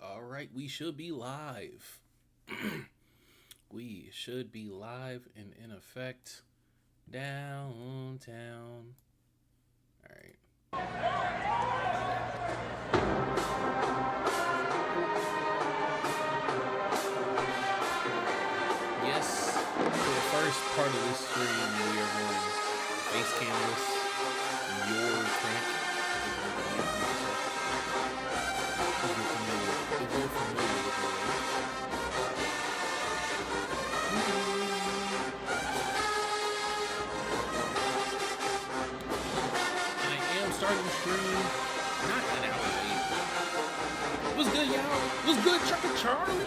All right. We should be live. We should be live and in effect downtown. All right. Yes, for the first part of this stream, we are going face canvas, your crank. If you're familiar with the word. And I am starting the stream not an hour late. What's good, y'all? What's good, Chuck and Charlie?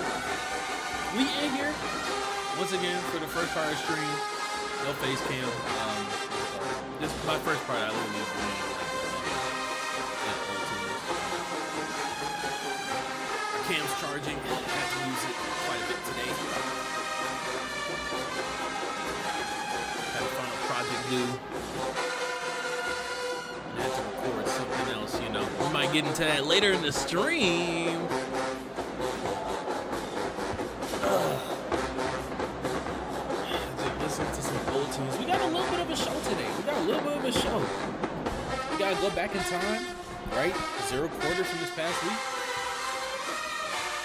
We in here once again for the first part of the stream. No face cam. This is my first part. I literally playing our cam's charging. I had to use it quite a bit today. Had a final project due. I had to record something else, you know. We might get into that later in the stream. Listen to some old tunes. We got a little bit of a show today. We gotta go back in time, right? Zero quarter from this past week.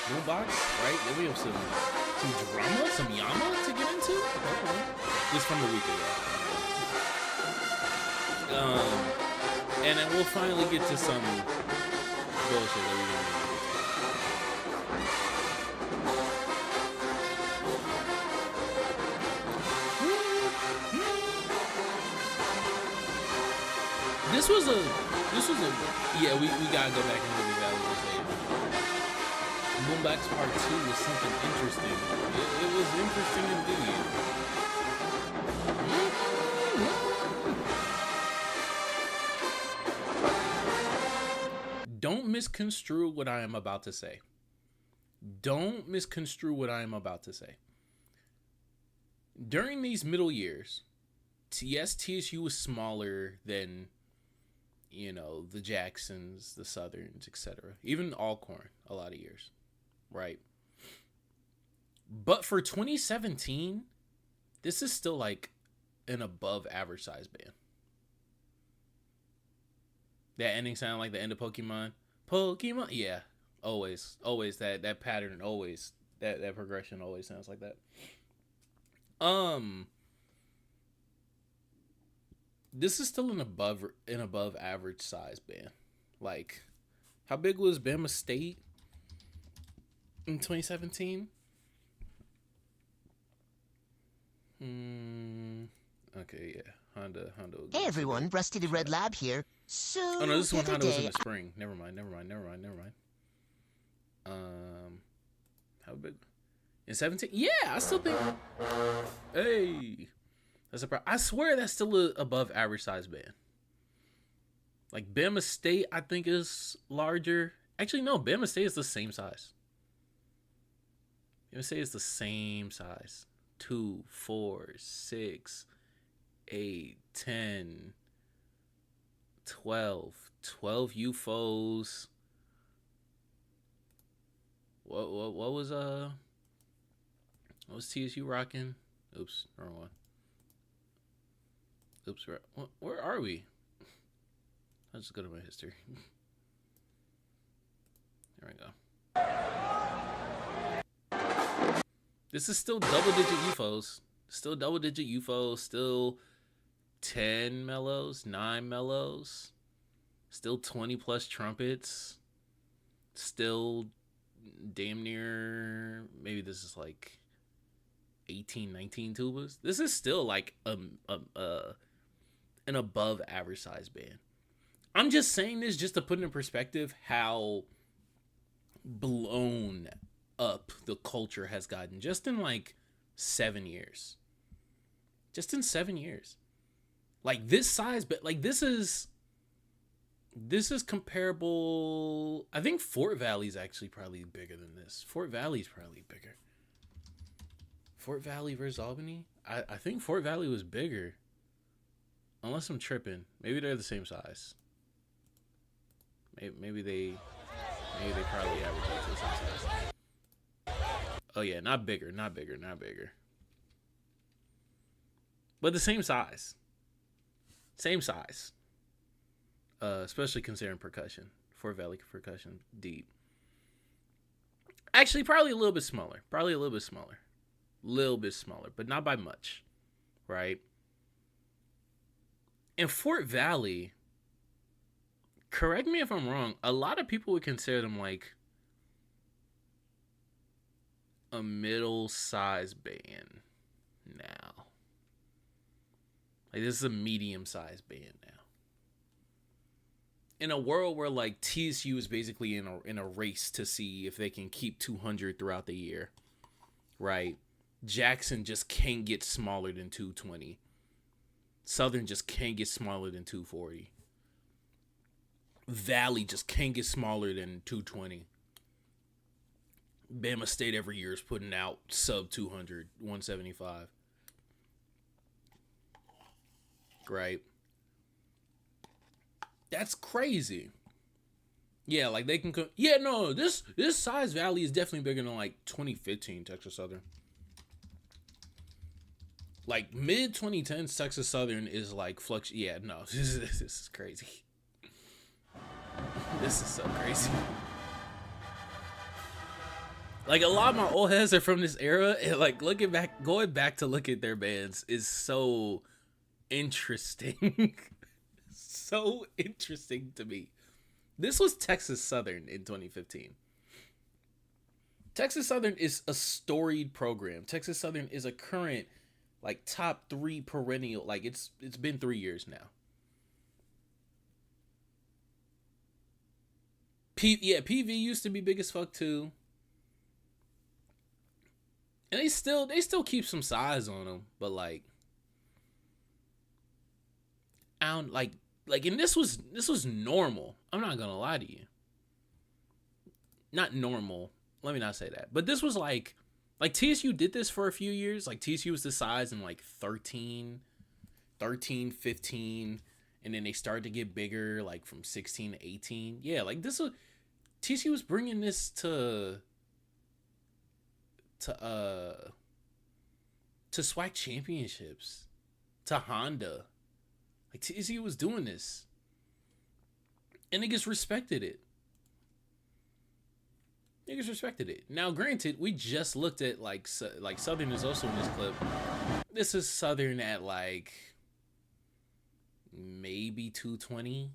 Boombox, right? Then we have some drama, some Yama to get into. Okay. Just from the week ago. And then we'll finally get to some bullshit that we don't need to get to. This was a yeah, we gotta go back and really validate. Boombox Part 2 was something interesting. It was interesting indeed. Don't misconstrue what I am about to say. Don't misconstrue what I am about to say. During these middle years, yes, TSU was smaller than, you know, the Jacksons, the Southerns, etc. Even Alcorn, a lot of years, right? But for 2017, this is still like an above average size band. That ending sound like the end of Pokemon. Pokemon, yeah, always that pattern, always that progression always sounds like that. This is still an above average size band. Like, how big was Bama State in 2017? Okay, yeah. Honda. Hey everyone, Rusty the Red Lab here. So oh no, this one Honda was in the spring. Never mind. How big? In 17? Yeah, I still think. Hey, that's a problem. I swear that's still a above average size band. Like Bama State, I think is larger. Actually, no, Bama State is the same size. Bama State is the same size. 2, 4, 6, 8, 10, 12 UFOs. What was TSU rocking? Oops, wrong one. Oops, where are we? I'll just go to my history. There we go. This is still double-digit UFOs. Still 10 mellows, 9 mellows. Still 20 plus trumpets. Still damn near, maybe this is like 18, 19 tubas. This is still like an above average size band. I'm just saying this just to put in perspective how blown up the culture has gotten just in like 7 years. Just in 7 years. Like this size, but like this is comparable. I think Fort Valley's actually probably bigger than this. Fort Valley's probably bigger. Fort Valley versus Albany? I think Fort Valley was bigger. Unless I'm tripping. Maybe they're the same size. Maybe they Maybe they probably average out to the same size. Oh yeah, not bigger, not bigger, not bigger. But the same size. Same size. Especially considering percussion. Fort Valley percussion, deep. Actually, probably a little bit smaller. Probably a little bit smaller. Little bit smaller, but not by much. Right? In Fort Valley, correct me if I'm wrong, a lot of people would consider them like a middle-sized band now. Like, this is a medium-sized band now. In a world where like TSU is basically in a race to see if they can keep 200 throughout the year, right? Jackson just can't get smaller than 220. Southern just can't get smaller than 240. Valley just can't get smaller than 220. Bama State every year is putting out sub 200, 175. Right? That's crazy. Yeah, like they can yeah, no, this size Valley is definitely bigger than like 2015 Texas Southern. Like mid 2010s Texas Southern is like flux. Yeah, no, this is crazy. This is so crazy. Like a lot of my old heads are from this era, and like going back to look at their bands is so interesting. So interesting to me. This was Texas Southern in 2015. Texas Southern is a storied program. Texas Southern is a current like top 3 perennial. Like it's been 3 years now. PV used to be big as fuck too. And they still keep some size on them, but like I don't like and this was normal. I'm not gonna lie to you. Not normal. Let me not say that. But this was like TSU did this for a few years. Like TSU was the size in like 13, 15, and then they started to get bigger like from 16 to 18. Yeah, like this was TSU was bringing this to SWAC championships, to Honda. Like TSU was doing this, and niggas respected it. Now, granted, we just looked at like Southern is also in this clip. This is Southern at like maybe 220,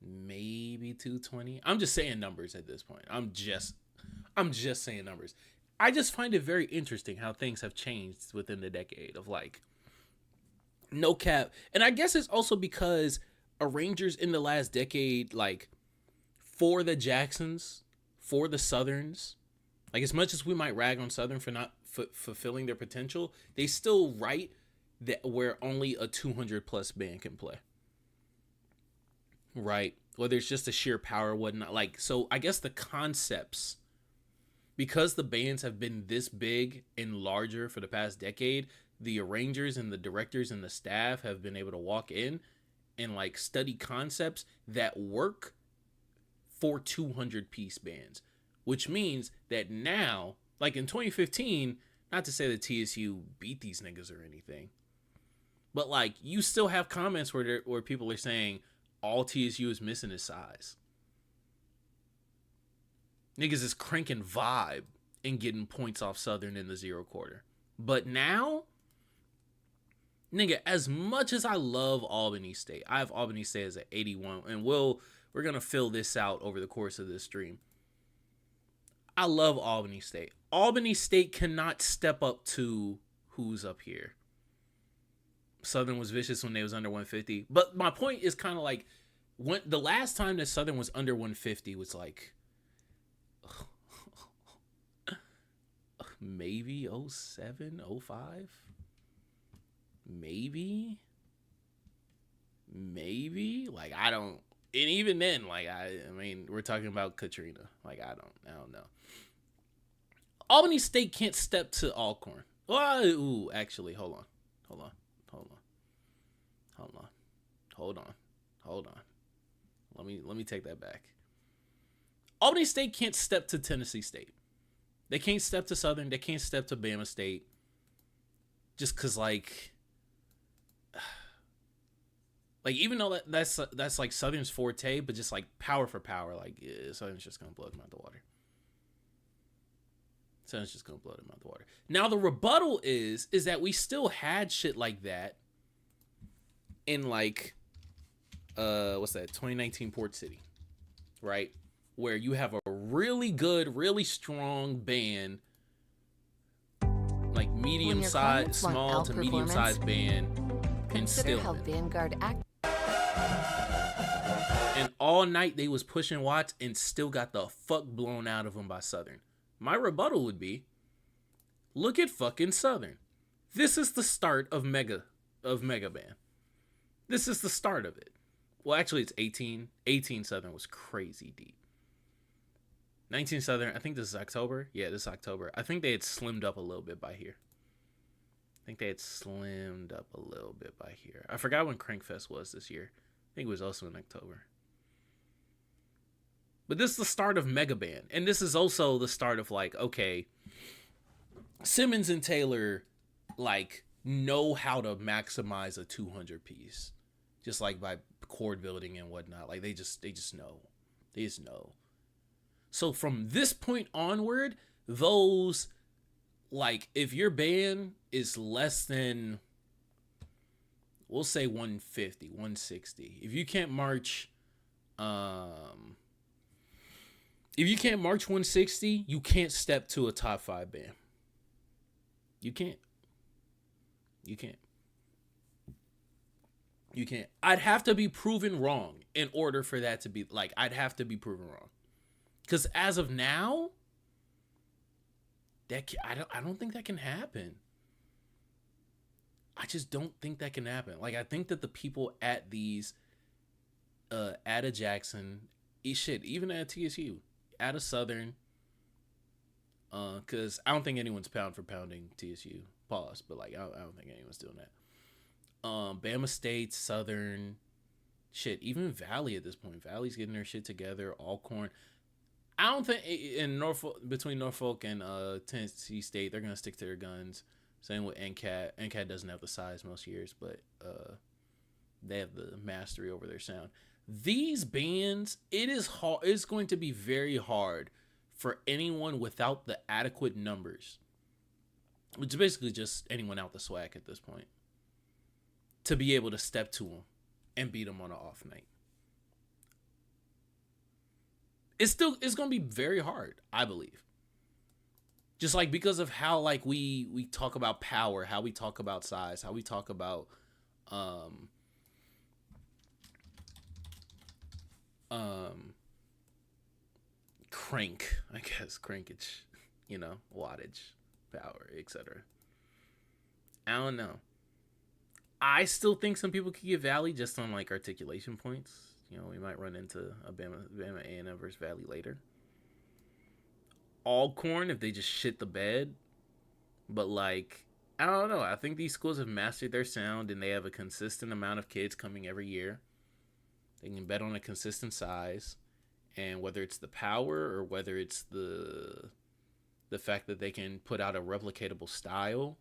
maybe 220. I'm just saying numbers at this point. I'm just saying numbers. I just find it very interesting how things have changed within the decade of like. No cap. And I guess it's also because arrangers in the last decade, like, for the Jacksons, for the Southerns, like, as much as we might rag on Southern for not fulfilling their potential, they still write that where only a 200-plus band can play. Right? Whether it's just a sheer power or whatnot. Like, so I guess the concepts, because the bands have been this big and larger for the past decade, the arrangers and the directors and the staff have been able to walk in and like study concepts that work for 200-piece bands, which means that now, like in 2015, not to say that TSU beat these niggas or anything, but like you still have comments where people are saying all TSU is missing is size. Niggas is cranking vibe and getting points off Southern in the 0 quarter. But now, nigga, as much as I love Albany State, I have Albany State as an 81, and we're gonna fill this out over the course of this stream. I love Albany State. Albany State cannot step up to who's up here. Southern was vicious when they was under 150, but my point is kind of like when the last time that Southern was under 150 was like maybe 07, 05. Maybe like I don't, and even then like I mean we're talking about Katrina, like I don't know. Albany State can't step to Alcorn. Ooh, actually hold on. Let me take that back. Albany State can't step to Tennessee State. They can't step to Southern. They can't step to Bama State. Just because, like even though that's like Southern's forte, but just like power for power, like Southern's just gonna blow them out the water. Southern's just gonna blow them out the water. Now the rebuttal is that we still had shit like that in like what's that, 2019 Port City, right? Where you have a really good, really strong band, like medium size, small to medium sized band, and still how Vanguard act. And all night they was pushing Watts and still got the fuck blown out of them by Southern. My rebuttal would be, look at fucking Southern. This is the start of Mega Band. This is the start of it. Well, actually, it's 18. 18 Southern was crazy deep. 19 Southern, I think this is October. Yeah, this is October. I think they had slimmed up a little bit by here. I forgot when Crankfest was this year. I think it was also in October. But this is the start of Mega Band. And this is also the start of, like, okay, Simmons and Taylor, like, know how to maximize a 200 piece. Just, like, by chord building and whatnot. Like, they just know. They just know. So from this point onward, those, like, if your band is less than, we'll say 150, 160, if you can't march 160, you can't step to a top 5 band. You can't. I'd have to be proven wrong in order for that to be, like, I'd have to be proven wrong. Because as of now, I don't think that can happen. I just don't think that can happen. Like, I think that the people at these, at a Jackson, even at TSU, at a Southern, because I don't think anyone's pound for pounding TSU. Pause, but like I don't think anyone's doing that. Bama State, Southern, even Valley at this point. Valley's getting their shit together. Alcorn. I don't think in between Norfolk and Tennessee State, they're gonna stick to their guns. Same with NCAT. NCAT doesn't have the size most years, but they have the mastery over their sound. These bands, it's going to be very hard for anyone without the adequate numbers, which is basically just anyone out the SWAC at this point, to be able to step to them and beat them on an off night. It's going to be very hard, I believe. Just like because of how like we talk about power, how we talk about size, how we talk about crankage, wattage, power, etc. I don't know. I still think some people could get Valley just on like articulation points. We might run into a Bama A&M versus Valley later. Alcorn if they just shit the bed. But like, I don't know. I think these schools have mastered their sound and they have a consistent amount of kids coming every year. They can bet on a consistent size. And whether it's the power or whether it's the fact that they can put out a replicatable style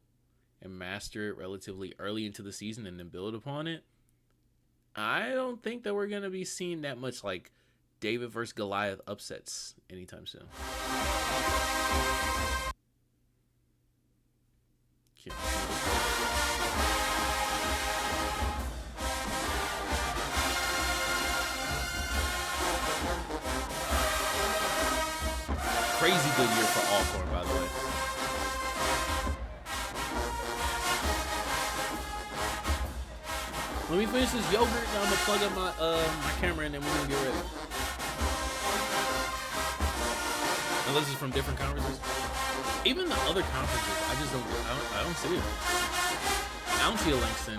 and master it relatively early into the season and then build upon it, I don't think that we're going to be seeing that much like David versus Goliath upsets anytime soon. Crazy good year for Alcorn, by the way. Let me finish this yogurt and I'm gonna plug up my camera and then we're gonna get ready. And this is from different conferences. Even the other conferences, I don't see it. I don't see Langston.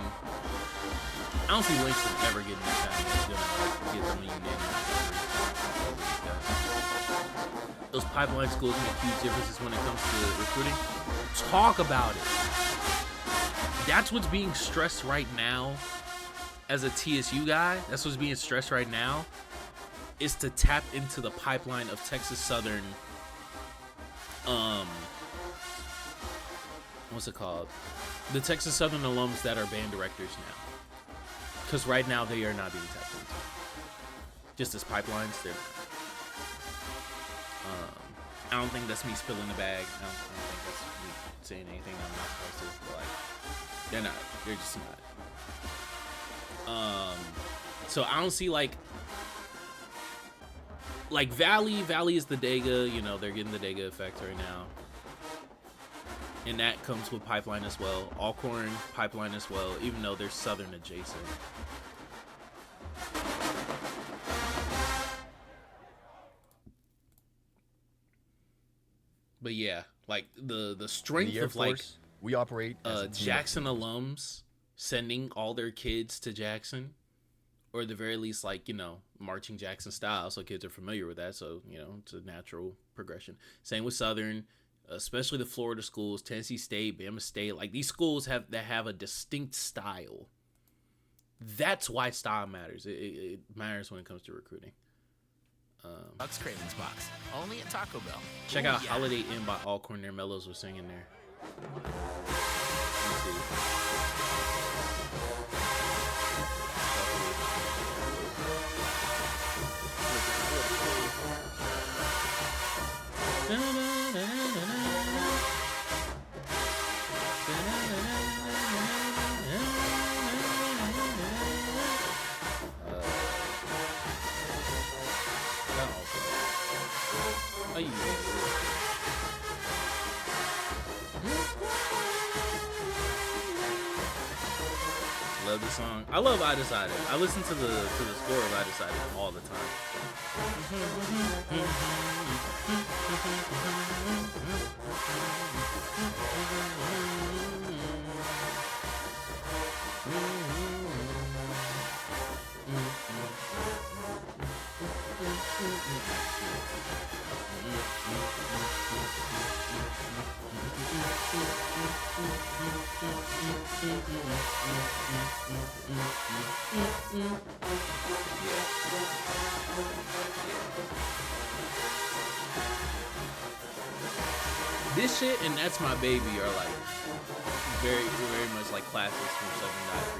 I don't see Langston ever getting this time. Get them unanimous. Those pipeline schools make huge differences when it comes to recruiting. Talk about it. That's what's being stressed right now. As a TSU guy, that's what's being stressed right now, is to tap into the pipeline of Texas Southern, what's it called? The Texas Southern alums that are band directors now. Because right now they are not being tapped into. Just as pipelines, they're not. I don't think that's me spilling the bag. I don't think that's me saying anything I'm not supposed to. But like, they're not. They're just not. So I don't see like Valley. Valley is the Dega. You know, they're getting the Dega effect right now. And that comes with pipeline as well. Alcorn, pipeline as well, even though they're Southern adjacent. But yeah, like the strength of like we operate Jackson alums sending all their kids to Jackson, or at the very least, like, you know, marching Jackson style, so kids are familiar with that. So, you know, it's a natural progression. Same with Southern, especially the Florida schools, Tennessee State, Bama State. Like, these schools have a distinct style. That's why style matters. It matters when it comes to recruiting. Bucks Cravens Box, only at Taco Bell. Check out Holiday Inn by Alcorn. Their mellows were singing there. Let's see. Love this song. I love I Decided. I listen to the score of I Decided all the time. This shit and That's My Baby are like very, very much like classics from something that I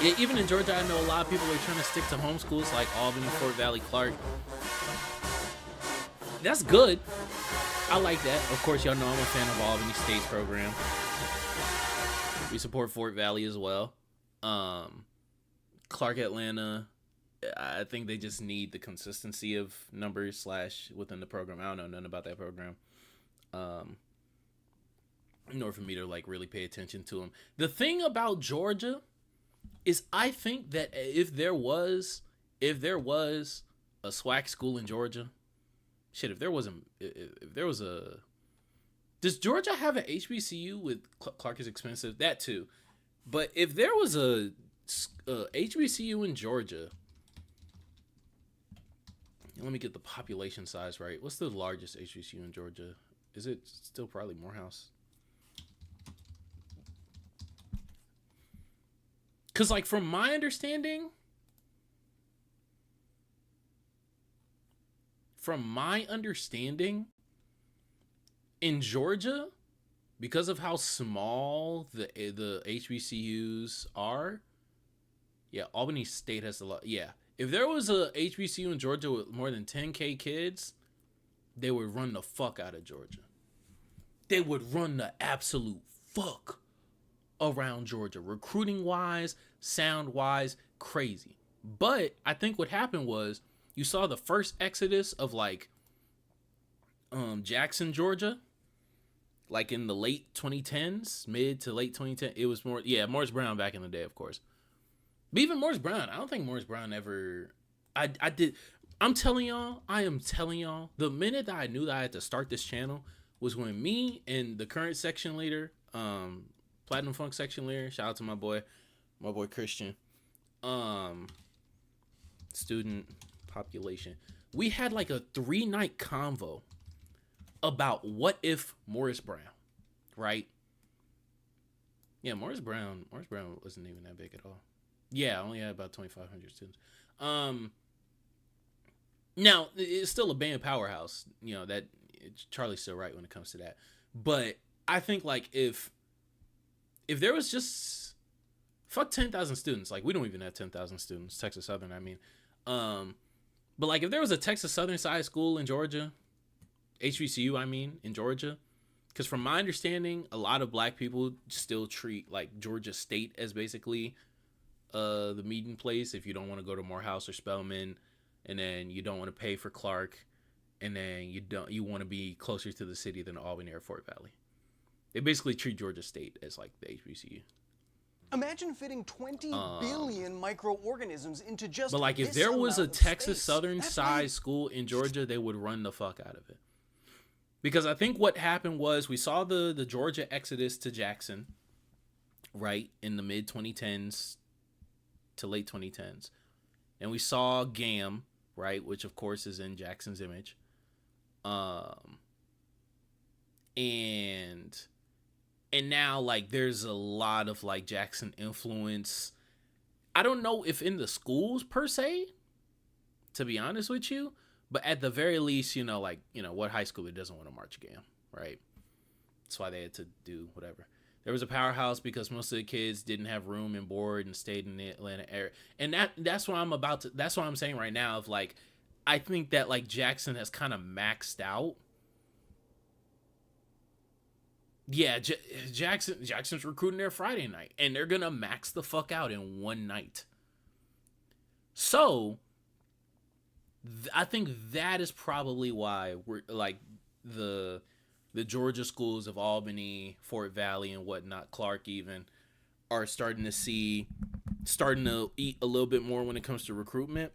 Yeah, even in Georgia, I know a lot of people are trying to stick to homeschools like Albany, Fort Valley, Clark. That's good. I like that. Of course, y'all know I'm a fan of Albany State's program. We support Fort Valley as well. Clark, Atlanta, I think they just need the consistency of numbers / within the program. I don't know nothing about that program. Nor for me to like really pay attention to them. The thing about Georgia is I think that if there was a SWAC school in Georgia, shit, if there was a, does Georgia have an HBCU with Clark is expensive? That too. But if there was a HBCU in Georgia, let me get the population size right. What's the largest HBCU in Georgia? Is it still probably Morehouse? Because, like, from my understanding, in Georgia, because of how small the HBCUs are, yeah, Albany State has a lot. Yeah, if there was a HBCU in Georgia with more than 10K kids, they would run the fuck out of Georgia. They would run the absolute fuck around Georgia, recruiting wise, sound wise, crazy. But I think what happened was you saw the first exodus of like Jackson, Georgia, like in the late 2010s, mid to late 2010. It was more, yeah, Morris Brown back in the day, of course. But even Morris Brown, I don't think Morris Brown ever. I am telling y'all, the minute that I knew that I had to start this channel was when me and the current section leader, Platinum Funk section leader, shout out to my boy Christian. student population. We had like a 3-night convo about what if Morris Brown, right? Yeah, Morris Brown wasn't even that big at all. Yeah, only had about 2,500 students. Now it's still a band powerhouse. You know that Charlie's still right when it comes to that. But I think like if there was just fuck 10,000 students, like we don't even have 10,000 students, Texas Southern. I mean, but like if there was a Texas Southern side school in Georgia, HBCU, I mean, in Georgia, because from my understanding, a lot of black people still treat like Georgia State as basically the meeting place if you don't want to go to Morehouse or Spelman, and then you don't want to pay for Clark, and then you want to be closer to the city than Albany or Fort Valley. They basically treat Georgia State as like the HBCU. Imagine fitting 20 billion microorganisms into just. But like, if there was a Texas Southern size school in Georgia, they would run the fuck out of it. Because I think what happened was we saw the Georgia exodus to Jackson, right, in the mid 2010s to late 2010s, and we saw GAM, right, which of course is in Jackson's image, and now like there's a lot of like Jackson influence. I don't know if in the schools per se, to be honest with you, but at the very least, what high schooler doesn't want to march GAM, right? That's why they had to do whatever. There was a powerhouse because most of the kids didn't have room and board and stayed in the Atlanta area. And that's what I'm saying right now of like, I think that like Jackson has kind of maxed out. Yeah, Jackson's recruiting there Friday night, and they're going to max the fuck out in one night. So I think that is probably why we're like the Georgia schools of Albany, Fort Valley, and whatnot, Clark even, are starting to eat a little bit more when it comes to recruitment.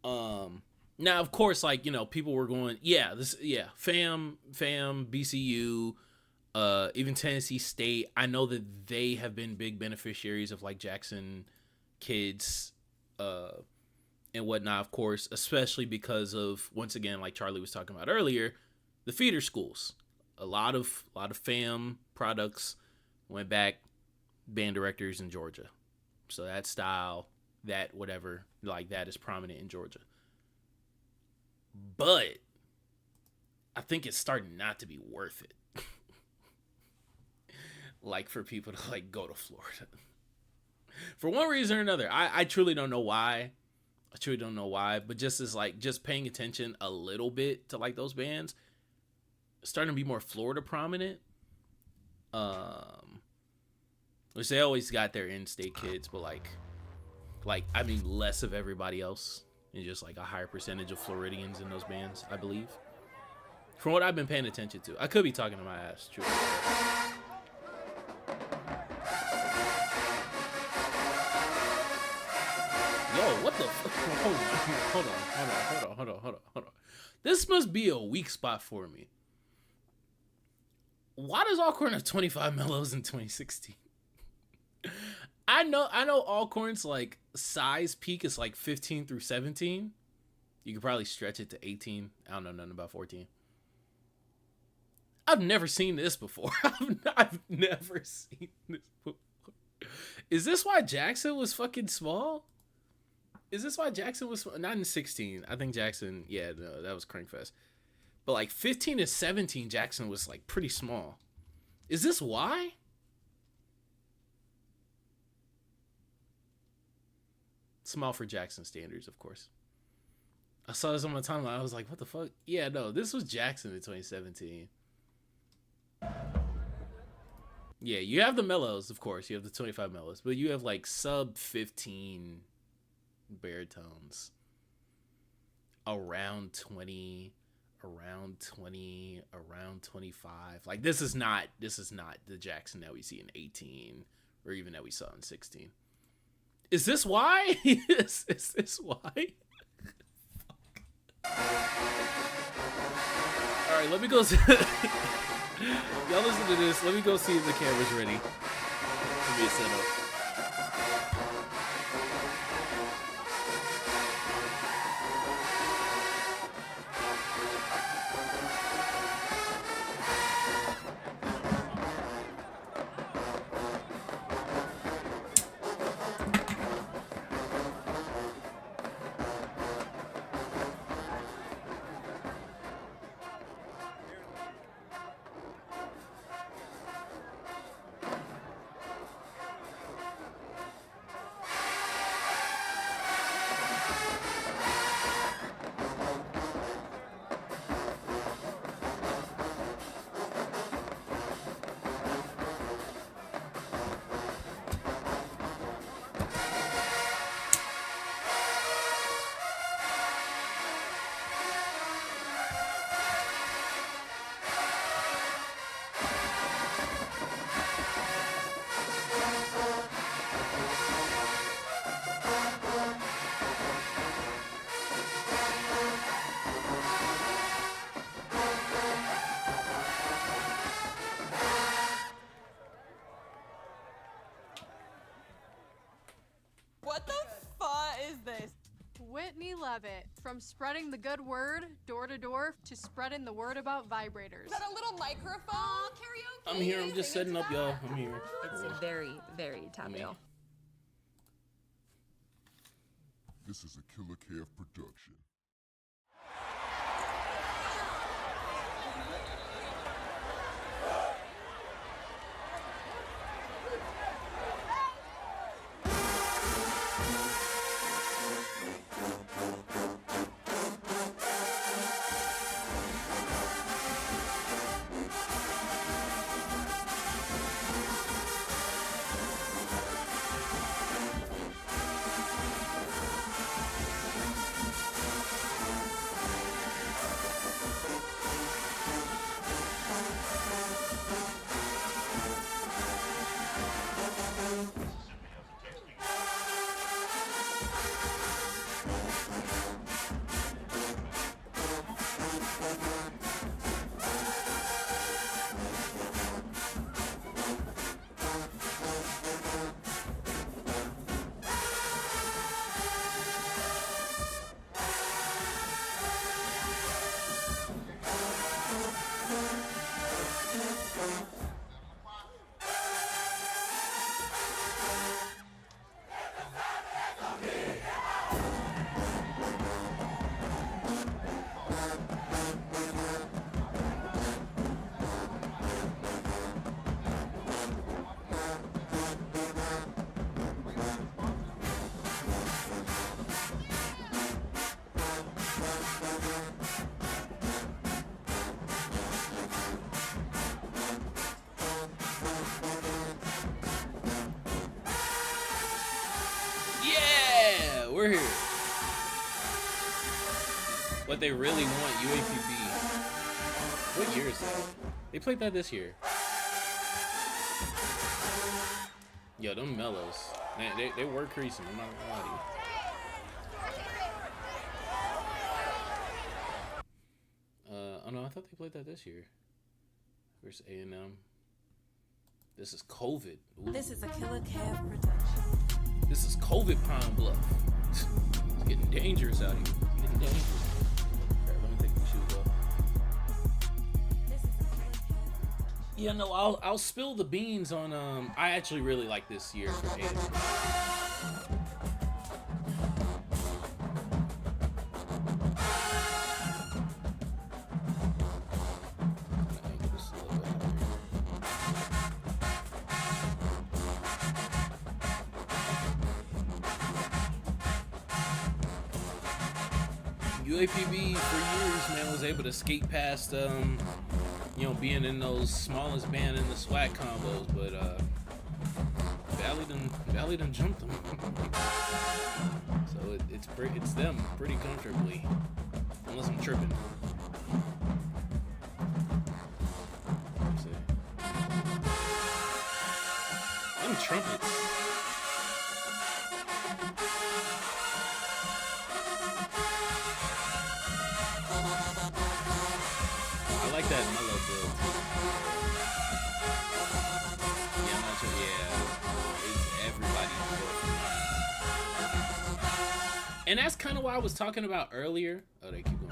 Now of course, like, people were going, FAM, BCU, even Tennessee State. I know that they have been big beneficiaries of like Jackson kids, and whatnot, of course, especially because of, once again, like Charlie was talking about earlier, the feeder schools. A lot of FAM products went back band directors in Georgia. So that style, that whatever, like that is prominent in Georgia. But I think it's starting not to be worth it. Like for people to like go to Florida. For one reason or another. I truly don't know why. But just paying attention a little bit to like those bands, starting to be more Florida prominent. Which they always got their in-state kids, but like I mean less of everybody else, and just like a higher percentage of Floridians in those bands, I believe. From what I've been paying attention to, I could be talking to my ass, true. Yo, what the hold on. This must be a weak spot for me. Why does Alcorn have 25 mellows in 2016? I know Alcorn's like size peak is like 15 through 17. You could probably stretch it to 18. I don't know nothing about 14. I've never seen this before. I've never seen this before. Is this why Jackson was fucking small? Is this why Jackson was not in 16? I think Jackson, no, that was Crankfest. But like 15 to 17, Jackson was like pretty small. Is this why? Small for Jackson standards, of course. I saw this on my timeline. I was like, what the fuck? Yeah, no, this was Jackson in 2017. Yeah, you have the mellows, of course. You have the 25 mellows. But you have like sub 15 baritones, around 20, around 25. Like this is not the Jackson that we see in 18 or even that we saw in 16. Is this why? is this why? All right, let me go see. Y'all listen to this. Let me go see if the camera's ready for me to set up. is this? Whitney Levitt, from spreading the good word door to door to spreading the word about vibrators. Is that a little microphone? Karaoke. I'm here. I'm just setting up, y'all. I'm here. It's a very, very top bill. This is a Killer Calf production. We're here. What they really want, UAPB. What year is that? They played that this year. Yo, them mellows. Man, they were creasing. I'm not gonna lie to you. Oh no, I thought they played that this year. Versus A&M. This is COVID. Ooh. This is a Killer Calf production. This is COVID Pine Bluff. It's getting dangerous out here. It's getting dangerous. Alright, let me take these shoes off. Yeah, no, I'll spill the beans on I actually really like this year for A&M. UAPB for years, man, was able to skate past, you know, being in those smallest band in the SWAC combos, but Valley done jumped them. So it's them pretty comfortably, unless I'm tripping. Them trumpets. I like that mellow build. Yeah, I'm not sure. Yeah, it's everybody's build. And that's kind of what I was talking about earlier. Oh, they keep going.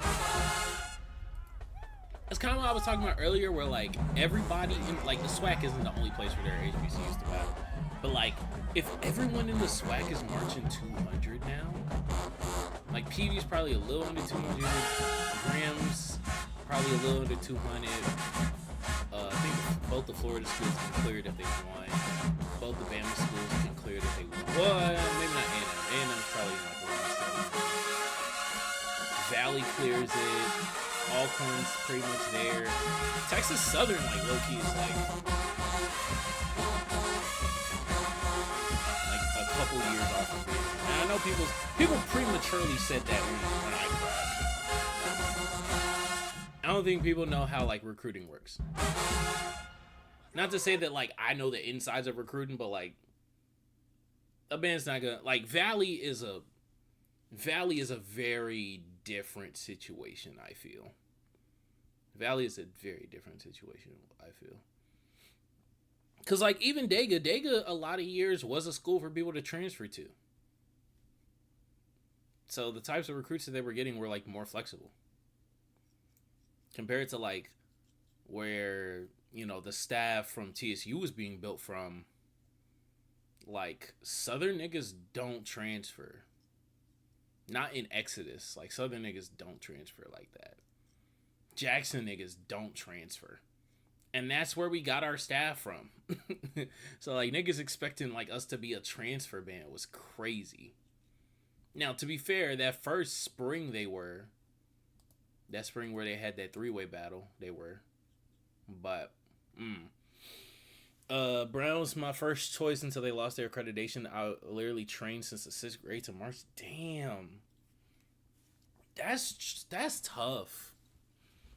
That's kind of what I was talking about earlier, where like everybody in like the SWAC isn't the only place where there are HBCUs to battle, but like if everyone in the SWAC is marching 200 now, like PV's probably a little under 200, Grams probably a little under 200. I think both the Florida schools can clear it if they want. Both the Bama schools can clear it if they want. Well, maybe not A&M. A&M's probably not going to. Valley clears it. Alcorn's pretty much there. Texas Southern, like low-key, is like a couple years off of it. And I know people prematurely said that when I grabbed. I don't think people know how like recruiting works. Not to say that like I know the insides of recruiting, but like a band's not gonna like Valley is a very different situation, I feel. Valley is a very different situation, I feel. Because, like, even Dega, a lot of years was a school for people to transfer to. So the types of recruits that they were getting were like more flexible compared to like where, you know, the staff from TSU was being built from. Like, Southern niggas don't transfer. Not in Exodus. Like, Southern niggas don't transfer like that. Jackson niggas don't transfer. And that's where we got our staff from. So, like, niggas expecting, like, us to be a transfer band was crazy. Now, to be fair, that first spring they were. That spring where they had that three-way battle, they were. But, Brown's my first choice until they lost their accreditation. I literally trained since the 6th grade to March. Damn. That's tough.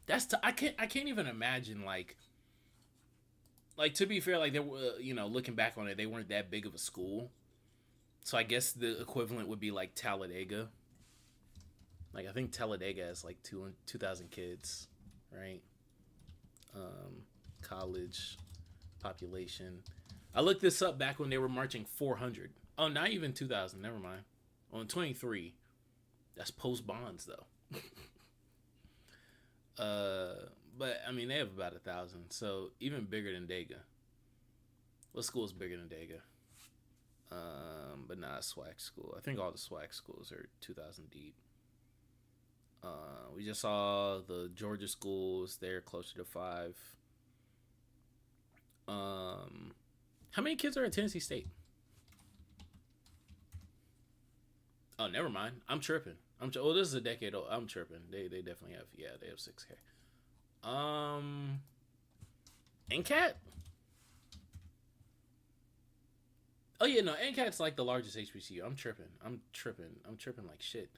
I can't even imagine, like, to be fair, like, they were, you know, looking back on it, they weren't that big of a school. So I guess the equivalent would be like Talladega. Like, I think Talladega has like 2,000 kids, right? College population. I looked this up back when they were marching 400. Oh, not even 2,000. Never mind. On 23. That's post bonds though. But I mean, they have about 1,000, so even bigger than Dega. What school is bigger than Dega? But not a SWAC school. I think all the SWAC schools are 2,000 deep. We just saw the Georgia schools. They're closer to 5. How many kids are at Tennessee State? Oh, never mind. I'm tripping. Oh, this is a decade old. I'm tripping. They definitely have. Yeah, they have 6K. NCAT? Oh yeah, no, NCAT's like the largest HBCU. I'm tripping like shit.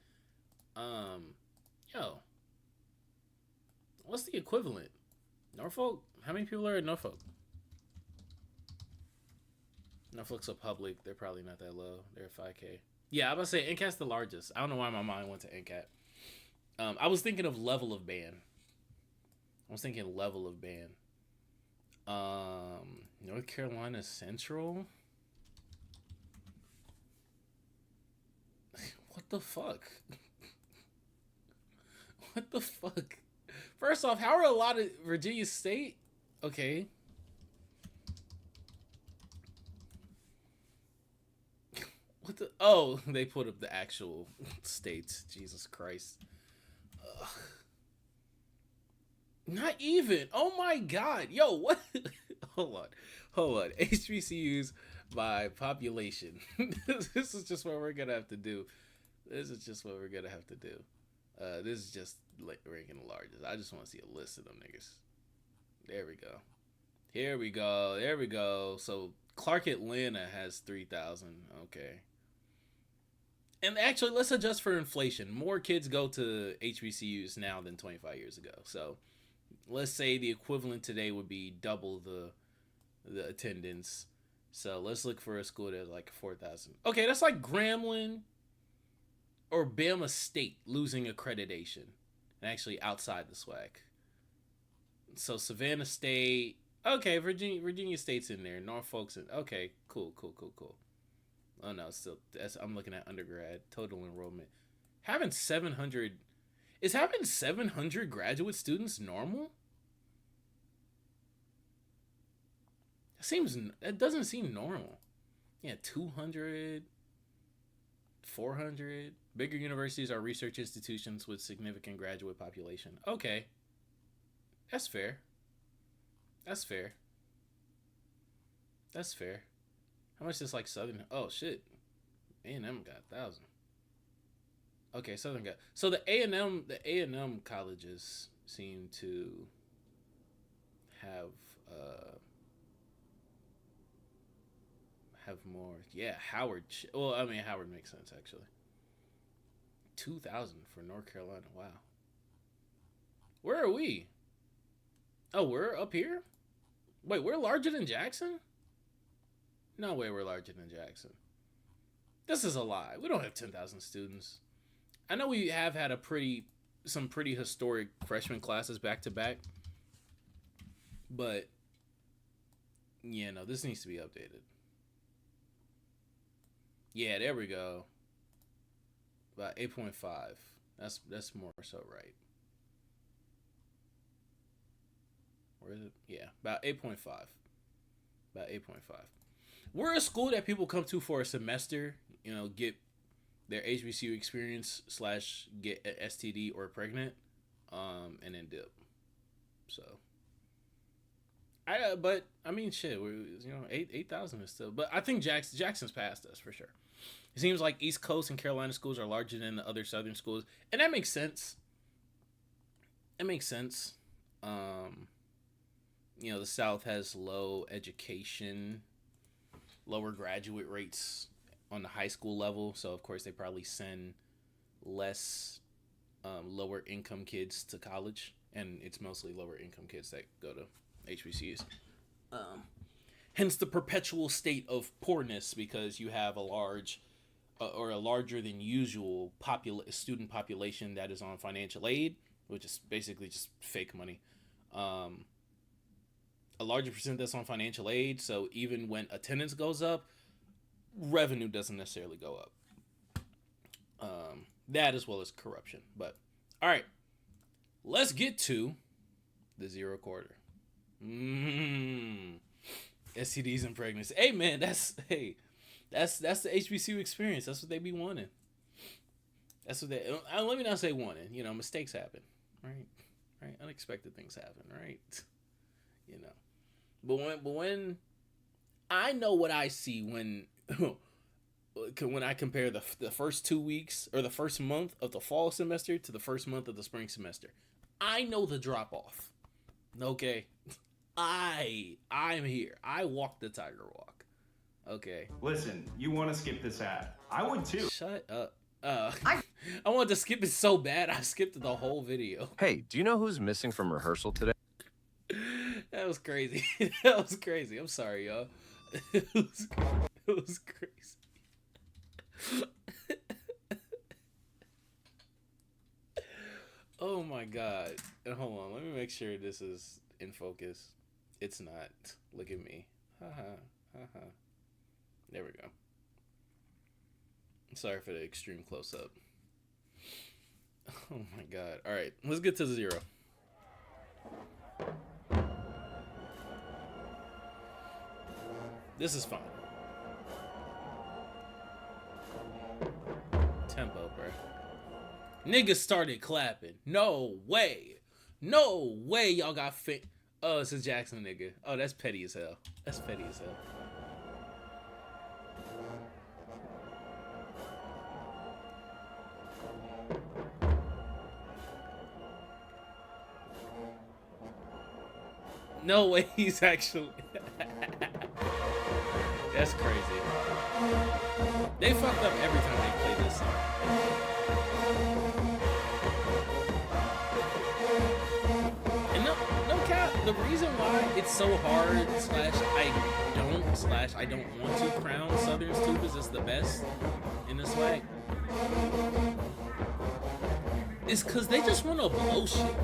Yo, what's the equivalent? Norfolk? How many people are at Norfolk? Norfolk's a public. They're probably not that low. They're 5K. Yeah, I was about to say NCAT's the largest. I don't know why my mind went to NCAT. I was thinking of level of band. North Carolina Central. What the fuck? What the fuck? First off, how are a lot of Virginia State? Okay. What the? Oh, they put up the actual states. Jesus Christ. Ugh. Not even. Oh my God. Yo, what? Hold on. HBCUs by population. This is just what we're going to have to do. This is just like ranking the largest. I just want to see a list of them niggas. There we go. So Clark Atlanta has 3,000. Okay. And actually, let's adjust for inflation. More kids go to HBCUs now than 25 years ago. So let's say the equivalent today would be double the attendance. So let's look for a school that's like 4,000. Okay, that's like Grambling or Bama State losing accreditation. And actually outside the SWAC. So Savannah State. Okay, Virginia State's in there. Norfolk's in. Okay, cool. Oh no, I'm looking at undergrad total enrollment. Having 700 graduate students normal? That doesn't seem normal. Yeah, 200, 400. Bigger universities are research institutions with significant graduate population. Okay. That's fair. How much is like Southern? Oh shit, A&M got 1,000. Okay, Southern got. So the A&M colleges seem to have more. Yeah, Howard. Well, I mean Howard makes sense actually. 2,000 for North Carolina. Wow. Where are we? Oh, we're up here? Wait, we're larger than Jackson? No way we're larger than Jackson. This is a lie. We don't have 10,000 students. I know we have had some pretty historic freshman classes back to back. But, yeah, no, this needs to be updated. Yeah, there we go. About 8.5. That's more so right. Where is it? Yeah, about 8.5. About 8.5. We're a school that people come to for a semester, you know, get their HBCU experience / get an STD or pregnant, and then dip. So, but I mean, shit, you know, 8,000 is still. But I think Jackson's passed us for sure. It seems like East Coast and Carolina schools are larger than the other Southern schools, and that makes sense. It makes sense. You know, the South has low education, lower graduate rates on the high school level, so of course they probably send less lower income kids to college, and it's mostly lower income kids that go to HBCUs. Hence the perpetual state of poorness, because you have a large or a larger than usual student population that is on financial aid, which is basically just fake money. A larger percent that's on financial aid, so even when attendance goes up, revenue doesn't necessarily go up. That as well as corruption. But all right, let's get to the zero quarter. STDs and pregnancy. Hey man, that's the HBCU experience. That's what they be wanting. That's what they. Let me not say wanting. You know, mistakes happen, right? Unexpected things happen, right? You know, but when I know what I see when I compare the first 2 weeks or the first month of the fall semester to the first month of the spring semester, I know the drop off. Okay, I'm here. I walk the tiger walk. Okay. Listen, you want to skip this ad? I would too. Shut up. I wanted to skip it so bad I skipped the whole video. Hey, do you know who's missing from rehearsal today? That was crazy. That was crazy. I'm sorry, y'all. It was crazy. Oh my god. And hold on, let me make sure this is in focus. It's not. Look at me. There we go. Sorry for the extreme close-up. Oh my god. Alright, let's get to zero. This is fine. Tempo, bro. Niggas started clapping. No way. No way y'all got fit. Oh, it's a Jackson nigga. Oh, that's petty as hell. That's petty as hell. No way he's actually... That's crazy. They fucked up every time they play this song. And no cap, the reason why it's so hard / I don't want to crown Southern Stupids as the best in the SWAC is because they just want to blow shit.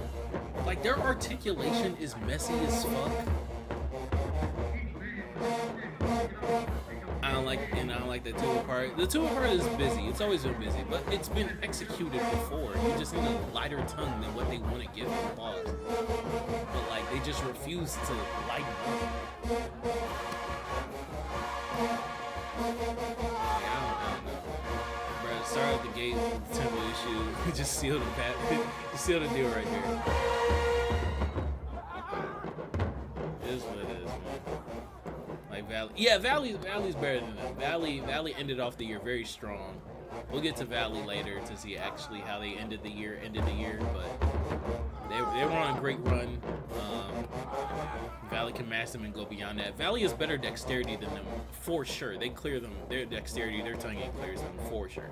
Like, their articulation is messy as fuck. I don't like the tuba part. The tuba part is busy. It's always been busy, but it's been executed before. You just need a lighter tongue than what they want to give in applause. But like, they just refuse to lighten up. Like, I don't know. Bro, start out the gate with the tempo issue. Just seal the deal right there. It is what it is, man. Like Valley. Yeah, Valley's better than them. Valley ended off the year very strong. We'll get to Valley later to see actually how they ended the year, but they were on a great run. Valley can match them and go beyond that. Valley has better dexterity than them, for sure. They clear them. Their dexterity, their tonguing clears them, for sure.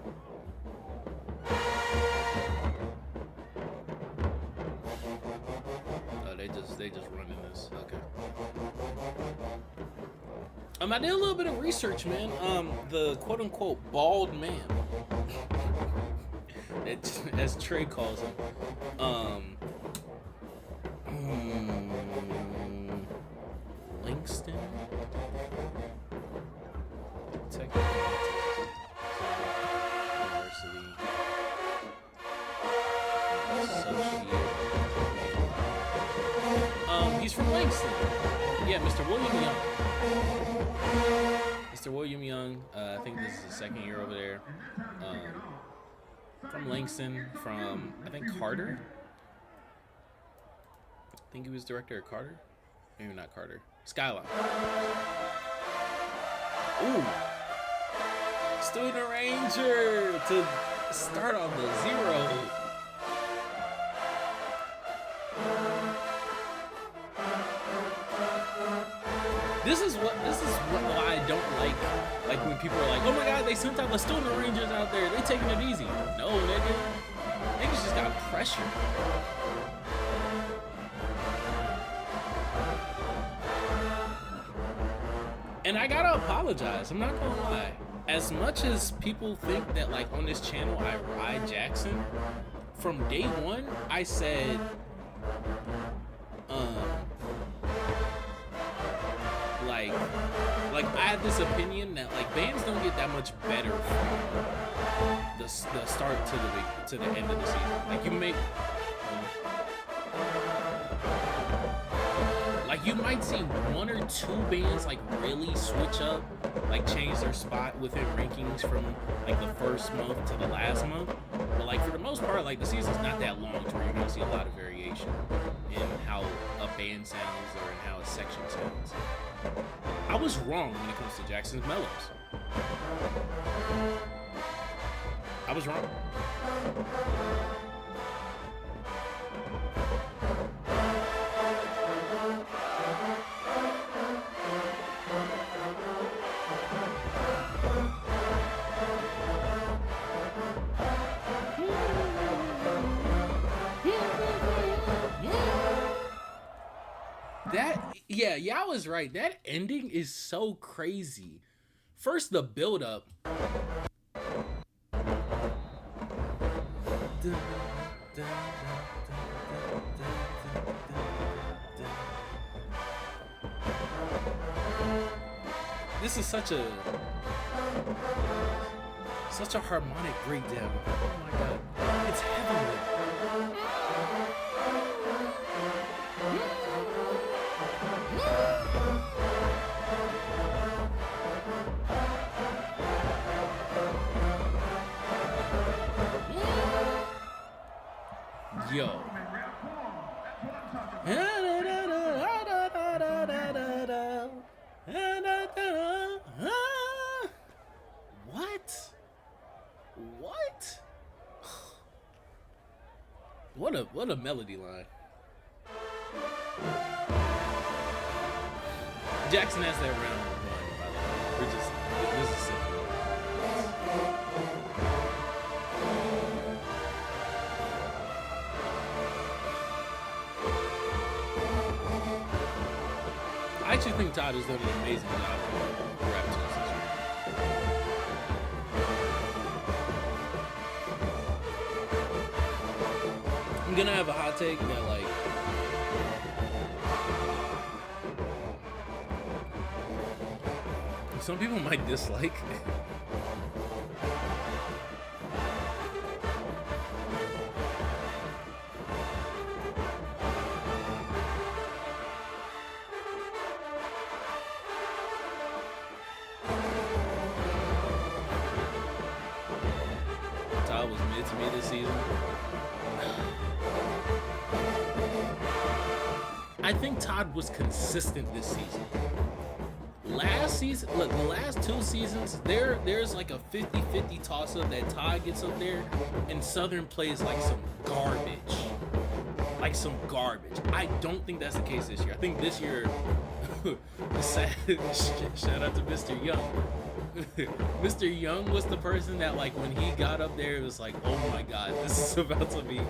Oh, they just running this. Okay. I did a little bit of research, man. The quote-unquote bald man, as Trey calls him. Langston. Technical University. Langston. Yeah, Mr. William Young. Mr. William Young. I think this is his second year over there. From Langston, from I think Carter. I think he was director of Carter. Maybe not Carter. Skyline. Ooh. Student Ranger to start on the 0. This is why I don't like when people are like, oh my god, they sent out the Student Rangers out there, they taking it easy. No, nigga. Niggas just got pressure. And I gotta apologize, I'm not gonna lie. As much as people think that like on this channel I ride Jackson, from day one I said, like I have this opinion that like bands don't get that much better from the start to the end of the season. Like you might see 1 or 2 bands like really switch up, like change their spot within rankings from like the first month to the last month. But like for the most part, like the season's not that long to where you're gonna see a lot of variation in how a band sounds or in how a section sounds. I was wrong when it comes to Jackson's mellows. I was wrong. Yeah, y'all was right. That ending is so crazy. First, the build-up. This is such a harmonic breakdown. Oh my god, it's heavenly. Yo. What a melody line. Jackson has that round one, by the way. This is simple. I actually think Todd has done an amazing job for rap tunes this year. I'm gonna have a hot take that like some people might dislike. Todd was mid to me this season. I think Todd was consistent this season. Last season, look, the last 2 seasons, there's like a 50-50 toss-up that Todd gets up there and Southern plays like some garbage. Like some garbage. I don't think that's the case this year. I think this year, shout out to Mr. Young. Mr. Young was the person that like when he got up there, it was like, oh my god, this is about to be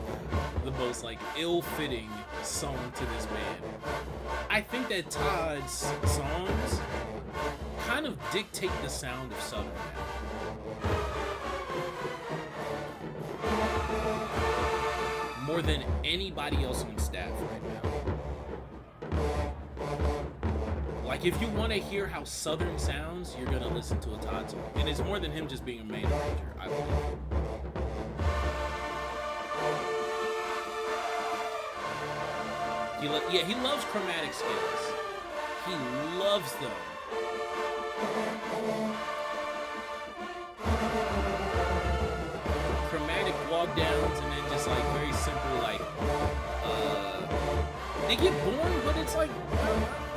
the most like ill-fitting song to this band. I think that Todd's songs kind of dictate the sound of Southern now. More than anybody else on staff right now. Like if you want to hear how Southern sounds, you're gonna listen to a Todd song. And it's more than him just being a main arranger, I believe. He loves chromatic scales. He loves them. Chromatic walk downs and then just like very simple like they get boring, but it's like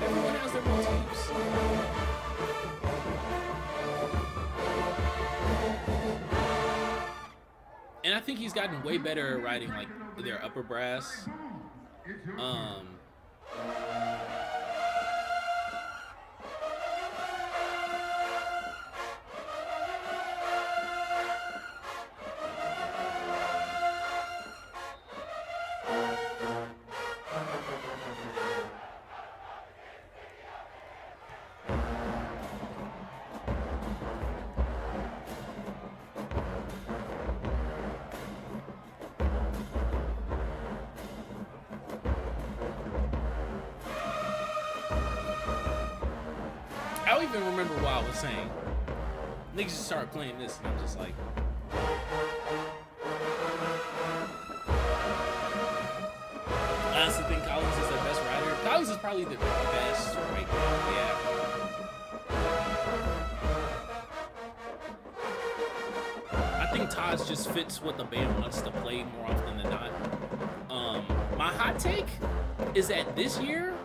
everyone has their motifs. And I think he's gotten way better at writing like their upper brass. I don't even remember what I was saying. Niggas just started playing this, and I'm just like, I honestly think Collins is the best writer. Collins is probably the best right now. Yeah. I think Taj just fits what the band wants to play more often than not. My hot take is that this year,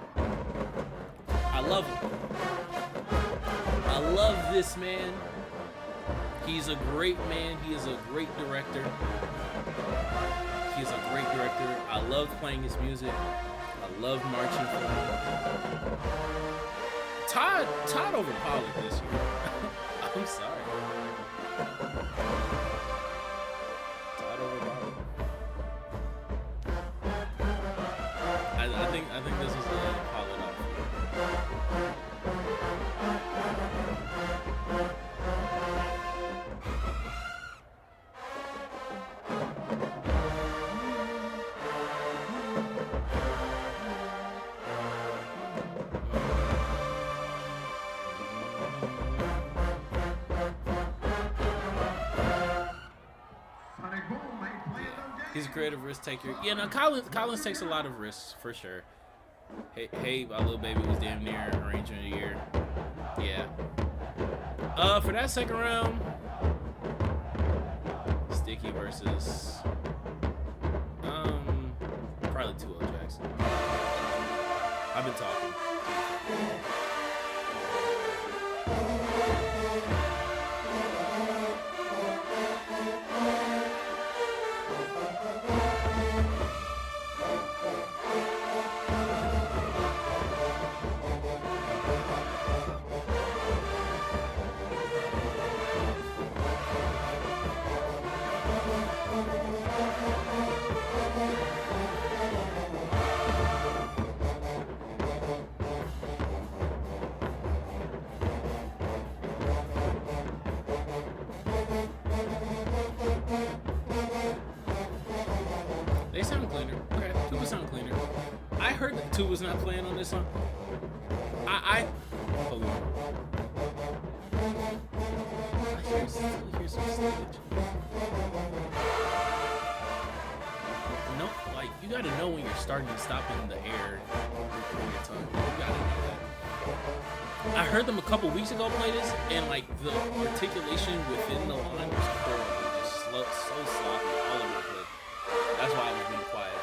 I love him. I love this man. He's a great man. He is a great director. He's a great director. I love playing his music. I love marching for him. Todd over Pollard this year. I'm sorry. Todd over Pollard. I think this is a Pollard off. He's a creative risk taker. Yeah, no, Collins takes a lot of risks for sure. Hey, my little baby was damn near arrangement of the year. Yeah. For that second round, Sticky versus probably 2-0 Jackson. I've been talking. They sound cleaner. Okay, Tuba sound cleaner. I heard that Tuba's not playing on this song. Hold on. I hear some slippage. Nope, like, you gotta know when you're starting and stopping in the air. You gotta know that. I heard them a couple weeks ago play this, and like the articulation within the line was horrible. Just so sloppy all over the place. That's why I was being quiet.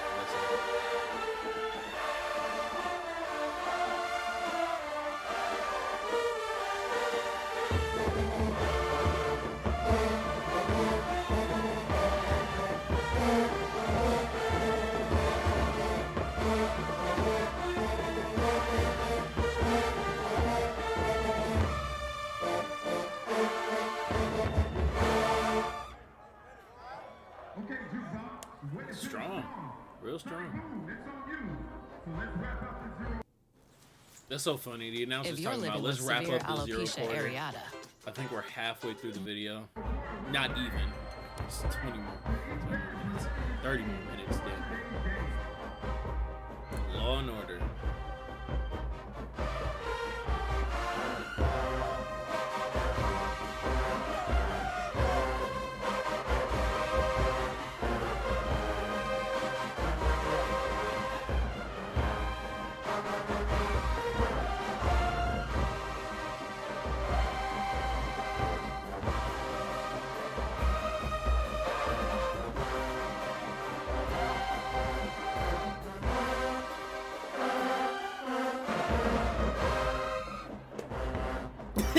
Strong. Real strong. That's so funny. The announcer's talking about, let's wrap up the zero quarter. I think we're halfway through the video. Not even. It's 20 more. 30 more minutes then. Law and Order.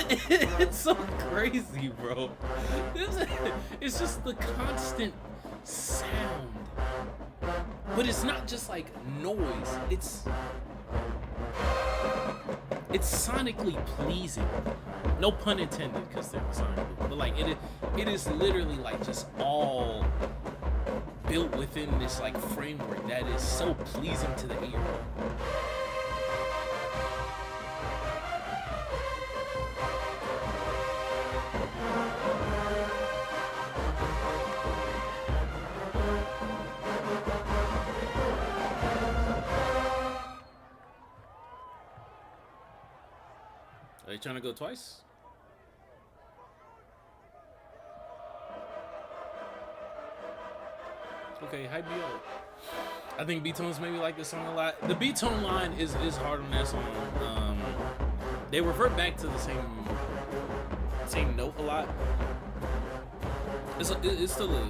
It's so crazy, bro. It's just the constant sound. But it's not just like noise. It's sonically pleasing. No pun intended, because they're sonically. But like it is literally like just all built within this like framework that is so pleasing to the ear. Are you trying to go twice? Okay, hype me up. I think B-Tones maybe like this song a lot. The B-Tone line is hard on that song. They revert back to the same note a lot. It's still a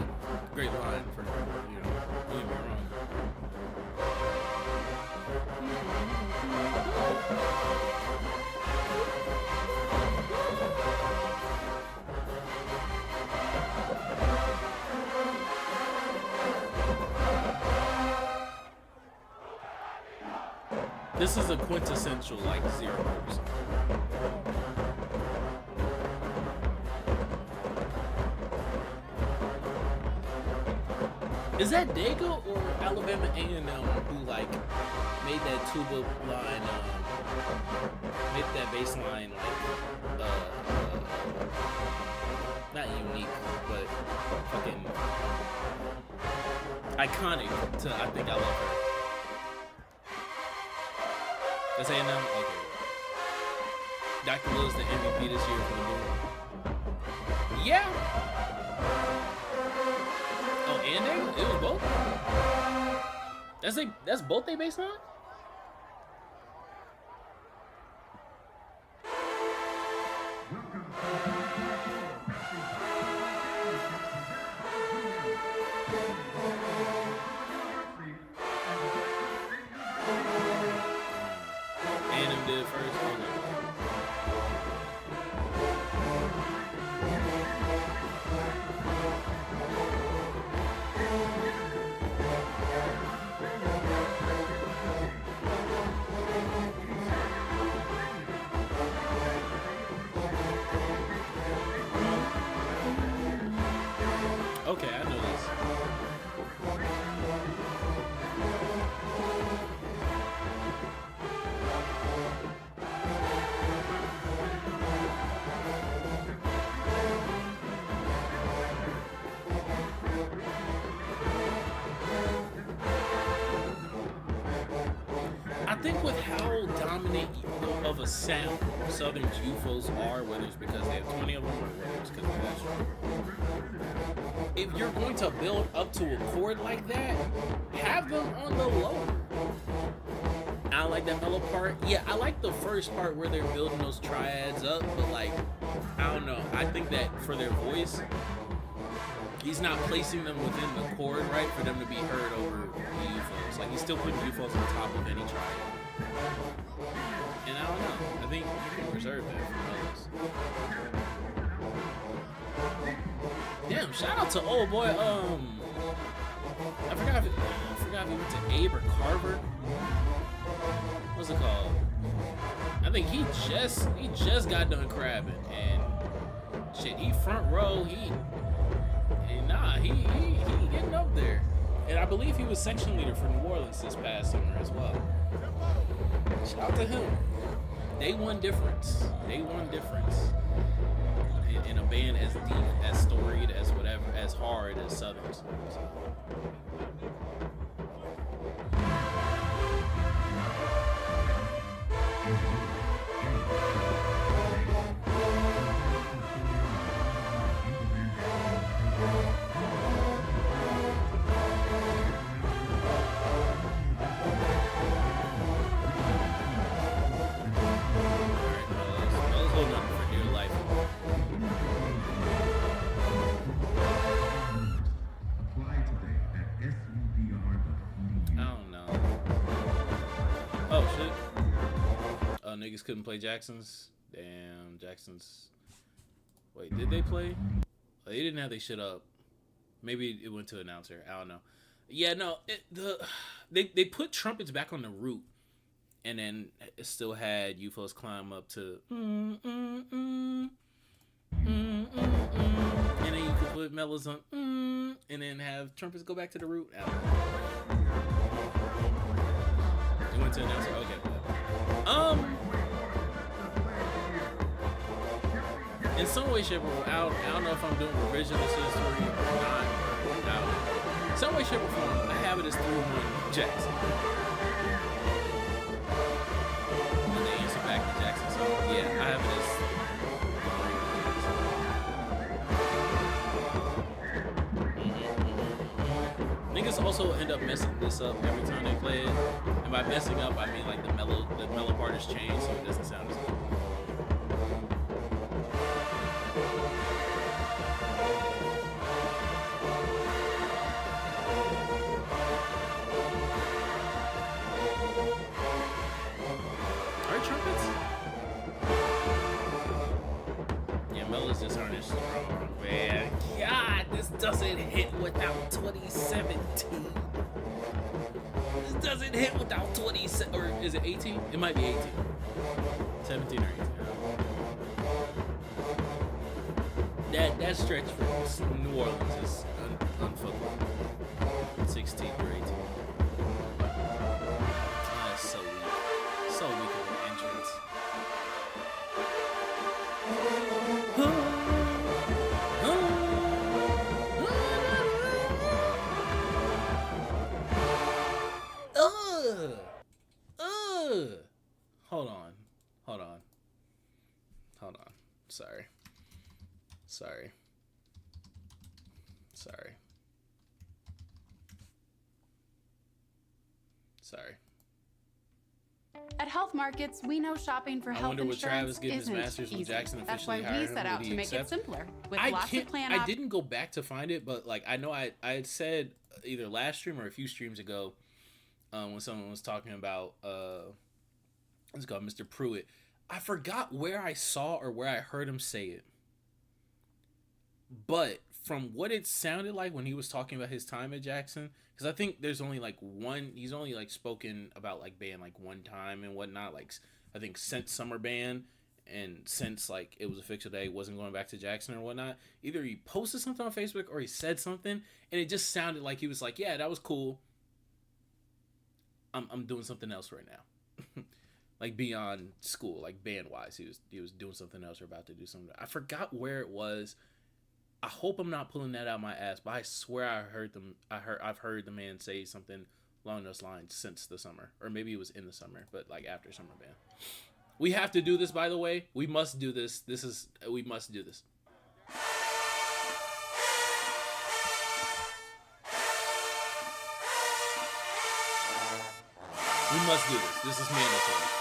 great line for, you know, don't get me wrong. This is a quintessential like 0%. Is that Dago or Alabama A&M who like made that tuba line, made that bass line like not unique, but fucking iconic to, I think I love her. That's A&M? Okay. Dr. Lil's the MVP this year for the Boom. Yeah! Oh, and they? It was both? That's both they based on? Okay, I know this. I think with how dominant of a sound Southern UFOs are, whether it's because they have 20 of them or whether it's because they're strong, if you're going to build up to a chord like that, have them on the low. I like that mellow part. Yeah, I like the first part where they're building those triads up, but like, I don't know. I think that for their voice, he's not placing them within the chord right for them to be heard over the UFOs. Like, he's still putting UFOs on top of any triad. And I don't know. I think you can reserve that for others. Damn, shout out to old boy, I forgot if he went to Abe or Carver. What's it called? I think he just got done crabbing, and shit, he front row, he getting up there. And I believe he was section leader for New Orleans this past summer as well. Shout out to him. They won difference. In a band as deep, as storied, as whatever, as hard as Southern's. So. Niggas couldn't play Jackson's. Damn. Jackson's. Wait, did they play? They didn't have their shit up. Maybe it went to announcer. I don't know. Yeah, no. They put trumpets back on the root, and then it still had UFOs climb up to. And then you could put mellows on. And then have trumpets go back to the root. I don't know. It went to announcer. Okay. In some way, shape, or form, I don't know if I'm doing revisionist history or not. Some way, shape, or form, I have it as 3-1 Jackson. And they answer back to Jackson. So yeah, I have it as 3-1. Niggas also end up messing this up every time they play it. And by messing up, I mean like the mellow part is changed so it doesn't sound as good. Just aren't as strong, man. God, this doesn't hit without 2017. This doesn't hit without 20, or is it 18? It might be 18. 17 or 18. That stretch from New Orleans is unfuckable. 16 or 18. That's so weak. So weak of an entrance. Hold on. Sorry. At Health Markets, we know shopping for health insurance Travis get his isn't master's when easy. Jackson That's officially why hired we him. set out Would to he make it accept? simpler with lots of plan I didn't go back to find it, but like I know I had said either last stream or a few streams ago, when someone was talking about what's it called, Mr. Pruitt. I forgot where I saw or where I heard him say it, but from what it sounded like when he was talking about his time at Jackson, because I think there's only like one, he's only like spoken about like band like one time and whatnot, like I think since summer band and since like it was official that he wasn't going back to Jackson or whatnot. Either he posted something on Facebook or he said something, and it just sounded like he was like, yeah, that was cool. I'm doing something else right now. Like beyond school, like band wise, he was doing something else or about to do something. I forgot where it was. I hope I'm not pulling that out my ass, but I swear I've heard the man say something along those lines since the summer, or maybe it was in the summer, but like after summer band. We have to do this, by the way. We must do this. We must do this. We must do this. This is mandatory.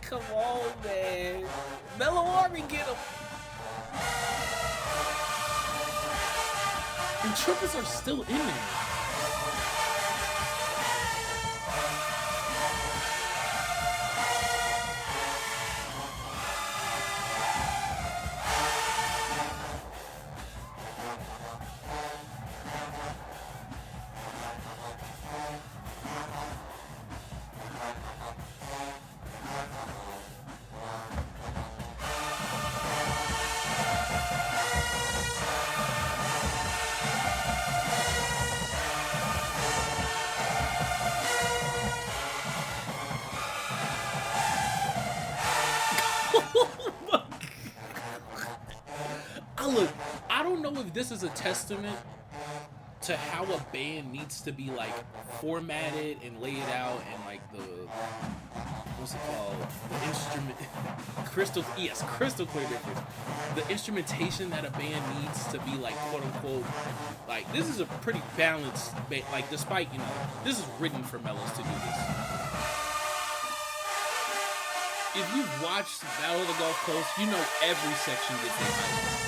Come on, man. Mellow Army, get him. And trumpets are still in there. Look, I don't know if this is a testament to how a band needs to be like formatted and laid out, and like the what's it called, the instrument crystal clear difference. The instrumentation that a band needs to be like quote unquote like this is a pretty balanced band, like despite this is written for Mellows to do this. If you've watched Battle of the Gulf Coast, you know every section gets their highlights.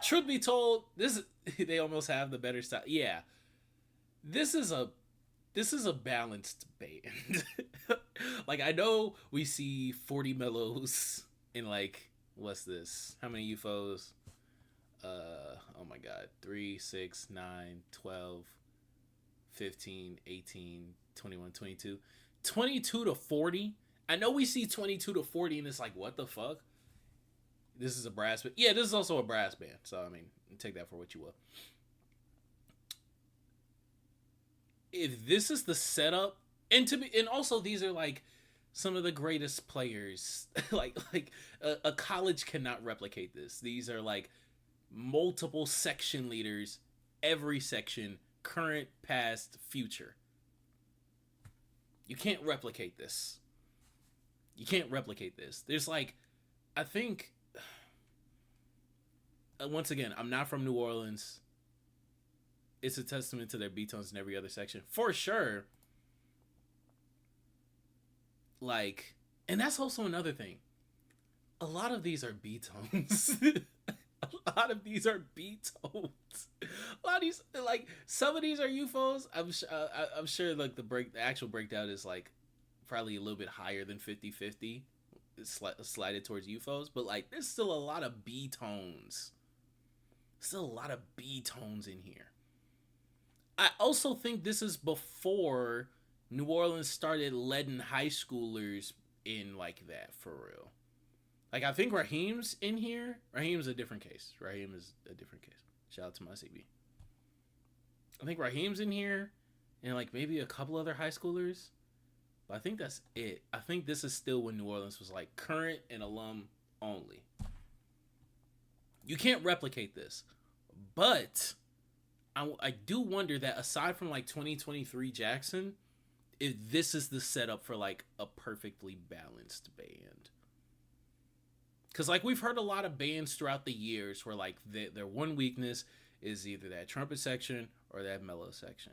Truth be told, they almost have the better style. Yeah, this is a balanced band. Like I know we see 40 Mellows in like what's this? How many UFOs? Oh my god, 3, 6, 9, 12, 15, 18, 21, 22. 22 to 40. I know we see 22 to 40 and it's like, what the fuck? This is a brass band. Yeah, this is also a brass band. So, I mean, take that for what you will. If this is the setup, and also these are like some of the greatest players. like a college cannot replicate this. These are like multiple section leaders, every section, current, past, future. You can't replicate this. You can't replicate this. There's like, I think, once again, I'm not from New Orleans. It's a testament to their B-tones in every other section. For sure. Like, and that's also another thing. A lot of these are B-tones. A lot of these are B-tones. A lot of these, like, some of these are UFOs. I'm sure, like, the actual breakdown is, like, probably a little bit higher than 50-50. It's slided towards UFOs. But, like, there's still a lot of B-tones. Still a lot of B-tones in here. I also think this is before New Orleans started letting high schoolers in like that, for real. Like, I think Raheem's in here. Raheem's a different case. Raheem is a different case. Shout out to my CB. I think Raheem's in here, and like maybe a couple other high schoolers. But I think that's it. I think this is still when New Orleans was like current and alum only. You can't replicate this. But I do wonder that aside from like 2023 Jackson, if this is the setup for like a perfectly balanced band. Because like we've heard a lot of bands throughout the years where like their one weakness is either that trumpet section or that mellow section.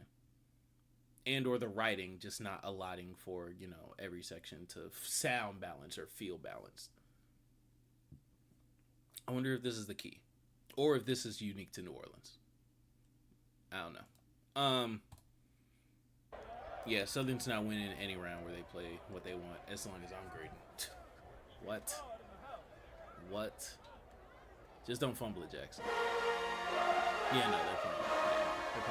And or the writing just not allotting for, you know, every section to sound balanced or feel balanced. I wonder if this is the key. Or if this is unique to New Orleans. I don't know. Yeah, Southern's not winning any round where they play what they want as long as I'm grading. What? Just don't fumble it, Jackson. Yeah, no, they're playing. Yeah, they're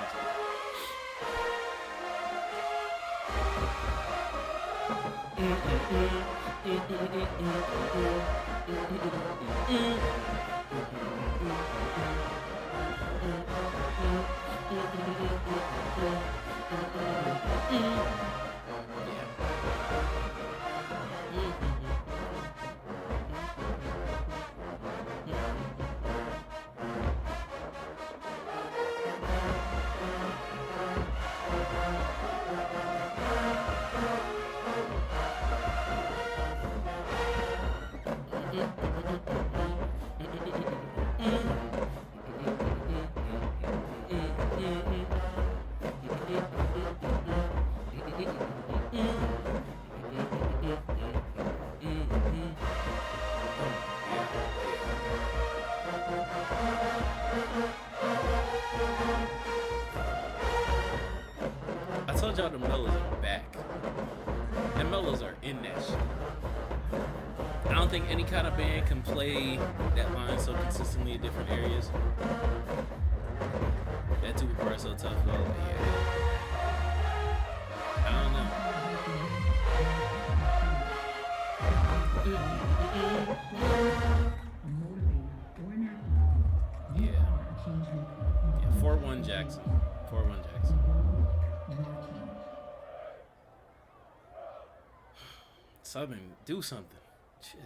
I told y'all the mellows are back. The mellows are in that shit. I don't think any kind of band can play that line so consistently in different areas. That two part so tough though. Yeah. I don't know. Yeah. 4-1 Jackson. 4-1 Jackson. Southern, do something. Shit.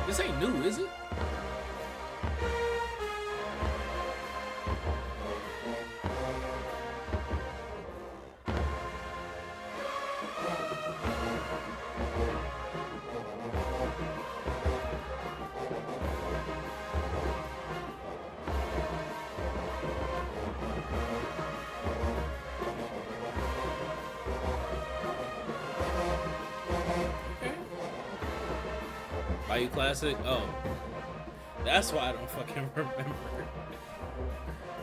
This ain't new, is it? Bayou Classic? Oh. That's why I don't fucking remember.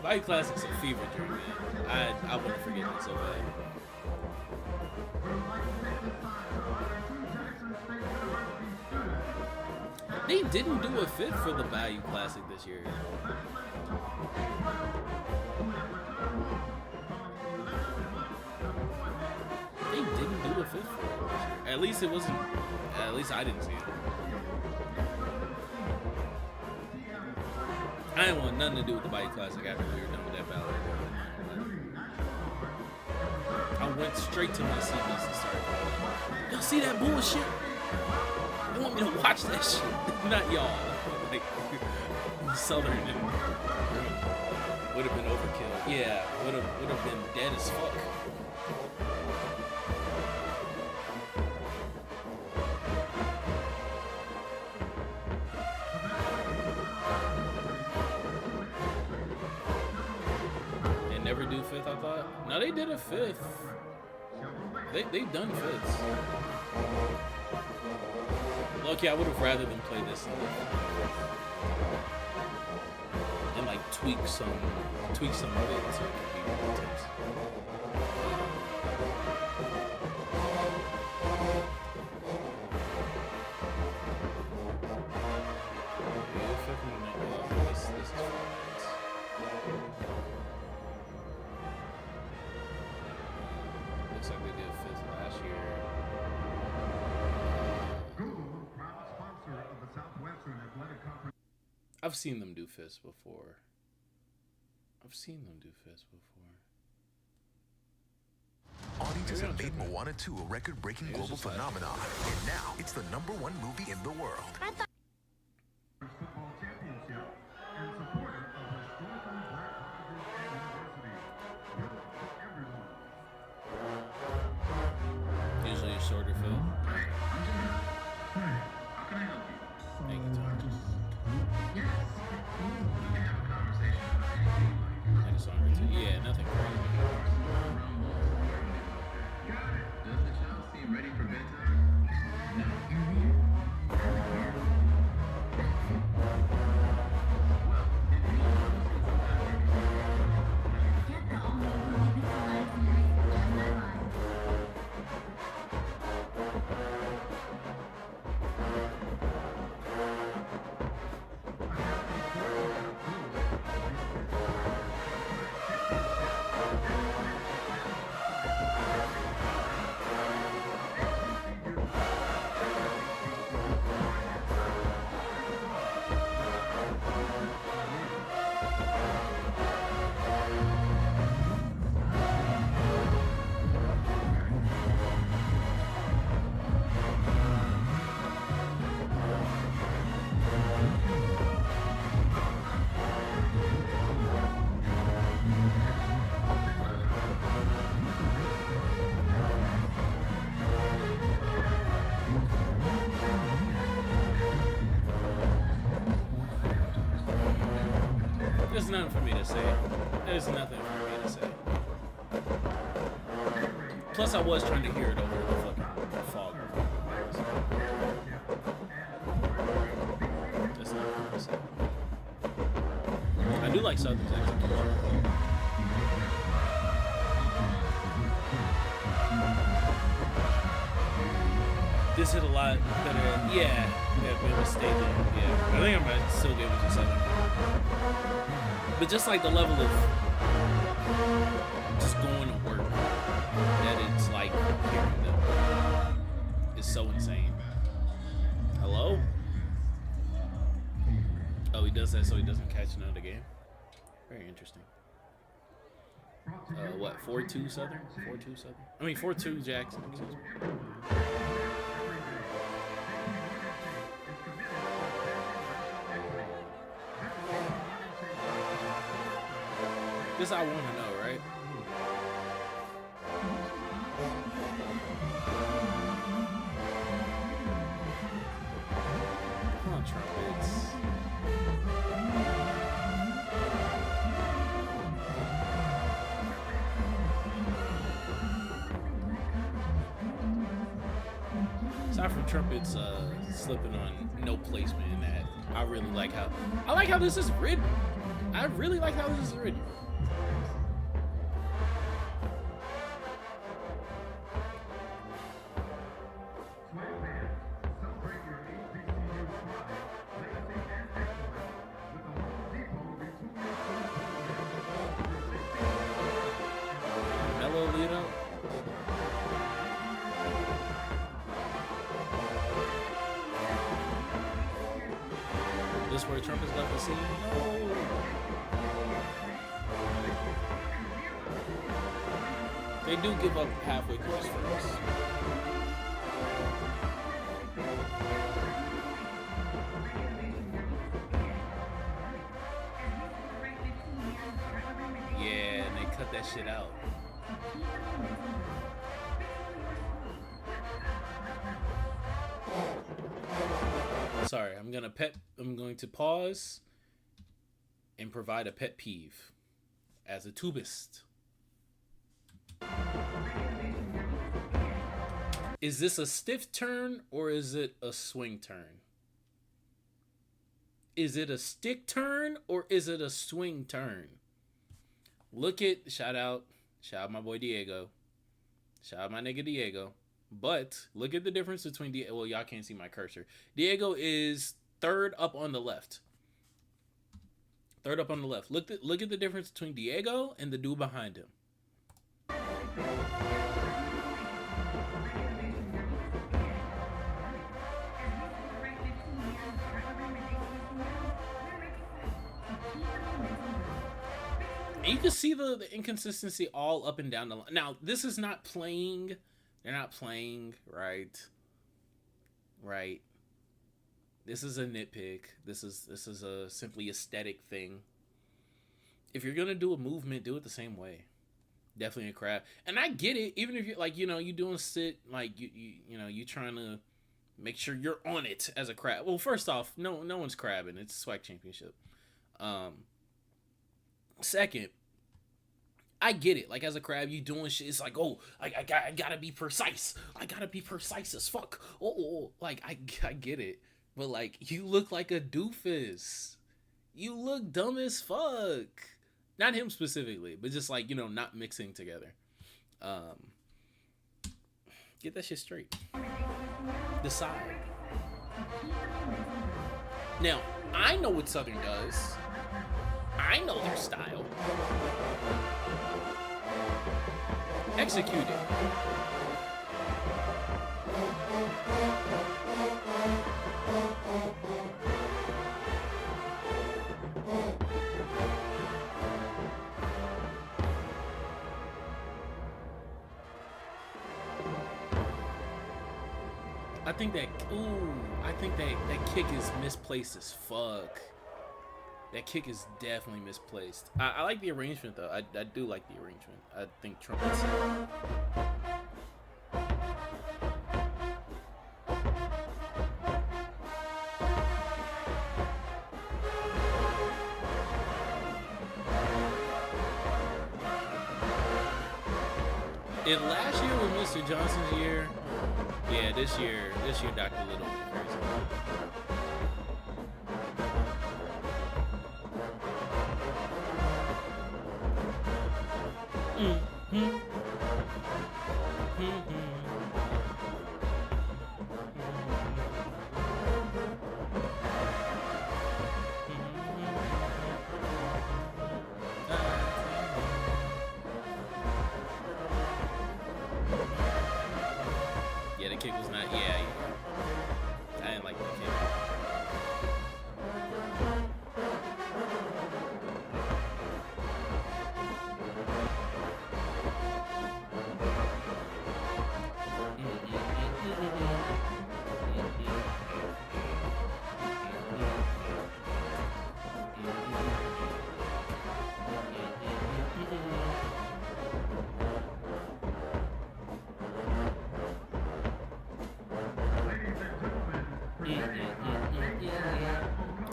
Bayou Classic's a fever dream, man. I want to forget it so bad. They didn't do a fifth for the Bayou Classic this year. They didn't do a fifth for it this year. At least it wasn't. At least I didn't see it. I didn't want nothing to do with the Bayou Classic after we were done with that ballot. I went straight to my CBs and started calling. Y'all see that bullshit? They want me to watch that shit. Not y'all. Like, Southern would have been overkill. Yeah, would have been dead as fuck. Never do fifth, I thought. No, they did a fifth. They've done fifths. Look, yeah, I would have rather them play this and like tweak some of it so it could be more intense. This is fun. Looks like they did fifth last year. I've seen them do fifths before. Audiences have made Moana 2 a record-breaking global phenomenon, and now it's the #1 movie in the world. Usually a shorter film. Thank you, Tom. Like a song or two. Yeah, nothing crazy. Does the child seem ready for bedtime? No. There's nothing for me to say. There's nothing for me to say. Plus, I was trying to hear it over the fucking fog. That's nothing for me to say. I do like Southern's execution. This hit a lot better. Yeah, it was stable. Yeah, I think I'm gonna still give it to Southern. But just like the level of just going to work that it's like hearing them is so insane. Hello? Oh, he does that so he doesn't catch another game. Very interesting. What? 4-2 Southern? 4-2 Southern? I mean 4-2 Jackson. This I want to know, right? Come on, trumpets. Aside from trumpets slipping on no placement in that, I really like how this is written. I really like how this is written. This where Trump is left to see? No. They do give up halfway through this first. Yeah, and they cut that shit out. Sorry, I'm going to pause and provide a pet peeve as a tubist. Is this a stiff turn or is it a swing turn? Is it a stick turn or is it a swing turn? Look at, shout out my boy Diego. Shout out my nigga Diego. But look at the difference between well, y'all can't see my cursor. Diego is third up on the left. Third up on the left. Look at the difference between Diego and the dude behind him. And you can see the inconsistency all up and down the line. Now, this is not playing. They're not playing, right? Right. This is a nitpick. This is a simply aesthetic thing. If you're gonna do a movement, do it the same way. Definitely a crab. And I get it, even if you're like, you doing sit, like you trying to make sure you're on it as a crab. Well, first off, no one's crabbing. It's a SWAC championship. Second, I get it. Like, as a crab, you doing shit. It's like, oh, I gotta be precise. I gotta be precise as fuck. Oh, like, I get it. But, like, you look like a doofus. You look dumb as fuck. Not him specifically, but just, like, not mixing together. Get that shit straight. Decide. Now, I know what Southern does. I know their style. Execute it. I think that kick is misplaced as fuck. That kick is definitely misplaced. I like the arrangement, though. I do like the arrangement. I think trumpets. If last year was Mr. Johnson's year, yeah, this year Dr. Little went crazy. Yeah, the kick was not. Yeah.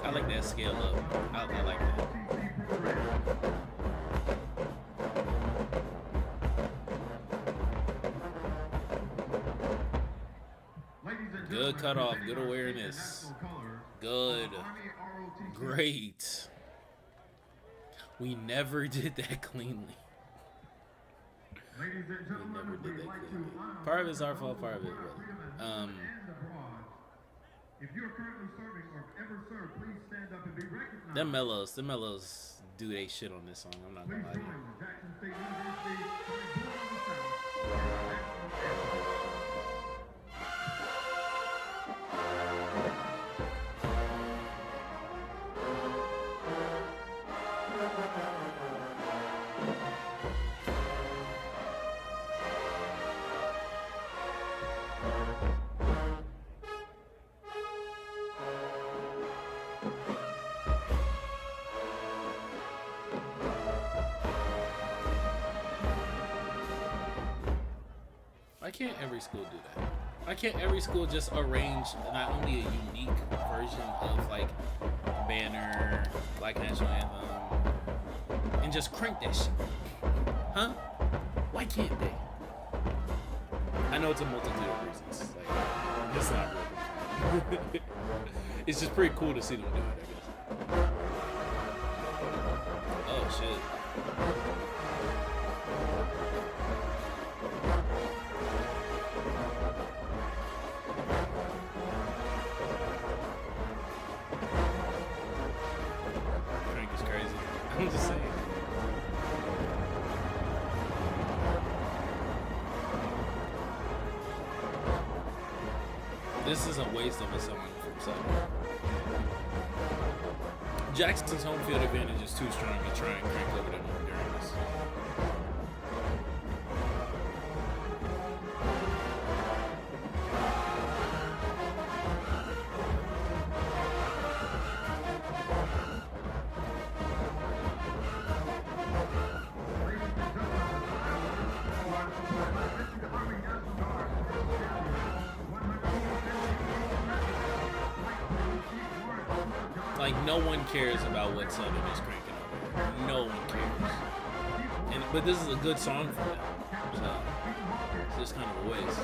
I like that scale up. I like that. Good cutoff, good awareness. Good. Great. We never did that cleanly. We never did that cleanly. Part of it's our fault, part of it wasn't. If you're currently serving or ever served, please stand up and be recognized. Them mellows do they shit on this song. I'm not gonna lie to you. Jackson State University, Why can't every school do that? Why can't every school just arrange not only a unique version of like banner, Black National Anthem, and just crank that shit? Huh? Why can't they? I know it's a multitude of reasons. Like, it's not real. It's just pretty cool to see them do it, I guess. Oh shit. I'm just saying. This is a waste of a song from Southern. Jackson's home field advantage is too strong to try and crank over them during this. Like, no one cares about what Southern is cranking over. No one cares. But this is a good song for them. So, it's just kind of a waste.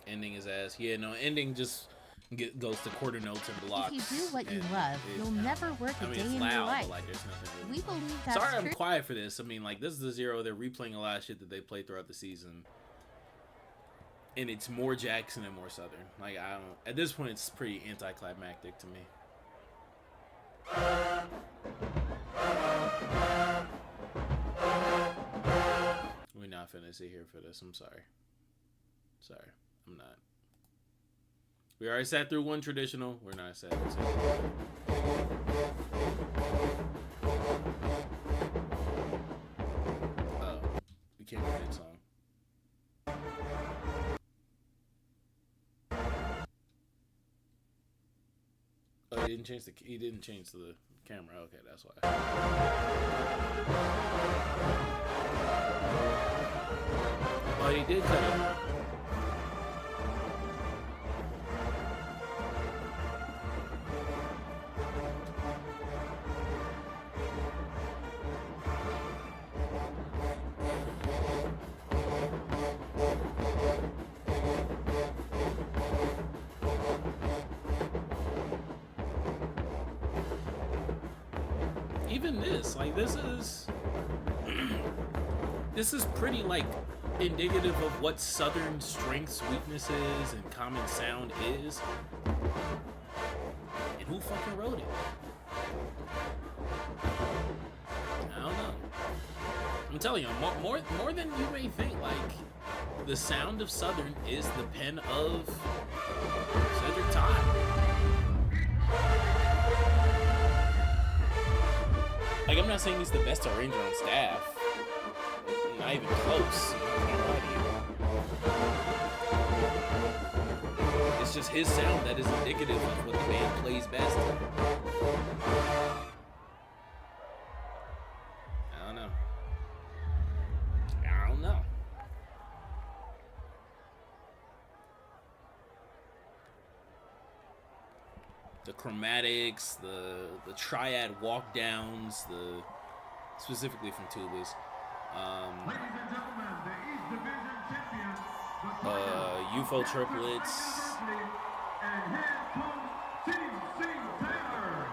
Ending his ass. Yeah, no, ending just goes to quarter notes and blocks. If you do what you love, you'll never work a day it's in loud, your life. But like, there's nothing really. We believe that's Sorry, true. I'm quiet for this. I mean, like, this is the zero. They're replaying a lot of shit that they played throughout the season, and it's more Jackson and more Southern. Like, I don't. At this point, it's pretty anticlimactic to me. We're not finna sit here for this. I'm sorry. Sorry, I'm not. We already sat through one traditional. We're not sat through second. Oh, we can't play that song. Oh, he didn't change the camera. Okay, that's why. Oh, he did cut it. Even this, like, this is pretty, like, indicative of what Southern strengths, weaknesses, and common sound is? And who fucking wrote it? I don't know. I'm telling you, more than you may think. Like, the sound of Southern is the pen of Cedric Todd. Like, I'm not saying he's the best arranger on staff. Not even close. It's just his sound that is indicative of what the band plays best. I don't know. The chromatics, the triad walk downs, specifically from tubas. Ladies and gentlemen, the East Division champions, UFO triplets. And here comes T.C. Taylor.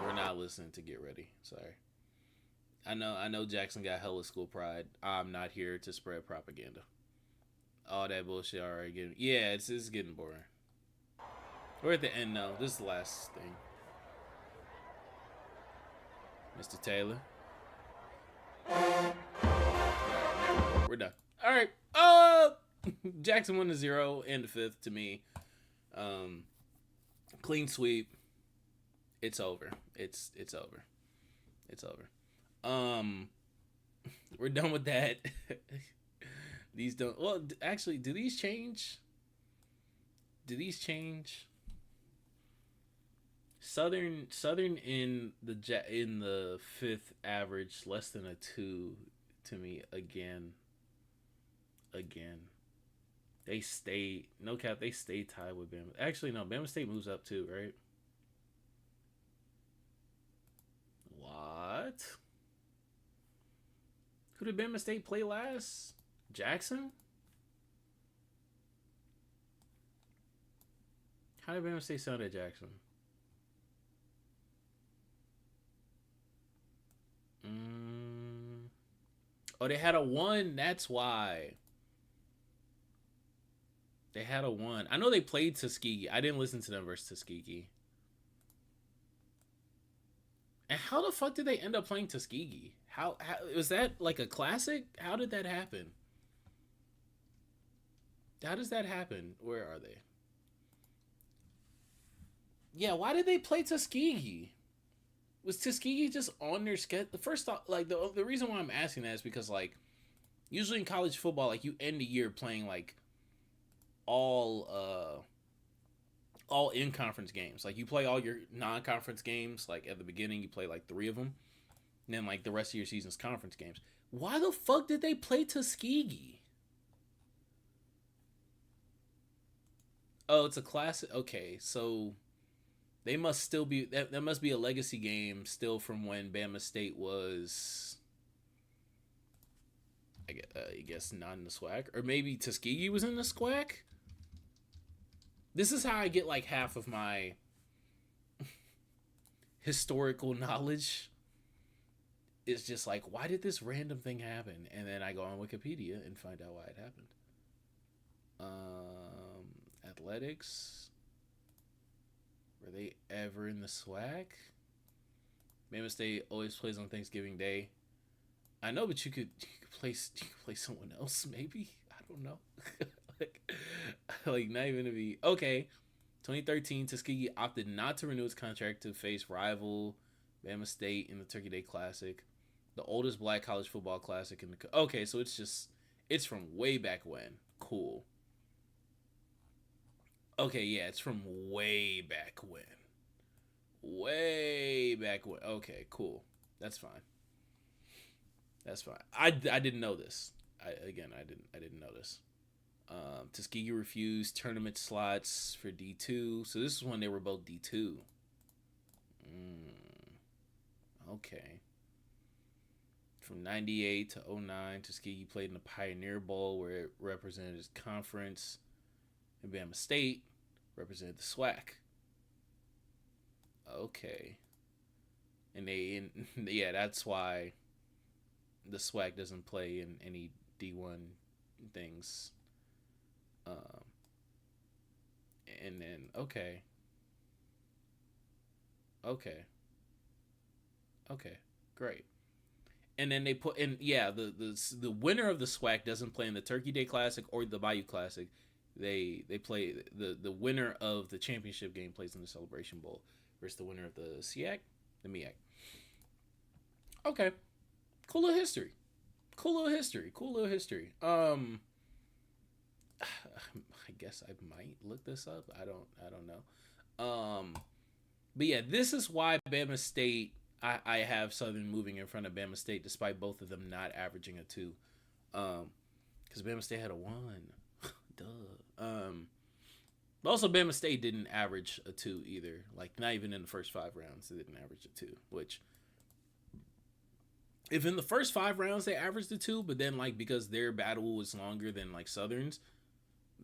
We're not listening to Get Ready. Sorry. I know Jackson got hella school pride. I'm not here to spread propaganda. All that bullshit already getting... Yeah, it's getting boring. We're at the end now. This is the last thing. Mr. Taylor. We're done. All right. Jackson 1-0 in the 5th to me. Clean sweep. It's over. It's over. It's over. We're done with that. These don't... Well, actually, do these change? Southern in the 5th average less than a 2 to me again. They stay, no cap, they stay tied with Bama. Actually, no, Bama State moves up too, right? What? Who did Bama State play last? Jackson? How did Bama State sound at Jackson? Oh, they had a 1. That's why. They had a 1. I know they played Tuskegee. I didn't listen to them versus Tuskegee. And how the fuck did they end up playing Tuskegee? How was that like a classic? How did that happen? How does that happen? Where are they? Yeah, why did they play Tuskegee? Was Tuskegee just on their schedule? The first thought, like the reason why I'm asking that is because like usually in college football, like you end the year playing like all in conference games. Like you play all your non-conference games. Like at the beginning, you play like 3 of them, and then like the rest of your season's conference games. Why the fuck did they play Tuskegee? Oh, it's a classic. Okay, so they must still be that must be a legacy game still from when Bama State was, I guess not in the SWAC, or maybe Tuskegee was in the SWAC. This is how I get like half of my historical knowledge. It's just like, why did this random thing happen? And then I go on Wikipedia and find out why it happened. Athletics. Were they ever in the SWAC? Bama State always plays on Thanksgiving Day. I know, but you could play someone else, maybe. I don't know. like not even to be okay. 2013, Tuskegee opted not to renew its contract to face rival Bama State in the Turkey Day Classic, the oldest black college football classic in the. Okay, so it's from way back when. Cool. Okay, yeah, it's from way back when. Way back when. Okay, cool. That's fine. I didn't know this. I didn't know this. Tuskegee refused tournament slots for D2. So this is when they were both D2. Okay. From 98 to 09, Tuskegee played in the Pioneer Bowl where it represented his conference. And Bama State represented the SWAC. Okay. And yeah, that's why the SWAC doesn't play in any D1 things. And then okay, great. And then they put in, the winner of the SWAC doesn't play in the Turkey Day Classic or the Bayou Classic. They play the winner of the championship game plays in the Celebration Bowl versus the winner of the SEAC, the MEAC. Okay, cool little history. I guess I might look this up. I don't know. But yeah, this is why Bama State. I have Southern moving in front of Bama State, despite both of them not averaging a 2. Because Bama State had a 1. Duh. But also Bama State didn't average a 2 either. Like, not even in the first 5 rounds, they didn't average a 2. Which, if in the first 5 rounds they averaged a 2, but then, like, because their battle was longer than, like, Southern's,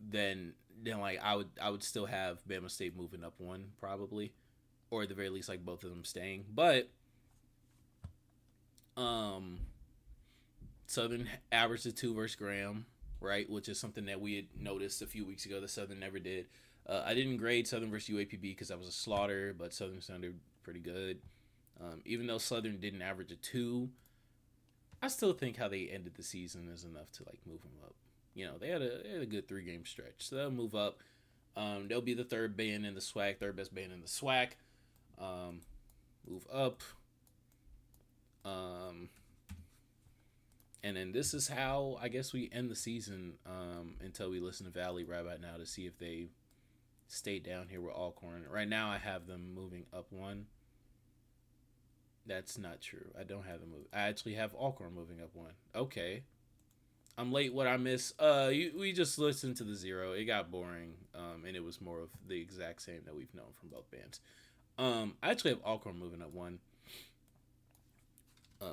then like, I would still have Bama State moving up 1, probably. Or at the very least, like, both of them staying. But Southern averaged a 2 versus Graham, right? Which is something that we had noticed a few weeks ago that Southern never did. I didn't grade Southern versus UAPB because that was a slaughter, but Southern sounded pretty good. Even though Southern didn't average a 2, I still think how they ended the season is enough to, like, move them up. You know, they had a good 3-game stretch, so they'll move up. They'll be the third band in the SWAC, third best band in the SWAC. Move up. And then this is how I guess we end the season until we listen to Valley right about now to see if they stay down here with Alcorn. Right now I have them moving up 1. That's not true. I don't have them move. I actually have Alcorn moving up 1. Okay. I'm late. What I miss? We just listened to the 0. It got boring. And it was more of the exact same that we've known from both bands. I actually have Alcorn moving up 1.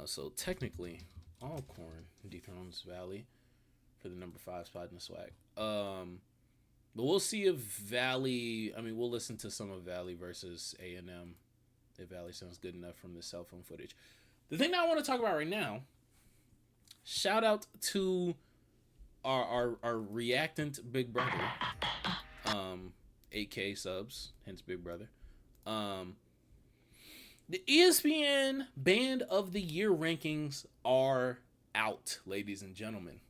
So technically, Alcorn dethrones Valley for the number 5 spot in the SWAC. But we'll see if Valley. I mean, we'll listen to some of Valley versus A&M. If Valley sounds good enough from the cell phone footage. The thing that I want to talk about right now. Shout out to our reactant big brother. 8K subs, hence big brother. The ESPN Band of the Year rankings are out, ladies and gentlemen.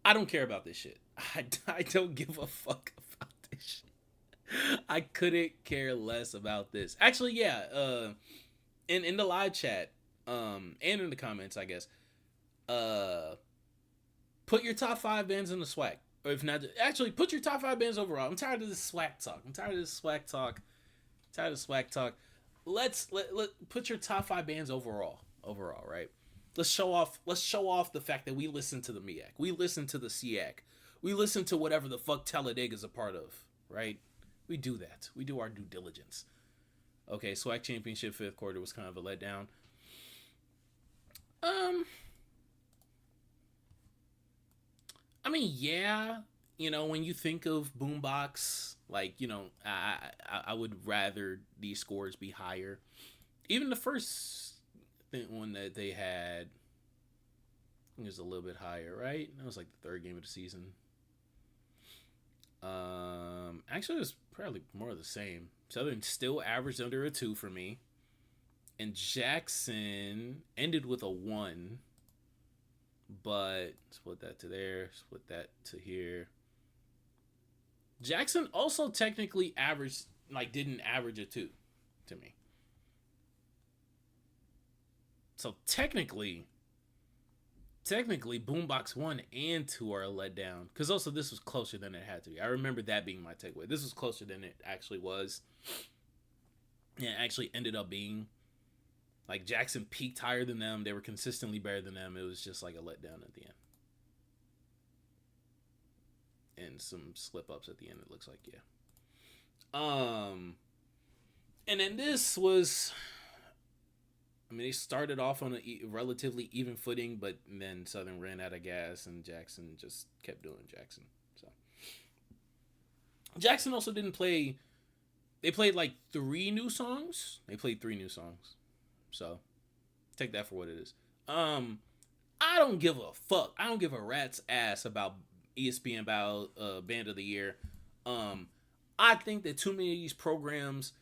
I don't care about this shit. I don't give a fuck about this shit. I couldn't care less about this. Actually, yeah. In the live chat, and in the comments, I guess. Put your top 5 bands in the SWAC. Or if not, actually, put your top 5 bands overall. I'm tired of this SWAC talk. Let's put your top 5 bands overall, right? Let's show off the fact that we listen to the MEAC. We listen to the SEAC. We listen to whatever the fuck Talladega's a part of, right? We do that. We do our due diligence. Okay, SWAC championship 5th quarter was kind of a letdown. I mean, yeah, you know, when you think of Boombox, like, you know, I would rather these scores be higher. Even the first one that they had, I think it was a little bit higher, right? That was like the 3rd game of the season. Actually, it was probably more of the same. Southern still averaged under a 2 for me. And Jackson ended with a 1. But split that to there, split that to here. Jackson also technically averaged, like, didn't average a 2 to me. So technically Boombox 1 and 2 are a letdown. Because also this was closer than it had to be. I remember that being my takeaway. This was closer than it actually was. And it actually ended up being. Like, Jackson peaked higher than them. They were consistently better than them. It was just like a letdown at the end. And some slip-ups at the end, it looks like, yeah. And then this was... I mean, they started off on a relatively even footing, but then Southern ran out of gas, and Jackson just kept doing Jackson. So Jackson also didn't play... They played, like, 3 new songs. So, take that for what it is. I don't give a fuck. I don't give a rat's ass about ESPN about Band of the Year. I think that too many of these programs,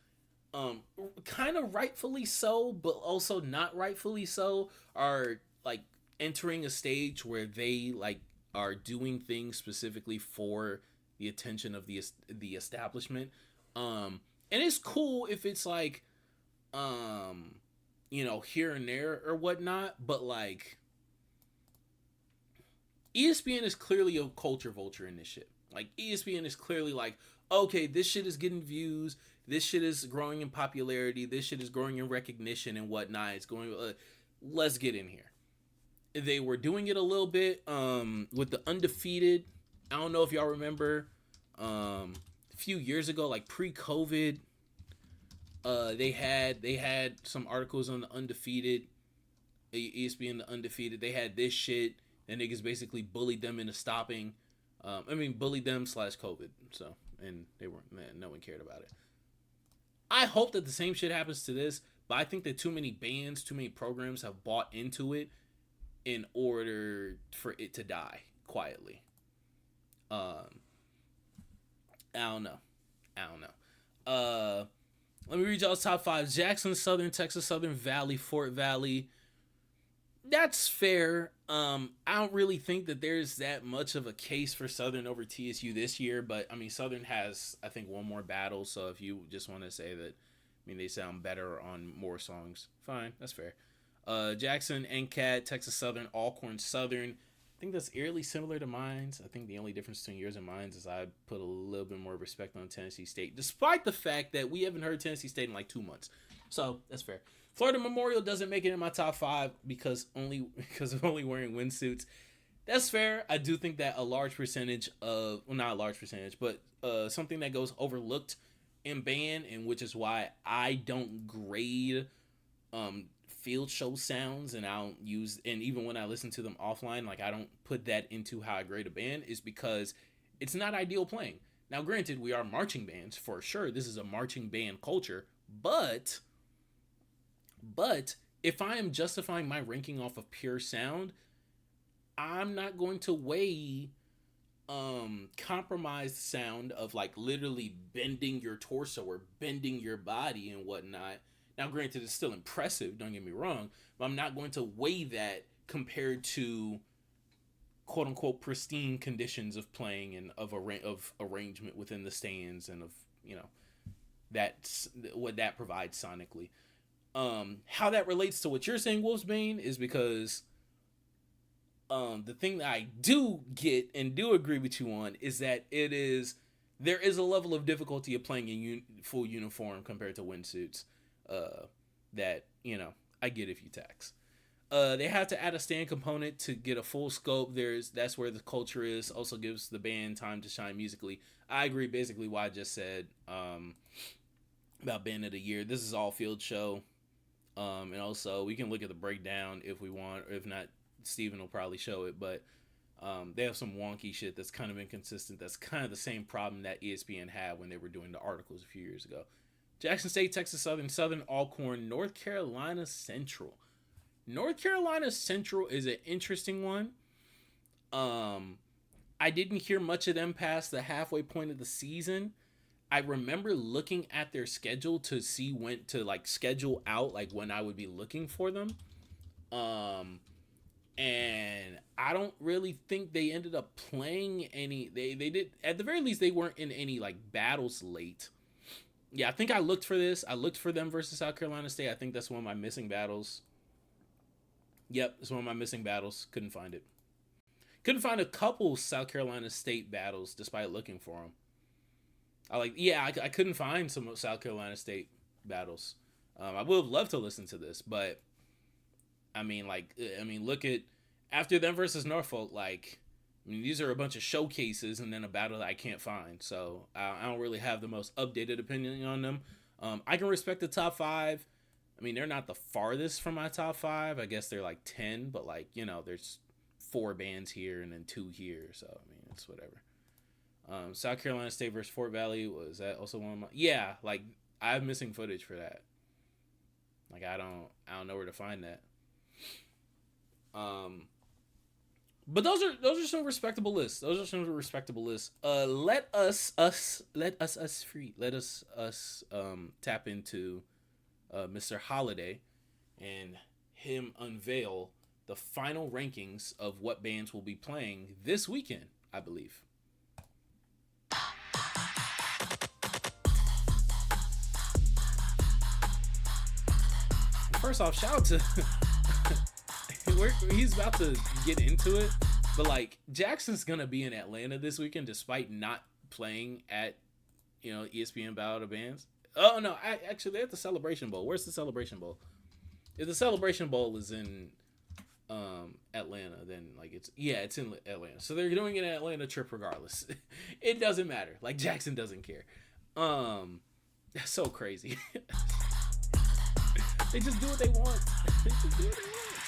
kind of rightfully so, but also not rightfully so, are like entering a stage where they like are doing things specifically for the attention of the establishment. And it's cool if it's like, you know, here and there or whatnot, but like ESPN is clearly a culture vulture in this shit. Like ESPN is clearly like, okay, this shit is getting views, this shit is growing in popularity, this shit is growing in recognition and whatnot. It's going, let's get in here. They were doing it a little bit with the Undefeated. I don't know if y'all remember a few years ago, like pre-COVID, they had some articles on the Undefeated, ESPN the Undefeated. They had this shit, and niggas basically bullied them into stopping. Bullied them / COVID. So, and they weren't, man, no one cared about it. I hope that the same shit happens to this, but I think that too many bands, too many programs have bought into it in order for it to die quietly. I don't know. Let me read y'all's top 5. Jackson Southern, Texas Southern, Valley, Fort Valley. That's fair. I don't really think that there's that much of a case for Southern over TSU this year, but I mean, Southern has, I think, one more battle. So if you just want to say that, I mean, they sound better on more songs, fine, that's fair. Jackson, NCAT, Texas Southern, Alcorn Southern. I think that's eerily similar to Mines. I think the only difference between yours and Mines is I put a little bit more respect on Tennessee State, despite the fact that we haven't heard Tennessee State in like 2 months. So that's fair. Florida Memorial doesn't make it in my top 5 because of only wearing windsuits. That's fair. I do think that a large percentage of, well, not a large percentage, but something that goes overlooked in band, and which is why I don't grade field show sounds, and I don't use, and even when I listen to them offline, like I don't put that into how I grade a band, is because it's not ideal playing. Now, granted, we are marching bands for sure. This is a marching band culture, but if I am justifying my ranking off of pure sound, I'm not going to weigh compromised sound of like literally bending your torso or bending your body and whatnot. Now, granted, it's still impressive, don't get me wrong, but I'm not going to weigh that compared to quote unquote pristine conditions of playing and of arrangement within the stands and of, you know, that's what that provides sonically. How that relates to what you're saying, Wolfsbane, is because the thing that I do get and do agree with you on is that there is a level of difficulty of playing in full uniform compared to windsuits. That, you know, I get if you tax. They have to add a stand component to get a full scope. That's where the culture is. Also gives the band time to shine musically. I agree basically what I just said about Band of the Year. This is all field show. And also we can look at the breakdown if we want, or if not, Steven will probably show it, but they have some wonky shit that's kind of inconsistent. That's kind of the same problem that ESPN had when they were doing the articles a few years ago. Jackson State, Texas Southern, Southern, Alcorn, North Carolina Central. North Carolina Central is an interesting one. I didn't hear much of them past the halfway point of the season. I remember looking at their schedule to see when to like schedule out like when I would be looking for them. And I don't really think they ended up playing any. They did, at the very least, they weren't in any like battles late. Yeah, I think I looked for this. I looked for them versus South Carolina State. I think that's one of my missing battles. Yep, it's one of my missing battles. Couldn't find it. Couldn't find a couple South Carolina State battles despite looking for them. I couldn't find some South Carolina State battles. I would have loved to listen to this, but look at after them versus Norfolk. These are a bunch of showcases and then a battle that I can't find. So I don't really have the most updated opinion on them. I can respect the top 5. They're not the farthest from my top 5. I guess they're like 10, but there's 4 bands here and then 2 here. So, it's whatever. South Carolina State versus Fort Valley, was that also one of my... Yeah, I have missing footage for that. I don't know where to find that. But those are some respectable lists. Let us tap into Mr. Holiday and him unveil the final rankings of what bands will be playing this weekend, I believe. First off, shout out to he's about to get into it, but like Jackson's gonna be in Atlanta this weekend despite not playing at ESPN Battle of Bands. Oh no, actually they're at the Celebration Bowl. Where's the Celebration Bowl? If the Celebration Bowl is in Atlanta, then like it's in Atlanta. So they're doing an Atlanta trip regardless. It doesn't matter. Like Jackson doesn't care. That's so crazy. They just do what they want.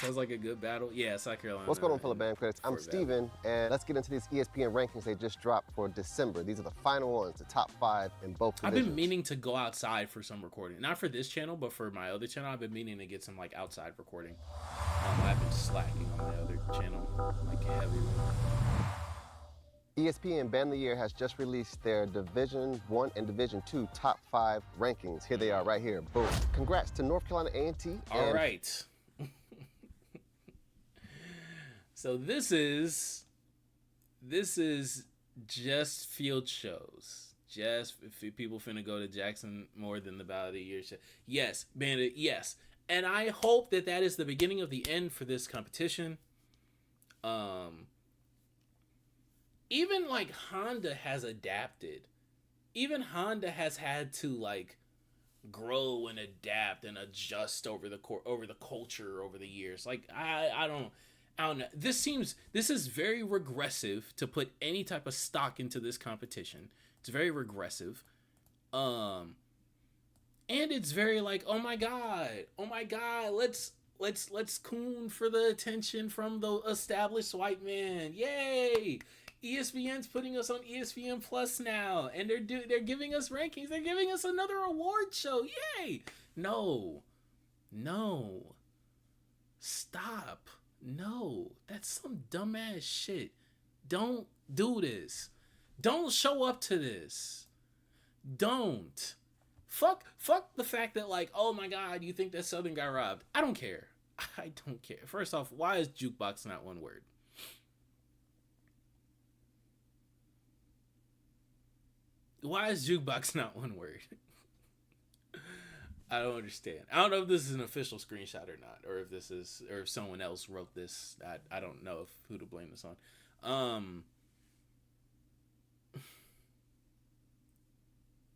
Sounds like a good battle. Yeah, South Carolina. What's going on, fellow band critics? I'm Steven, and let's get into these ESPN rankings they just dropped for December. These are the final ones, the top 5 in both divisions. I've been meaning to go outside for some recording. Not for this channel, but for my other channel. I've been meaning to get some like outside recording. I've been slacking on my other channel, like heavily. ESPN Band of the Year has just released their Division 1 and Division 2 top 5 rankings. Here they are right here. Boom. Congrats to North Carolina A&T. All right. So this is just field shows. Just if people finna go to Jackson more than the Battle of the Year show. Yes, Bandit, yes. And I hope that is the beginning of the end for this competition. Even like Honda has adapted. Even Honda has had to like grow and adapt and adjust over the culture over the years. Like I don't know. This is very regressive to put any type of stock into this competition. It's very regressive. And it's very like, oh my god, let's coon for the attention from the established white man. Yay! ESPN's putting us on ESPN Plus now, and they're giving us rankings. They're giving us another award show. Yay! No. Stop. No, that's some dumbass shit. Don't do this. Don't show up to this. Don't. Fuck the fact that like, oh my god, you think that Southern got robbed. I don't care. First off, why is jukebox not one word? Why is jukebox not one word? I don't understand. I don't know if this is an official screenshot or not, or if someone else wrote this. I don't know who to blame this on.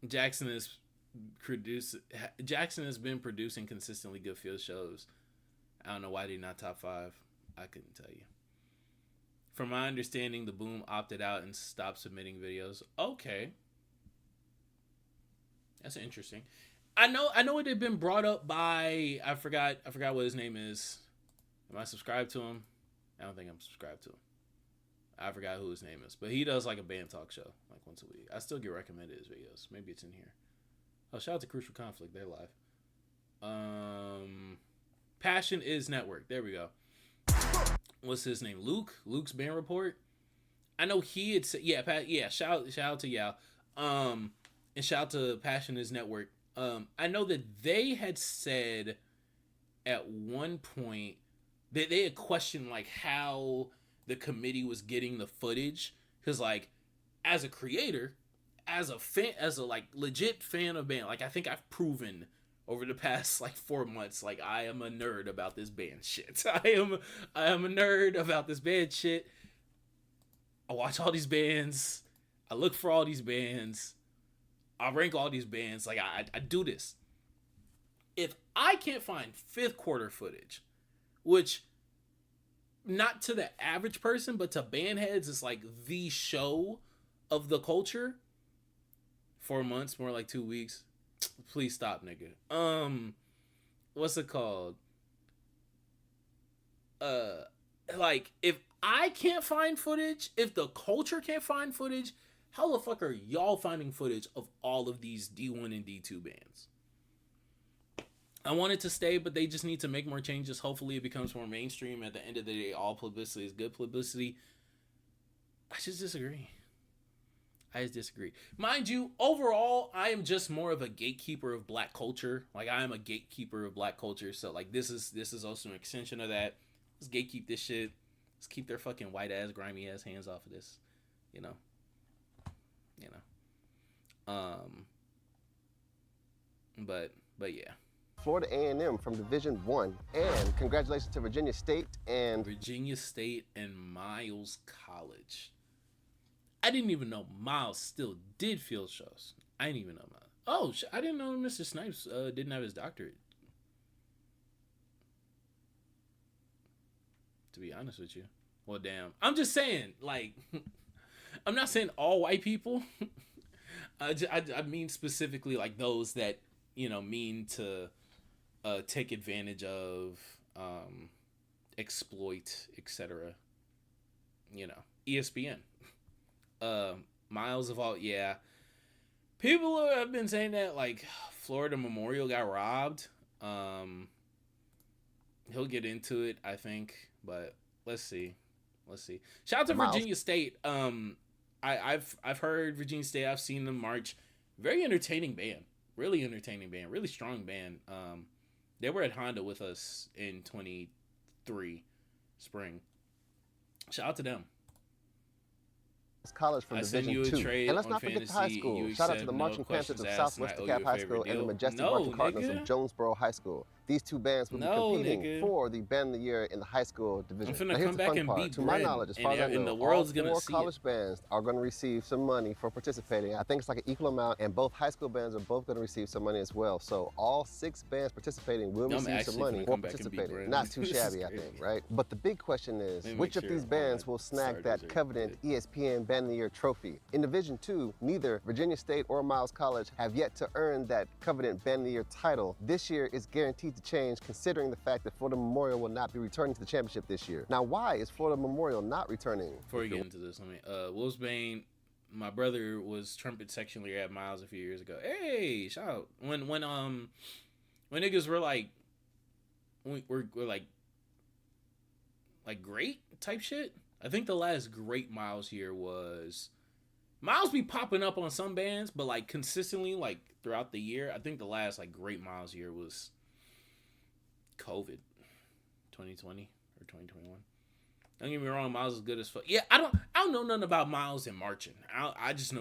Jackson has been producing consistently good field shows. I don't know why they're not top 5. I couldn't tell you. From my understanding, the Boom opted out and stopped submitting videos. Okay. That's interesting. I know it had been brought up by I forgot what his name is. Am I subscribed to him? I don't think I'm subscribed to him. I forgot who his name is, but he does like a band talk show like once a week. I still get recommended his videos. Maybe it's in here. Oh, shout out to Crucial Conflict. They're live. Passion is Network. There we go. What's his name? Luke's band report. I know he had said shout out to Yall. And shout out to Passion is Network. I know that they had said at one point that they had questioned like how the committee was getting the footage, because like as a creator, as a fan, as a like legit fan of band, like I think I've proven over the past like 4 months, like I am a nerd about this band shit. I am a nerd about this band shit. I watch all these bands. I look for all these bands. I rank all these bands. Like I do this. If I can't find 5th quarter footage, which not to the average person, but to band heads, it's like the show of the culture. 4 months, more like 2 weeks. Please stop, nigga. What's it called? Like if I can't find footage, if the culture can't find footage, how the fuck are y'all finding footage of all of these D1 and D2 bands? I want it to stay, but they just need to make more changes. Hopefully it becomes more mainstream. At the end of the day, all publicity is good publicity. I just disagree. Mind you, overall, I am just more of a gatekeeper of black culture. Like, I am a gatekeeper of black culture. So, like, this is also an extension of that. Let's gatekeep this shit. Let's keep their fucking white ass, grimy ass hands off of this. You know. But yeah. Florida A&M from Division I, and congratulations to Virginia State and Miles College. I didn't even know Miles still did field shows. I didn't even know Miles. Oh, I didn't know Mr. Snipes didn't have his doctorate. To be honest with you. Well, damn. I'm just saying, like, I'm not saying all white people. I mean specifically like those that, you know, mean to take advantage of, exploit, etc. You know, ESPN. Miles of all, yeah. People have been saying that, like, Florida Memorial got robbed. He'll get into it, I think, but let's see. Shout out to Virginia State. I've heard Virginia State. I've seen them march. Very entertaining band. Really entertaining band. Really strong band. They were at Honda with us in 23 spring. Shout out to them. College from Division II. And let's not forget the high school. Shout out to the Marching Panthers of Southwest DeKalb High School and the Majestic Marching Cardinals of Jonesboro High School. These two bands will be competing for the Band of the Year in the high school division. I'm finna come back and beat To my knowledge, as far as I know, all four college bands are going to receive some money for participating. I think it's like an equal amount, and both high school bands are both going to receive some money as well. So all 6 bands participating will receive some money for participating. Not too shabby, I think, right? But the big question is, which of these bands will snag that coveted ESPN Band of the Year trophy? In Division II, neither Virginia State or Miles College have yet to earn that coveted Band of the Year title. This year is guaranteed to change, considering the fact that Florida Memorial will not be returning to the championship this year. Now, why is Florida Memorial not returning? Before we get into this, let me, Wolfsbane, my brother was trumpet section leader at Miles a few years ago. Hey, shout out. When niggas were like, we're like great type shit. I think the last great Miles year was, Miles be popping up on some bands, but like consistently, like throughout the year. I think the last like great Miles year was COVID 2020 or 2021. Don't get me wrong, Miles is good as fuck. Yeah, I don't know nothing about Miles and marching. I just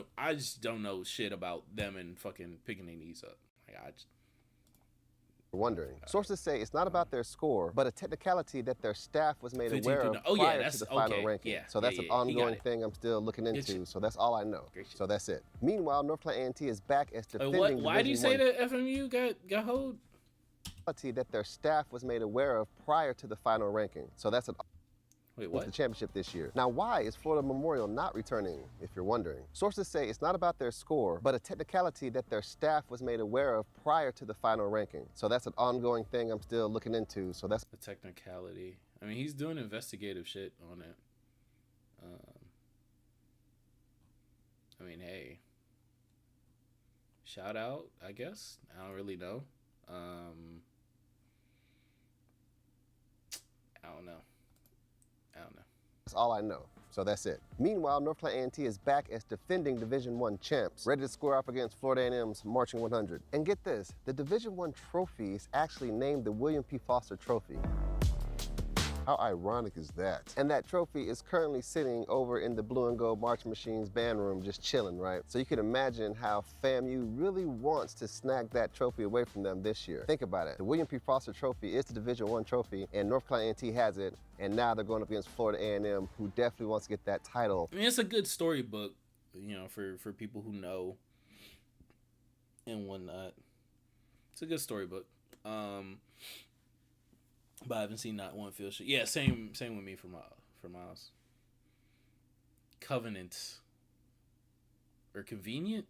don't know shit about them and fucking picking their knees up. Like, wondering. Sources say it's not about their score, but a technicality that their staff was made aware of prior to the final ranking. Yeah, so that's an ongoing thing I'm still looking into. So that's all I know. So that's it. Meanwhile, North Carolina A&T is back as defending. Why do you say that FMU got hold? That their staff was made aware of prior to the final ranking. So that's an the championship this year. Now, why is Florida Memorial not returning, if you're wondering? Sources say it's not about their score, but a technicality that their staff was made aware of prior to the final ranking. So that's an ongoing thing I'm still looking into. So that's the technicality. I mean, he's doing investigative shit on it. I mean, hey, shout out, I guess. I don't really know. I don't know. That's all I know. So that's it. Meanwhile, North Carolina A&T is back as defending Division I champs, ready to square off against Florida A&M's Marching 100. And get this, the Division I trophy is actually named the William P. Foster Trophy. How ironic is that? And that trophy is currently sitting over in the Blue and Gold Marching Machines band room, just chilling, right? So you can imagine how FAMU really wants to snag that trophy away from them this year. Think about it. The William P. Foster Trophy is the Division I trophy, and North Carolina A&T has it, and now they're going up against Florida A&M, who definitely wants to get that title. I mean, it's a good storybook, you know, for people who know and whatnot. It's a good storybook. But I haven't seen not one field show. Yeah, same with me for Miles. Covenant or convenient?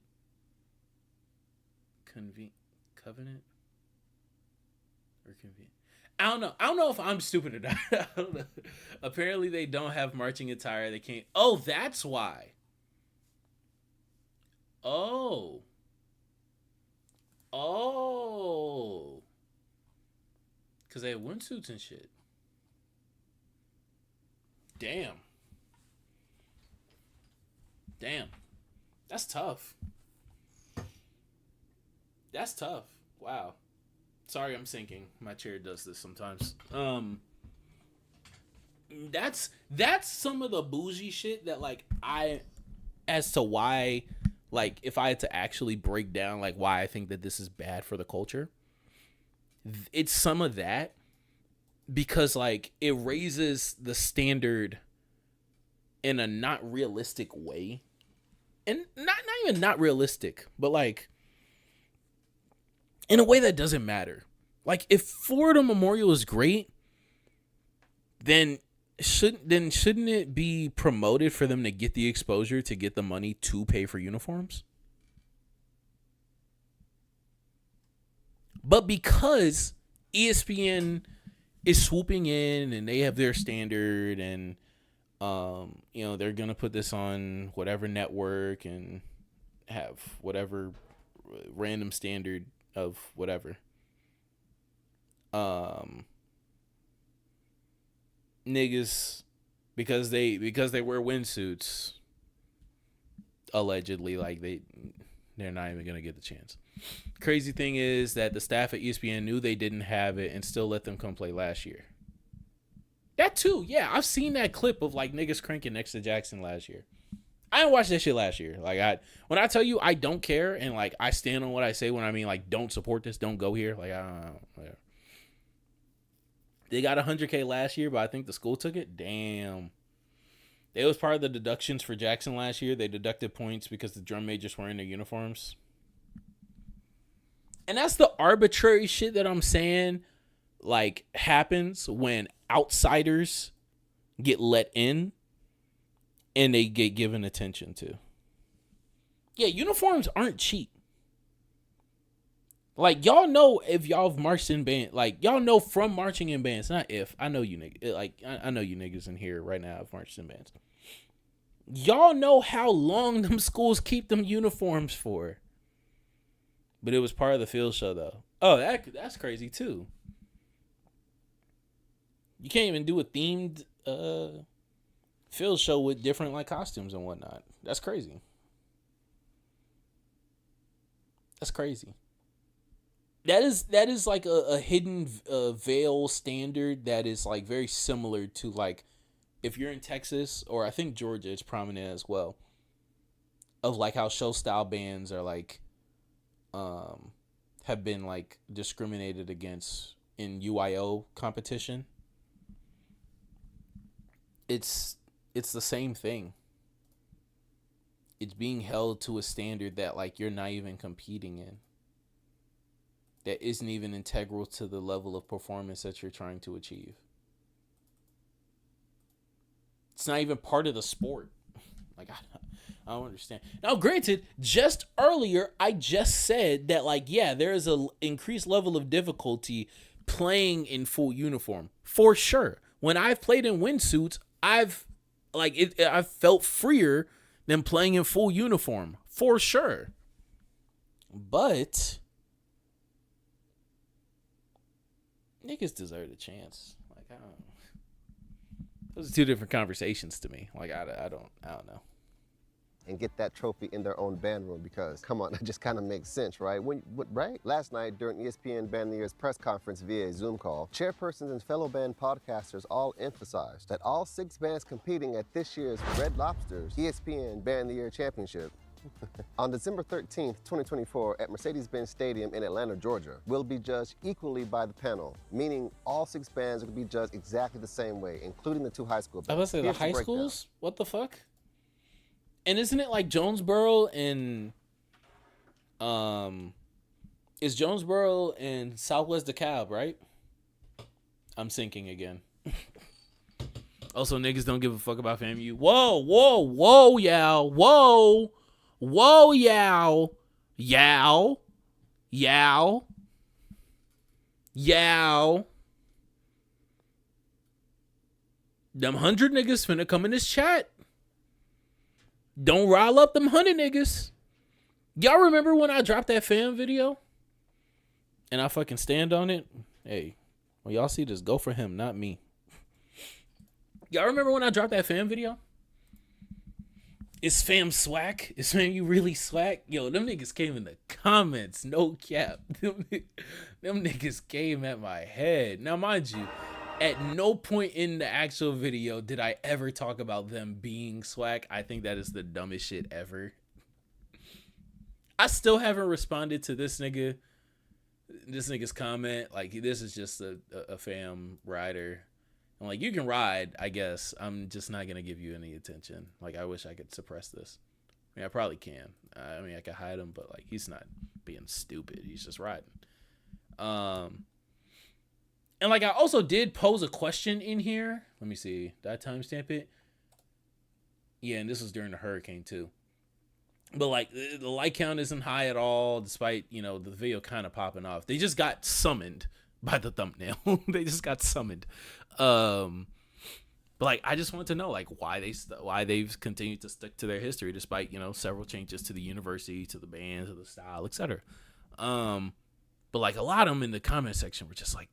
Covenant or convenient? I don't know. I don't know if I'm stupid or not. I don't know. Apparently they don't have marching attire. They can't. Oh, that's why. Oh. because they have windsuits and shit. Damn. That's tough. Wow. Sorry, I'm sinking. My chair does this sometimes. That's some of the bougie shit that, like, as to why, like, if I had to actually break down, like, why I think that this is bad for the culture, it's some of that, because, like, it raises the standard in a not realistic way. And not even not realistic, but, like, in a way that doesn't matter. Like, if Florida Memorial is great, then shouldn't it be promoted for them to get the exposure, to get the money to pay for uniforms? But because ESPN is swooping in and they have their standard, and they're gonna put this on whatever network and have whatever random standard of whatever, niggas, because they wear windsuits, allegedly, like they're not even gonna get the chance. Crazy thing is that the staff at ESPN knew they didn't have it and still let them come play last year. That too, yeah, I've seen that clip of, like, niggas cranking next to Jackson last year. I didn't watch that shit last year. Like, when I tell you I don't care, and, like, I stand on what I say when I mean, like, don't support this, don't go here. Like, I don't know. Whatever. They got 100K last year, but I think the school took it. Damn. It was part of the deductions for Jackson last year. They deducted points because the drum majors were in their uniforms. And that's the arbitrary shit that I'm saying, like, happens when outsiders get let in and they get given attention to. Yeah, uniforms aren't cheap. Like, y'all know, if y'all have marched in band, like, y'all know from marching in bands, not if, I know you niggas, like, I know you niggas in here right now have marched in bands. Y'all know how long them schools keep them uniforms for. But it was part of the field show, though. Oh, that's crazy, too. You can't even do a themed field show with different, like, costumes and whatnot. That's crazy. That's crazy. That is like a hidden veil standard that is, like, very similar to, like, if you're in Texas, or I think Georgia, it's prominent as well, of, like, how show style bands are, like, have been, like, discriminated against in UIO competition. It's the same thing. It's being held to a standard that, like, you're not even competing in. That isn't even integral to the level of performance that you're trying to achieve. It's not even part of the sport. Like, I don't understand. Now, granted, just earlier, I just said that, like, yeah, there is an increased level of difficulty playing in full uniform. For sure. When I've played in windsuits, I've felt freer than playing in full uniform. For sure. But niggas deserve a chance. Like, I don't. Those are two different conversations to me. Like, I don't know. And get that trophy in their own band room, because, come on, that just kind of makes sense, right? Right? Last night, during ESPN Band of the Year's press conference via a Zoom call, chairpersons and fellow band podcasters all emphasized that all 6 bands competing at this year's Red Lobster's ESPN Band of the Year Championship on December 13th, 2024, at Mercedes-Benz Stadium in Atlanta, Georgia, will be judged equally by the panel, meaning all 6 bands will be judged exactly the same way, including the 2 high school bands. I was going to say, the high schools? What the fuck? And isn't it like Jonesboro and is Jonesboro and Southwest DeKalb, right? I'm sinking again. Also, niggas don't give a fuck about FAMU. Whoa, Yall. Whoa, Yall. Them 100 niggas finna come in this chat. Don't rile up them 100 niggas. Y'all remember when I dropped that fan video? And I fucking stand on it? Hey, When y'all see this, go for him, not me. Y'all remember when I dropped that fam video? Is fam swag? Is fam you really swag? Yo, them niggas came in the comments. No cap. Them niggas came at my head. Now, mind you, at no point in the actual video did I ever talk about them being swag. I think that is the dumbest shit ever. I still haven't responded to this nigga's comment. Like, this is just a fam rider. I'm like, you can ride, I guess. I'm just not going to give you any attention. Like, I wish I could suppress this. I mean, I probably can. I mean, I could hide him, but, like, he's not being stupid. He's just riding. And, like, I also did pose a question in here. Let me see. Did I timestamp it? Yeah, and this was during the hurricane, too. But, like, the like count isn't high at all, despite, you know, the video kind of popping off. They just got summoned by the thumbnail. They just got summoned. But like, I just want to know, like, why they've continued to stick to their history despite, you know, several changes to the university, to the band, to the style, etc. But like, a lot of them in the comment section were just like,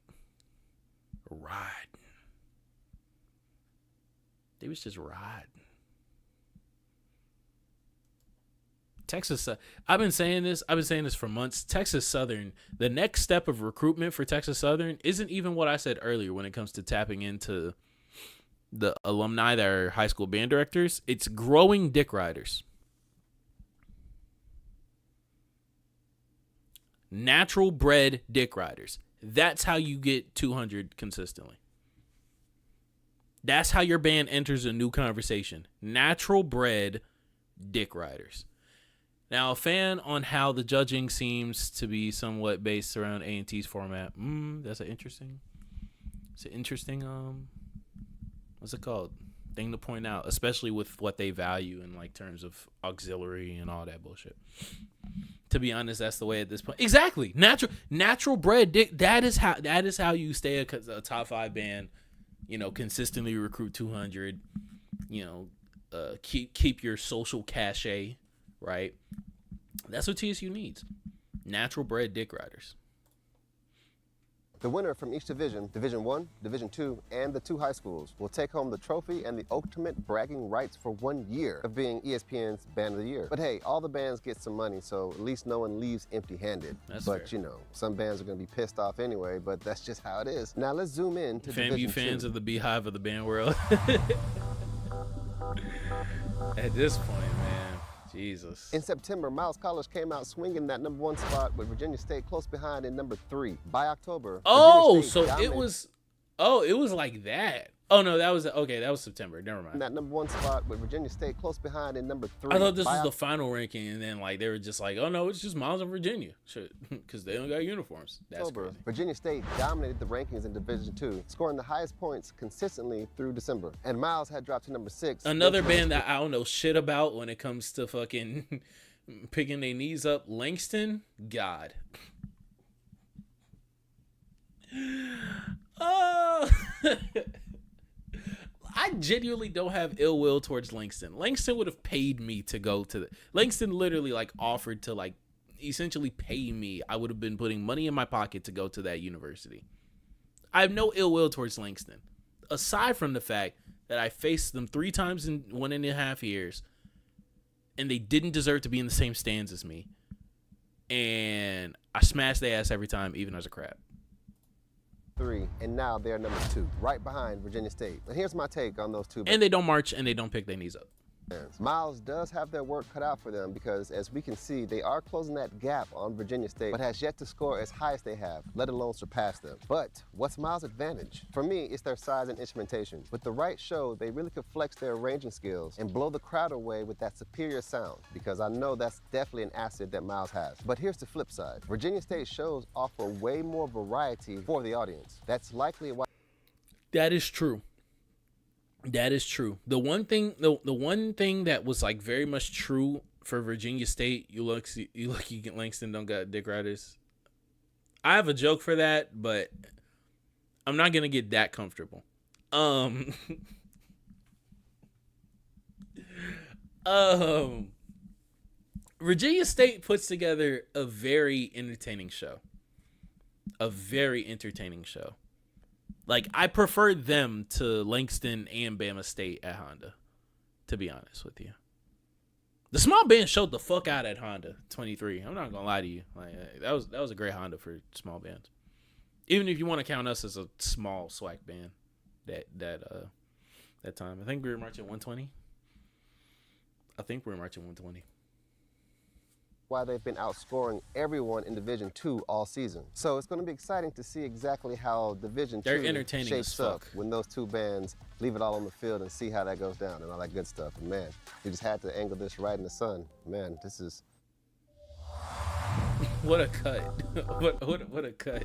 riding. They was just riding. Texas, I've been saying this for months. Texas Southern, the next step of recruitment for Texas Southern isn't even what I said earlier when it comes to tapping into the alumni that are high school band directors. It's growing dick riders. Natural bred dick riders. That's how you get 200 consistently. That's how your band enters a new conversation. Natural bred dick riders. Now, a fan on how the judging seems to be somewhat based around A&T's format. That's an interesting, what's it called? Thing to point out, especially with what they value in like terms of auxiliary and all that bullshit. To be honest, that's the way at this point. Exactly. Natural bred dick. That is how you stay a top 5 band, you know, consistently recruit 200, you know, keep your social cachet. Right? That's what TSU needs. Natural bred dick riders. The winner from each division, Division 1, Division 2, and the 2 high schools, will take home the trophy and the ultimate bragging rights for 1 year of being ESPN's Band of the Year. But hey, all the bands get some money, so at least no one leaves empty-handed. But fair. You know, some bands are going to be pissed off anyway, but that's just how it is. Now let's zoom in to Division 2. You fans of the beehive of the band world. At this point, man. Jesus. In September, Miles College came out swinging that #1 spot with Virginia State close behind in #3. By October, it was like that. Oh no, that was September. Never mind. That #1 spot with Virginia State close behind in #3. I thought this was the final ranking, and then like they were just like, oh no, it's just Miles and Virginia, because they don't got uniforms. That's crazy. Virginia State dominated the rankings in Division 2, scoring the highest points consistently through December. And Miles had dropped to #6. Another band that I don't know shit about when it comes to fucking picking their knees up. Langston, God. Oh. I genuinely don't have ill will towards Langston. Langston would have paid me to go to Langston literally like offered to like essentially pay me. I would have been putting money in my pocket to go to that university. I have no ill will towards Langston. Aside from the fact that I faced them 3 times in 1.5 years and they didn't deserve to be in the same stands as me. And I smashed their ass every time, even as a crab. 3, and now they're #2, right behind Virginia State. And here's my take on those 2 bands. And they don't march and they don't pick their knees up. Miles does have their work cut out for them because, as we can see, they are closing that gap on Virginia State, but has yet to score as high as they have, let alone surpass them. But what's Miles' advantage? For me, it's their size and instrumentation. With the right show, they really could flex their arranging skills and blow the crowd away with that superior sound, because I know that's definitely an asset that Miles has. But here's the flip side. Virginia State shows offer way more variety for the audience. That's likely why. That is true. That is true. The one thing that was like very much true for Virginia State, you get Langston don't got dick riders. I have a joke for that, but I'm not gonna get that comfortable. Virginia State puts together a very entertaining show. Like, I prefer them to Langston and Bama State at Honda, to be honest with you. The small band showed the fuck out at Honda 23. I'm not gonna lie to you. Like, that was a great Honda for small bands. Even if you want to count us as a small SWAC band, that time. I think we were marching 120. Why they've been outscoring everyone in Division II all season. So it's going to be exciting to see exactly how Division II shapes up when those two bands leave it all on the field and see how that goes down and all that good stuff. And man, we just had to angle this right in the sun. Man, this is... What a cut. What a cut.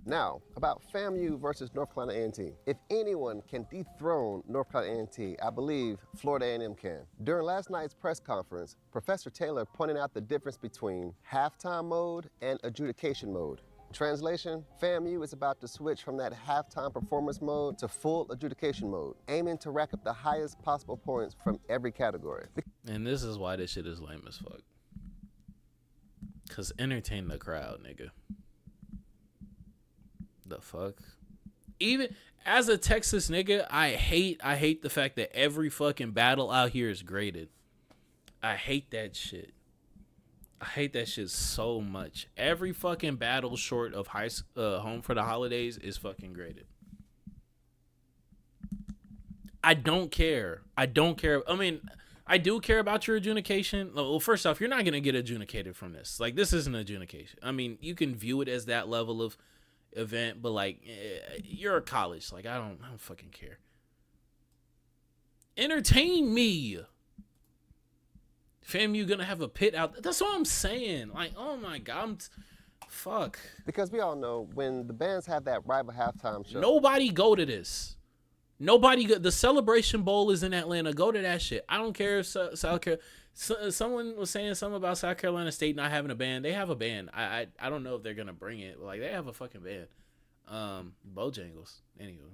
Now, about FAMU versus North Carolina A&T. If anyone can dethrone North Carolina A&T, I believe Florida A&M can. During last night's press conference, Professor Taylor pointed out the difference between halftime mode and adjudication mode. Translation, FAMU is about to switch from that halftime performance mode to full adjudication mode, aiming to rack up the highest possible points from every category. And this is why this shit is lame as fuck. Cause entertain the crowd, nigga. The fuck? Even as a Texas nigga, I hate the fact that every fucking battle out here is graded. I hate that shit. I hate that shit so much. Every fucking battle short of Home for the Holidays is fucking graded. I don't care. I mean, I do care about your adjudication. Well, first off, you're not going to get adjudicated from this. Like, this isn't adjudication. I mean, you can view it as that level of event, but like, you're a college. Like, I don't fucking care. Entertain me. FAMU gonna have a pit out. That's what I'm saying. Like, oh my god, fuck. Because we all know when the bands have that rival halftime show. Nobody go to this. Nobody go. The Celebration Bowl is in Atlanta. Go to that shit. I don't care if South Carolina. Someone was saying something about South Carolina State not having a band. They have a band. I don't know if they're gonna bring it. But like, they have a fucking band. Bojangles. Anyway.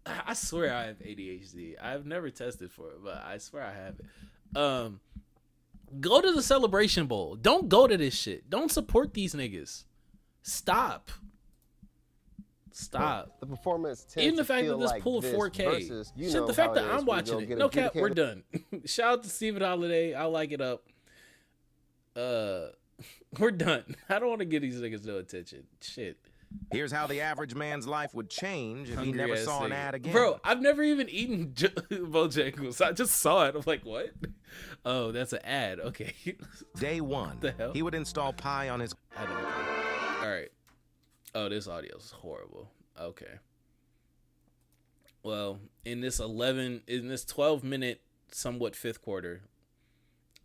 I swear I have ADHD. I've never tested for it, but I swear I have it. Go to the Celebration Bowl. Don't go to this shit. Don't support these niggas. Stop. The performance tends even the to fact feel that this like pulled this 4K. versus, you Shit, know the fact how that it I'm is when you watching go it. get No cap, we're adjudicated. done. Shout out to Stephen Holiday. I like it up. We're done. I don't want to give these niggas no attention. Shit. Here's how the average man's life would change if he never saw an ad again. Bro, I've never even eaten Bojangles. I just saw it. I'm like, what? Oh, that's an ad. Okay. Day one, the hell? He would install Pi on his... I don't know. All right. Oh, this audio is horrible. Okay. Well, in this 12-minute, somewhat fifth quarter,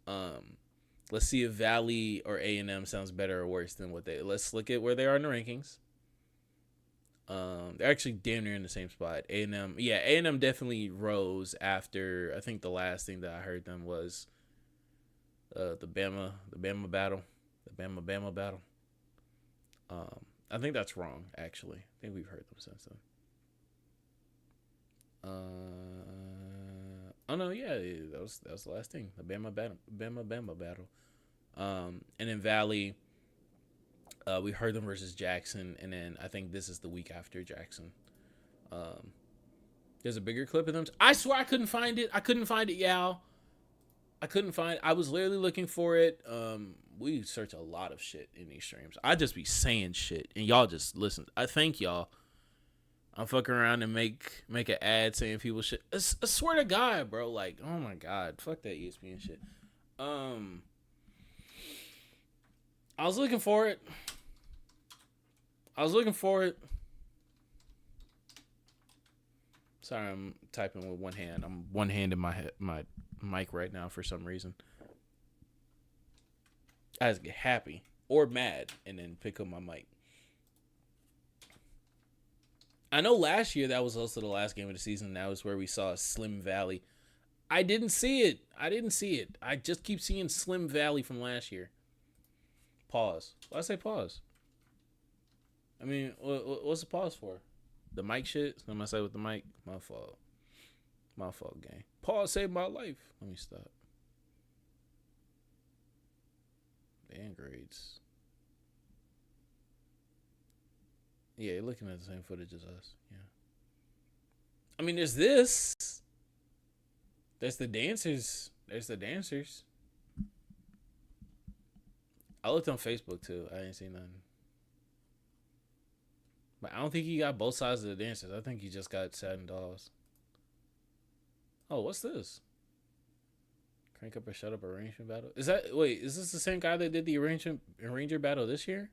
let's see if Valley or A&M sounds better or worse than let's look at where they are in the rankings. They're actually damn near in the same spot. A&M definitely rose after, I think the last thing that I heard them was the Bama battle. I think that's wrong, actually. I think we've heard them since then. Oh no, yeah, that was the last thing. The Bama battle. And then Valley, we heard them versus Jackson, and then I think this is the week after Jackson. There's a bigger clip of them. I swear I couldn't find it. Yall. I was literally looking for it. We search a lot of shit in these streams. I just be saying shit, and y'all just listen. I thank y'all. I'm fucking around and make an ad saying people shit. I swear to God, bro. Like, oh my God, fuck that ESPN shit. I was looking for it. Sorry, I'm typing with one hand. I'm one hand in my mic right now for some reason. I just get happy or mad and then pick up my mic. I know last year that was also the last game of the season. That was where we saw Slim Valley. I didn't see it. I just keep seeing Slim Valley from last year. Pause. Why I say pause? I mean, what's the pause for? The mic shit? Something I say with the mic? My fault. Gang. Pause saved my life. Let me stop. and grades. Yeah, you're looking at the same footage as us. Yeah. I mean, there's this. There's the dancers. There's the dancers. I looked on Facebook too. I didn't see nothing. But I don't think he got both sides of the dancers. I think he just got Satin Dolls. Oh, what's this? Crank up or shut up arrangement battle. Is this the same guy that did the arranger battle this year?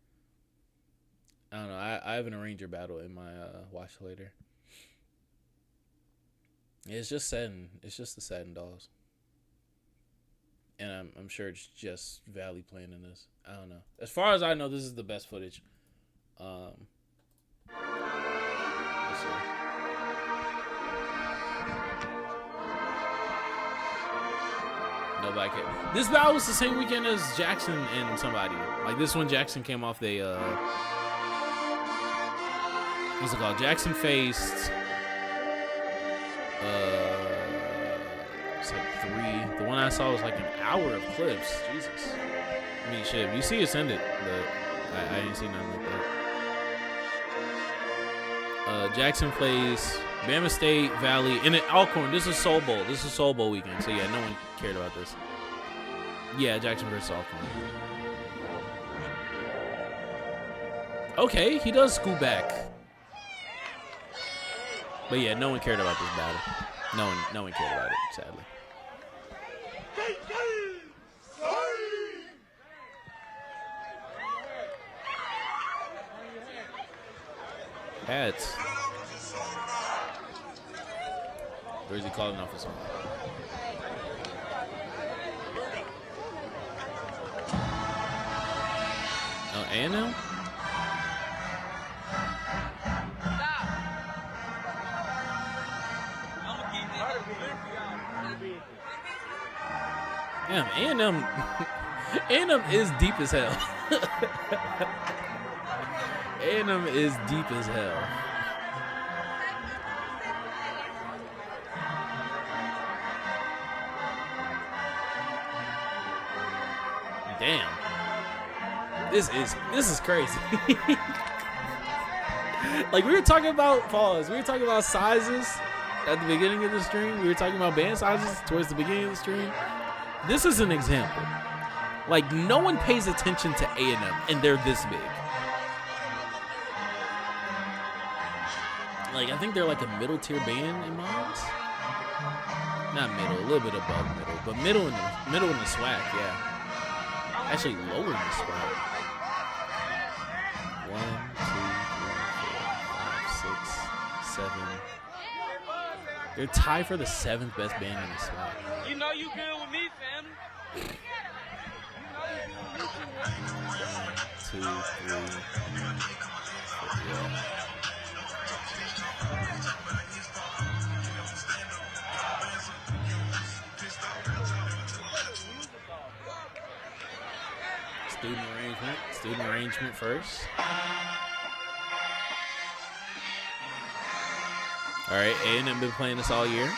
I don't know. I have an arranger battle in my watch later. It's just Satin. It's just the Satin Dolls. And I'm sure it's just Valley playing in this. I don't know. As far as I know, this is the best footage. Let's see. Nobody cared. This battle was the same weekend as Jackson and somebody. Like this one, Jackson came off the what's it called? Jackson faced it's like 3. The one I saw was like an hour of clips. Jesus. I mean, shit. If you see it's ended, but I didn't see nothing like that. Jackson plays Bama State, Valley, and at Alcorn. This is Soul Bowl. This is Soul Bowl weekend. So yeah, no one cared about this. Yeah, Jackson versus Alcorn. Okay, he does scoot back. But yeah, no one cared about this battle. No one cared about it, sadly. Hats. Or is he calling off his song? Oh, A&M? Damn, A&M is deep as hell. A&M is deep as hell. Damn. This is crazy. Like we were talking about we were talking about sizes at the beginning of the stream. We were talking about band sizes towards the beginning of the stream. This is an example. Like no one pays attention to A&M and they're this big. Like I think they're like a middle tier band in mine. Not middle, a little bit above middle, but middle in the SWAC, yeah. Actually lower than the SWAC. 1, 2, 3, 4, 5, 6, 7. They're tied for the 7th best band in the SWAC. You know you good with me, fam. 2, 3, 4, yeah. Student arrangement first. All right, A&M been playing this all year.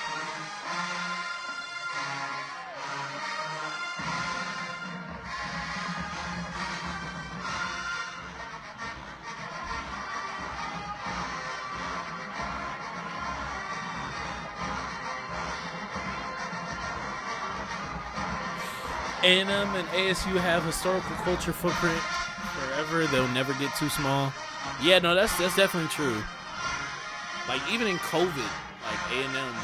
A&M and ASU have historical culture footprint forever. They'll never get too small. Yeah, no, that's definitely true. Like even in COVID, like A&M.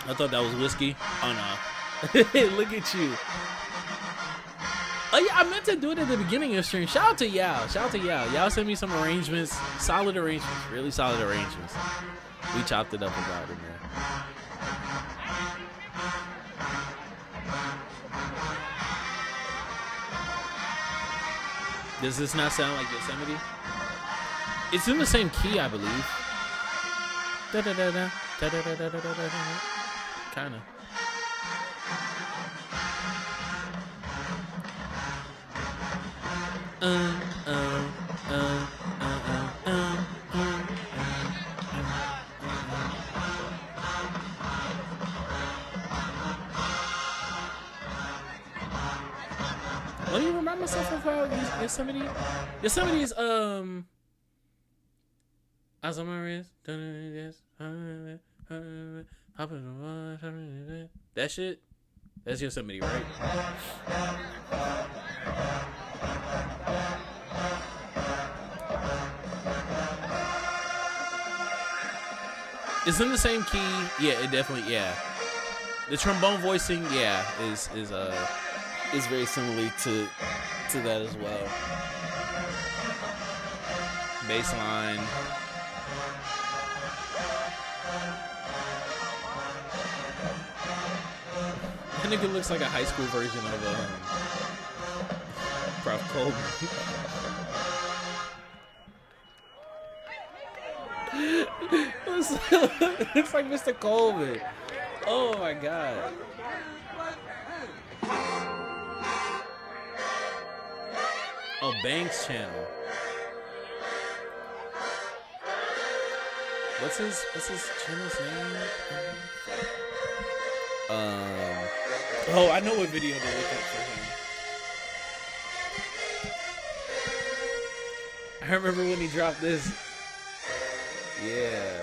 I thought that was whiskey. Oh no, look at you. Oh yeah, I meant to do it at the beginning of the stream. Shout out to Yall. Yall sent me some arrangements, solid arrangements, really solid arrangements. We chopped it up about it, man. Does this not sound like Yosemite? It's in the same key, I believe. Da da da da da da da da da da. Kinda. myself about Yosemite. Yosemite's as I'm that shit. That's Yosemite, right? It's in the same key. Yeah, it definitely. Yeah, the trombone voicing. Yeah, is very similar to that as well. Bass line. That nigga looks like a high school version of Prof. Coleman. Looks like Mr. Coleman. Oh my god. Oh, Banks channel. What's his channel's name? Oh, I know what video to look up for him. I remember when he dropped this. Yeah.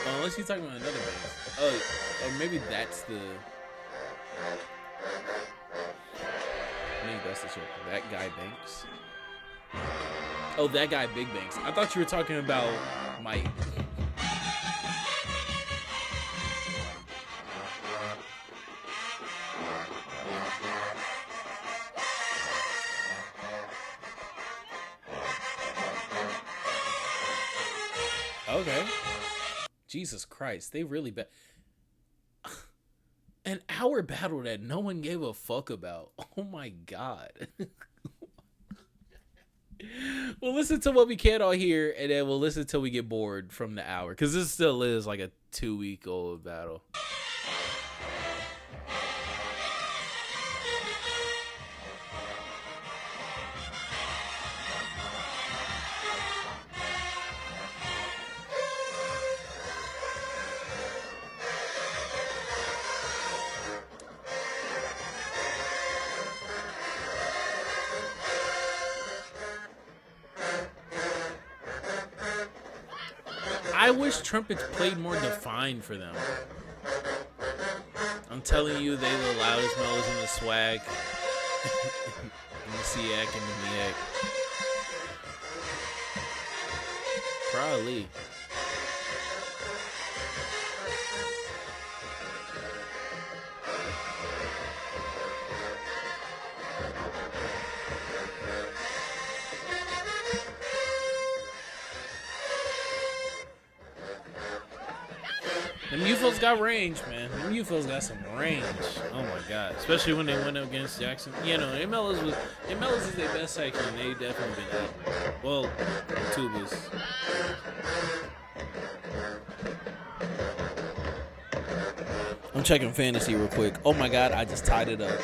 Oh, unless you're talking about another Banks. Oh, or maybe that's the. Maybe that's the show. That guy Banks. Oh, that guy Big Banks. I thought you were talking about Mike. Okay. Jesus Christ, they really bad. An hour battle that no one gave a fuck about. Oh my god. We'll listen to what we can all hear, and then we'll listen till we get bored from the hour, because this still is like a 2-week-old battle. I wish trumpets played more defined for them. I'm telling you, they the loudest mellows in the swag, in the SEAC, and the MEAC. Probably. Them UFOs got range, man. Them UFOs got some range. Oh my god. Especially when they went up against Jackson. You know, MLs is their best section. They definitely been up. Well, tubas. I'm checking fantasy real quick. Oh my god, I just tied it up.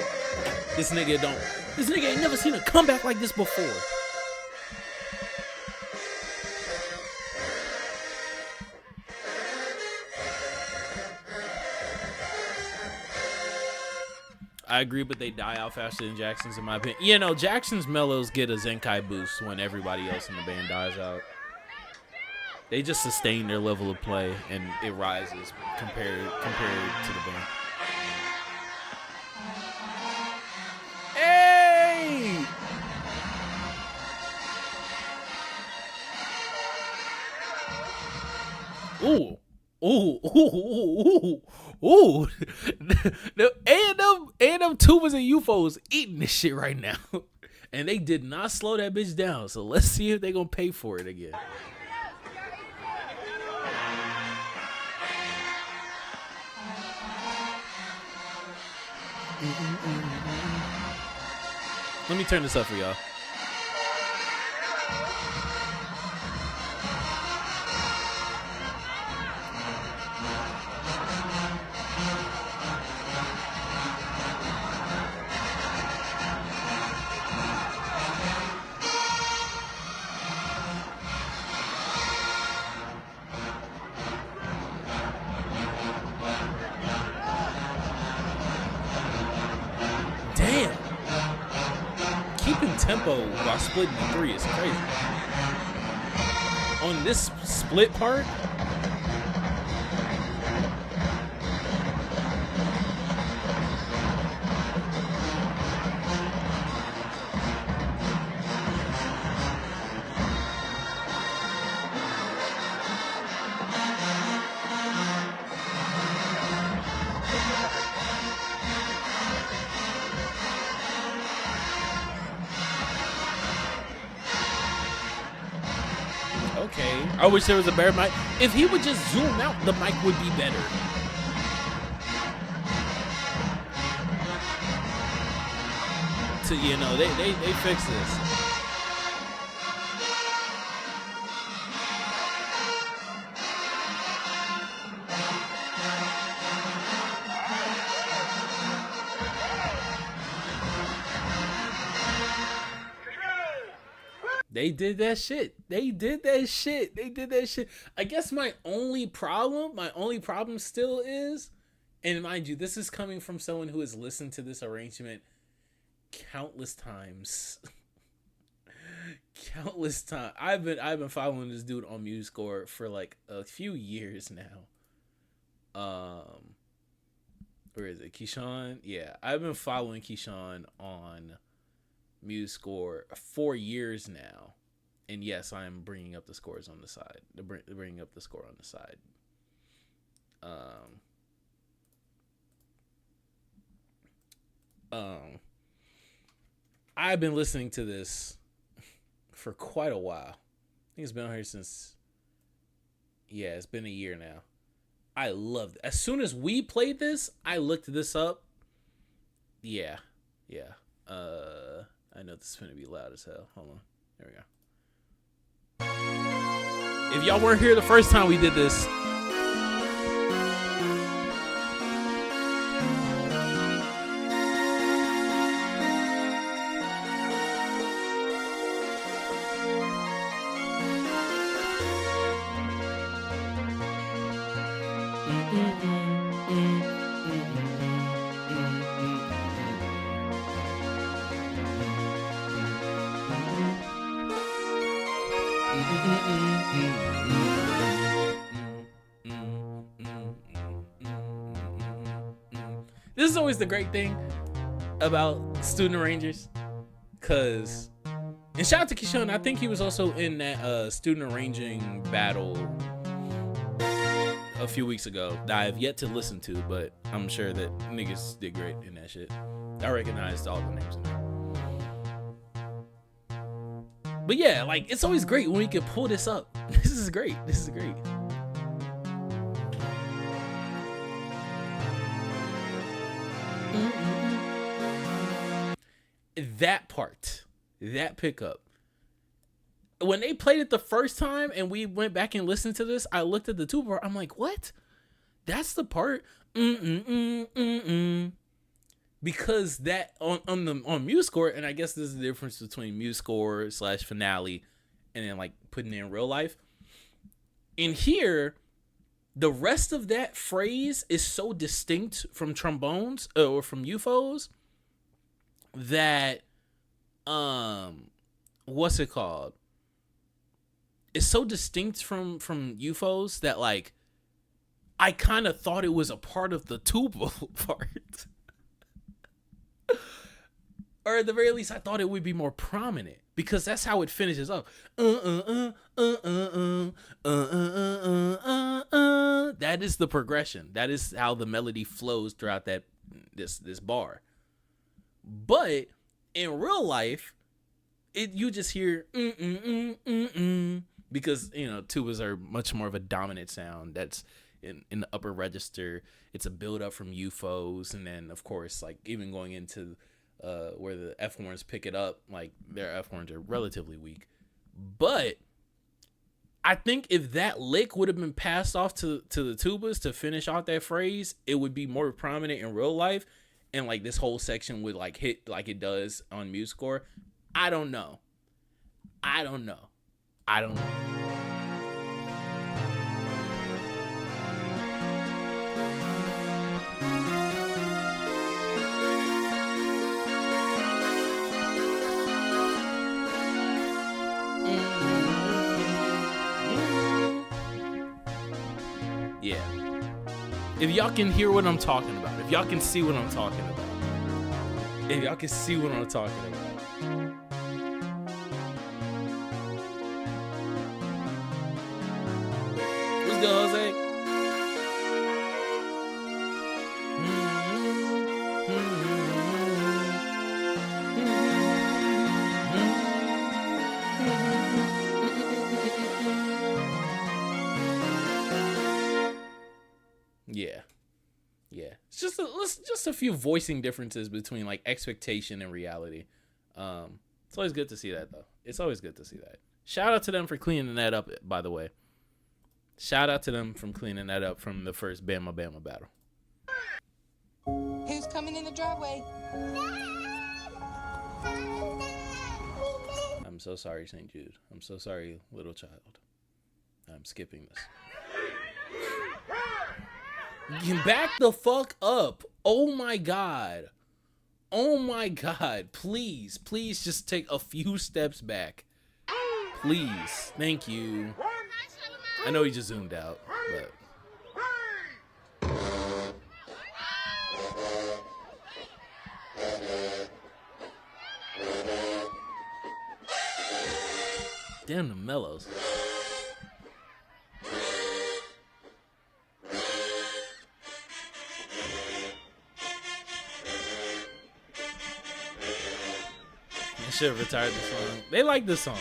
This nigga ain't never seen a comeback like this before. I agree, but they die out faster than Jackson's, in my opinion. You know, Jackson's mellows get a Zenkai boost when everybody else in the band dies out. They just sustain their level of play, and it rises compared to the band. Hey! Ooh. Ooh, ooh, ooh, ooh, ooh. The A&M tubas and UFOs eating this shit right now. And they did not slow that bitch down. So let's see if they gonna pay for it again. Let me turn this up for y'all. tempo while splitting the 3 is crazy. On this split part, okay. I wish there was a better mic. If he would just zoom out, the mic would be better. So, you know, they fix this. They did that shit. They did that shit. They did that shit. I guess my only problem still is, and mind you, this is coming from someone who has listened to this arrangement countless times. Countless times. I've been following this dude on MuseScore for like a few years now. Where is it? Keyshawn? Yeah, I've been following Keyshawn on MuseScore 4 years now, and yes, I am bringing up the scores on the side. Bringing up the score on the side. I've been listening to this for quite a while. I think it's been on here since, yeah, it's been a year now. I loved it. As soon as we played this, I looked this up. Yeah. I know this is gonna be loud as hell. Hold on. There we go. If y'all weren't here the first time we did this, this is always the great thing about student arrangers, cause, and shout out to Keyshawn, I think he was also in that student arranging battle a few weeks ago that I have yet to listen to, but I'm sure that niggas did great in that shit. I recognized all the names in there. But yeah, like, it's always great when we can pull this up. This is great. This is great. That part, that pickup. When they played it the first time and we went back and listened to this, I looked at the tuba bar. I'm like, what? That's the part. Because that on MuseScore, and I guess this is the difference between MuseScore / Finale and then like putting it in real life. In here, the rest of that phrase is so distinct from trombones or from UFOs that what's it called? It's so distinct from UFOs that like I kind of thought it was a part of the tuba part. Or at the very least, I thought it would be more prominent because that's how it finishes up. That is the progression. That is how the melody flows throughout this bar. But in real life, you just hear because you know tubas are much more of a dominant sound. That's in the upper register. It's a build up from UFOs, and then of course, like even going into where the F horns pick it up, like their F horns are relatively weak. But I think if that lick would have been passed off to the tubas to finish off that phrase, it would be more prominent in real life, and like this whole section would like hit like it does on MuseScore. I don't know. Yeah. If y'all can hear what I'm talking about, if y'all can see what I'm talking about, if y'all can see what I'm talking about. What's good, Jose? Yeah. It's just a few voicing differences between like expectation and reality. It's always good to see that though. It's always good to see that. Shout out to them for cleaning that up, by the way. Shout out to them from cleaning that up from the first Bama battle. Who's coming in the driveway? I'm so sorry, St. Jude. I'm so sorry, little child. I'm skipping this. Back the fuck up. Oh my god. Oh my god. Please just take a few steps back. Please. Thank you. I know he just zoomed out, but damn the mellows. I should have retired this song. They like this song.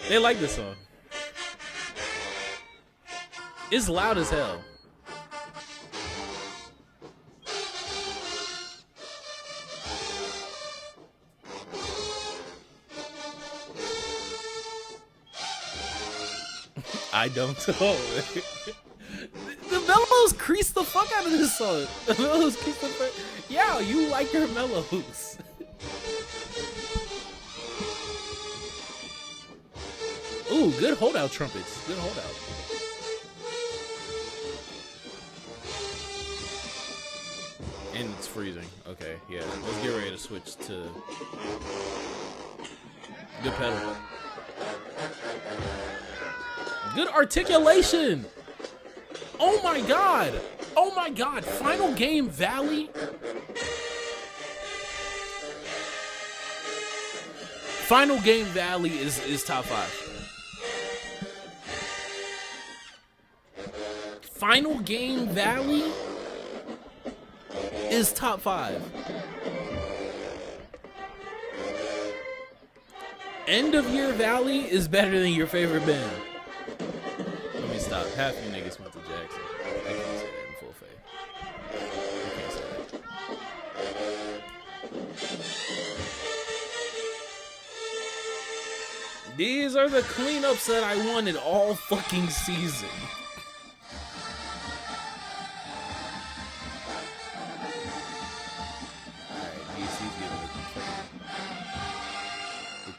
They like this song. It's loud as hell. I don't know. The mellows crease the fuck out of this song. The mellows crease the fuck. Yeah, you like your mellows. Ooh, good holdout trumpets. Good holdout. And it's freezing. Okay, yeah. Let's get ready to switch to good pedal. Good articulation. Oh my god. Oh my god. Final Game Valley. Final Game Valley is top 5. Final Game Valley is top 5. End of Year Valley is better than your favorite band. Let me stop. Half you niggas went to Jackson. I can't say that in full faith. I can't say that. These are the cleanups that I wanted all fucking season.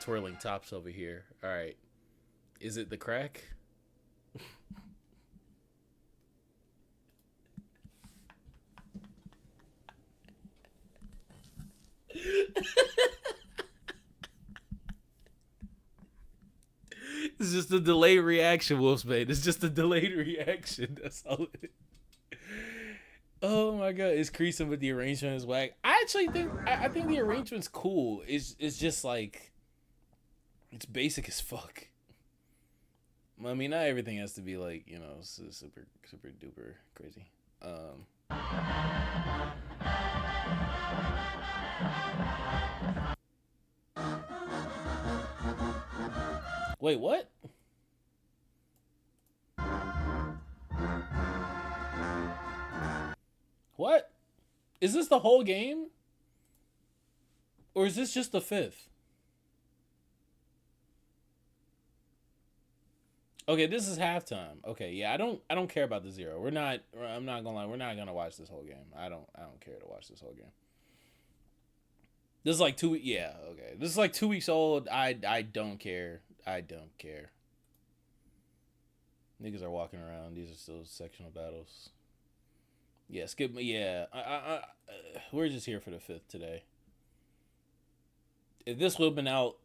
Twirling tops over here. All right. Is it the crack? It's just a delayed reaction, Wolfsbane. It's just a delayed reaction. That's all it is. Oh my god, it's creasing, but the arrangement is whack. I actually think I think the arrangement's cool. It's just like it's basic as fuck. I mean, not everything has to be like, you know, super duper crazy. Wait, what? What? Is this the whole game? Or is this just the 5th? Okay, this is halftime. Okay, yeah, I don't care about the 0. I'm not gonna lie, we're not gonna watch this whole game. I don't care to watch this whole game. This is like 2 weeks. Yeah, okay. This is like 2 weeks old. I don't care. I don't care. Niggas are walking around. These are still sectional battles. Yeah, skip me. Yeah, we're just here for the 5th today. If this would have been out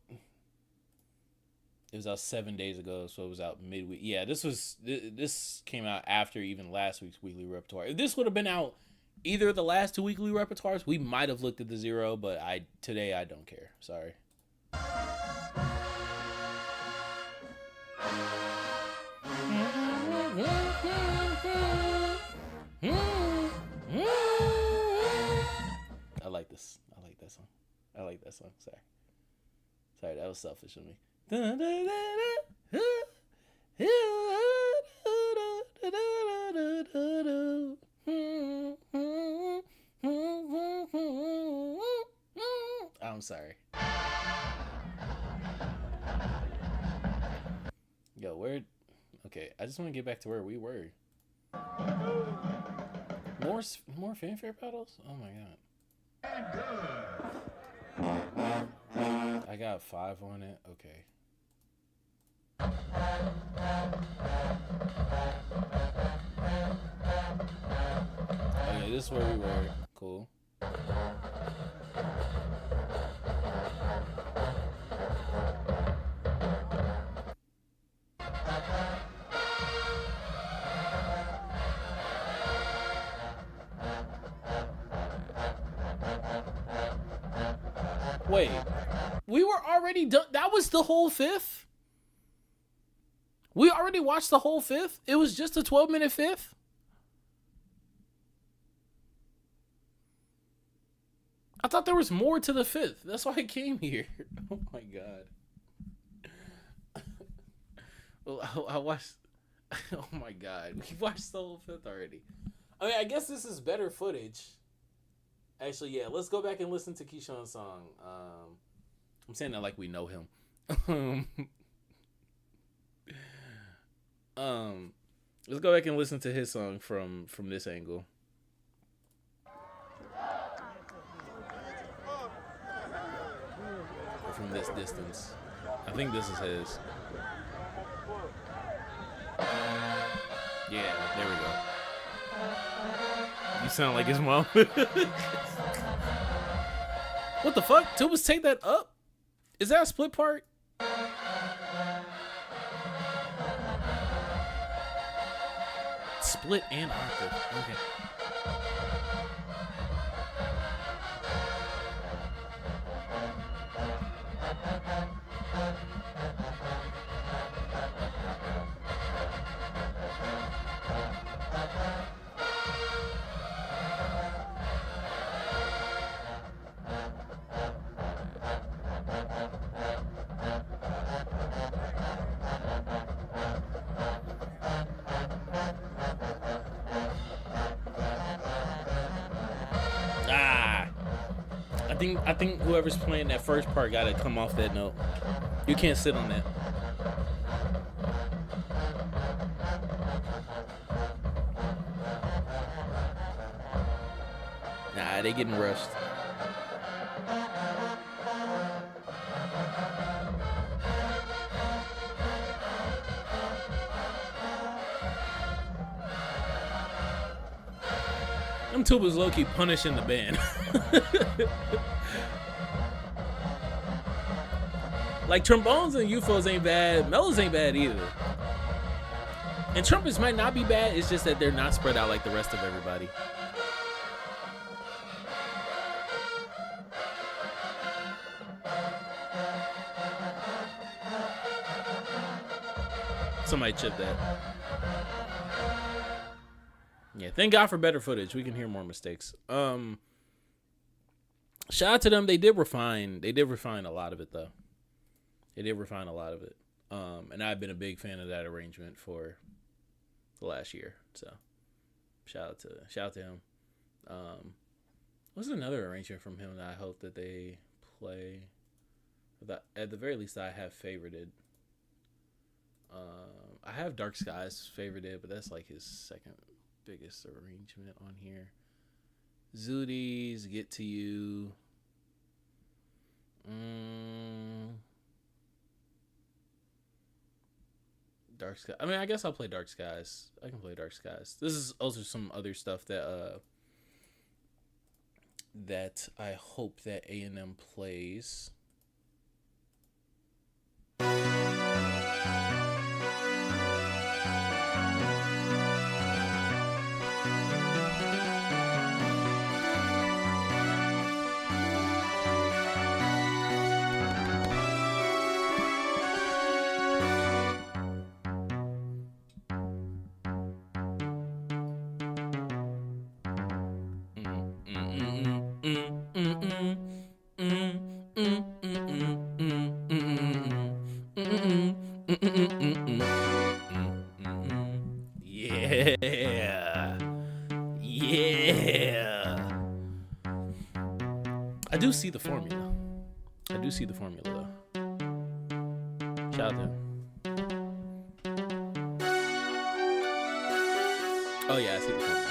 It was out 7 days ago, so it was out midweek. Yeah, this came out after even last week's weekly repertoire. If this would have been out either of the last 2 weekly repertoires, we might have looked at the 0, but today I don't care. Sorry. I like this. I like that song. I like that song. Sorry, that was selfish of me. I'm sorry. Yo, where? Okay, I just want to get back to where we were. More fanfare battles? Oh my god. I got 5 on it. Okay. Okay, this is where we were. Cool. Wait, we were already done. That was the whole 5th? We already watched the whole 5th? It was just a 12-minute 5th? I thought there was more to the 5th. That's why I came here. Oh my god. Well, I watched. Oh my god. We watched the whole 5th already. I mean, I guess this is better footage. Actually, yeah, let's go back and listen to Keyshawn's song. I'm saying that like we know him. Let's go back and listen to his song from this angle. Or from this distance. I think this is his. Yeah, there we go. You sound like his mom. What the fuck? Tubas take that up? Is that a split part? Split and octave. Okay. I think whoever's playing that first part gotta come off that note. You can't sit on that. Nah, they getting rushed. Them tubas low-key punishing the band. Like, trombones and UFOs ain't bad. Mellows ain't bad either. And trumpets might not be bad. It's just that they're not spread out like the rest of everybody. Somebody chip that. Yeah, thank God for better footage. We can hear more mistakes. Shout out to them. They did refine a lot of it, though. They did refine a lot of it. And I've been a big fan of that arrangement for the last year. So shout out to him. What's another arrangement from him that I hope that they play? That at the very least I have favorited. I have Dark Skies favorited, but that's like his second biggest arrangement on here. Zooties, Get to You. Dark Sky. I mean, I guess I'll play Dark Skies. I can play Dark Skies. This is also some other stuff that that I hope that A&M plays. Yeah. Yeah. I do see the formula. Though. Shout out to him. Oh yeah, I see the formula.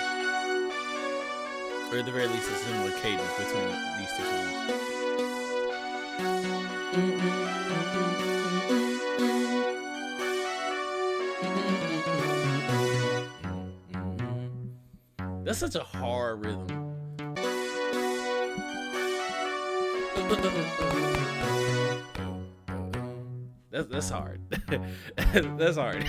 Or at the very least, a similar cadence between these two songs. That's such a hard rhythm. That's hard. That's hard.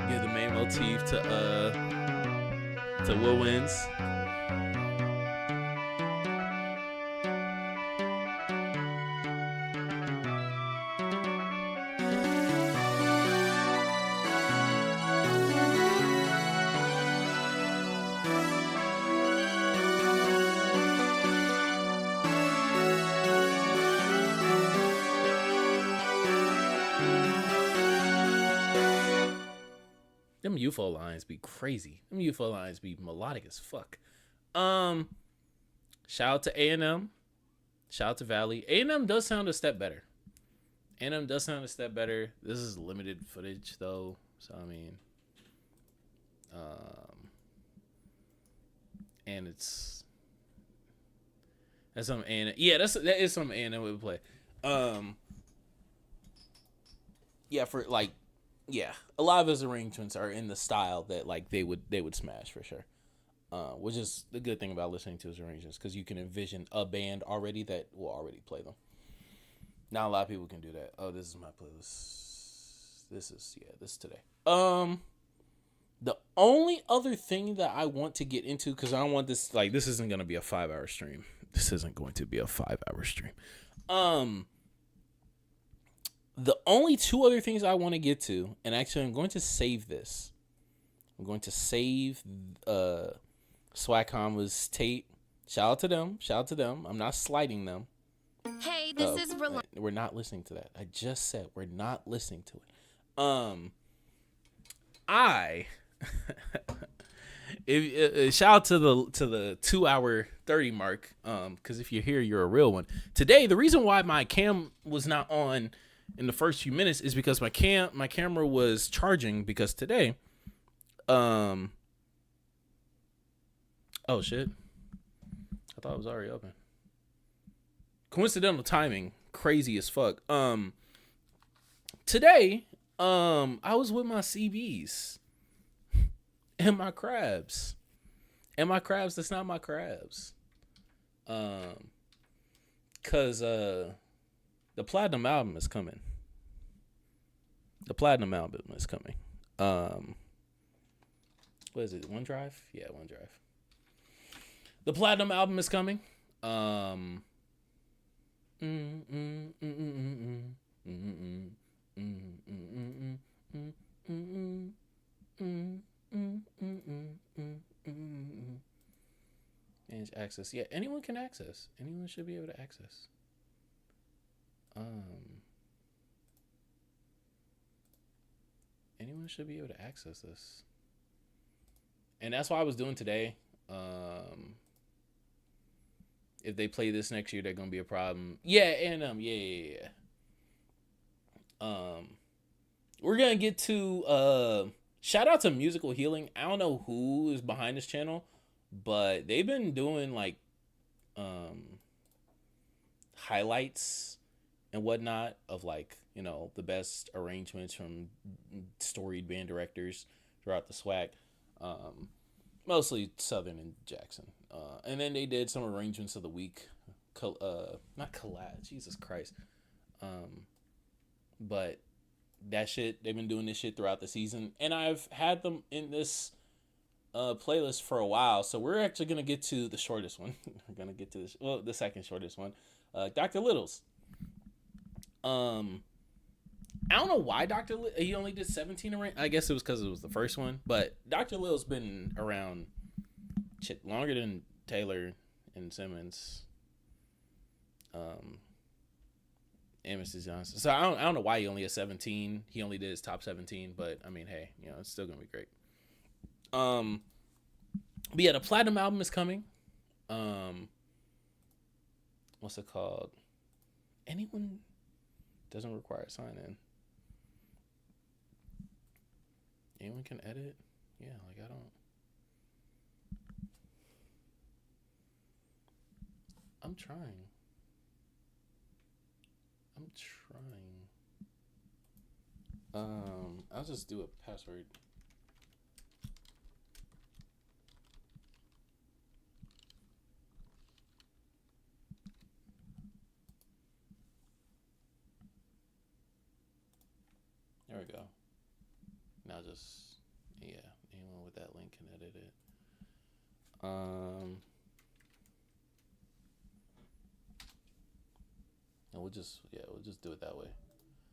Give the main motif to Will Wins. Them UFO lines be crazy. Them UFO lines be melodic as fuck. Shout out to A&M. Shout out to Valley. A&M does sound a step better. This is limited footage though, so I mean, and that's some A&M. Yeah, that is some A&M we would play. Yeah, for like. Yeah, a lot of his arrangements are in the style that like they would smash for sure, which is the good thing about listening to his arrangements because you can envision a band already that will already play them. Not a lot of people can do that. Oh, this is my playlist. This is today. The only other thing that I want to get into because I don't want this this isn't gonna be a 5-hour stream. This isn't going to be a 5-hour stream. The only two other things I want to get to, and actually I'm going to save this. I'm going to save SWAC tape. Shout out to them. I'm not slighting them. Hey, this is we're not listening to that. I just said we're not listening to it. Shout out to the 2-hour 30 mark. Because if you're here, you're a real one. Today, the reason why my cam was not on in the first few minutes is because my camera was charging because today oh shit, I thought it was already open. Coincidental timing, crazy as fuck. Today I was with my CBs and my crabs that's not my crabs cause the Platinum album is coming. What is it? OneDrive? Yeah, OneDrive. The Platinum album is coming. Manage access. Yeah, anyone can access. Anyone should be able to access. Anyone should be able to access this. And that's what I was doing today. If they play this next year, they're gonna be a problem. Yeah, and yeah. We're gonna get to shout out to Musical Healing. I don't know who is behind this channel, but they've been doing like highlights and whatnot of like, you know, the best arrangements from storied band directors throughout the SWAC, mostly Southern and Jackson, and then they did some arrangements of the week, not collab, Jesus Christ, but that shit. They've been doing this shit throughout the season, and I've had them in this playlist for a while. So we're actually gonna get to the shortest one. We're gonna get to the second shortest one. Dr. Little's. I don't know why he only did 17 around. I guess it was because it was the first one. But Dr. Little's been around shit longer than Taylor and Simmons. And Mrs. Johnson. So I don't know why he only has 17. He only did his top 17. But I mean, hey, it's still gonna be great. But yeah, the platinum album is coming. What's it called? Anyone doesn't require a sign in. Anyone can edit? Yeah, like I don't. I'm trying. I'll just do a password. There we go. Now just, anyone with that link can edit it. And we'll just do it that way.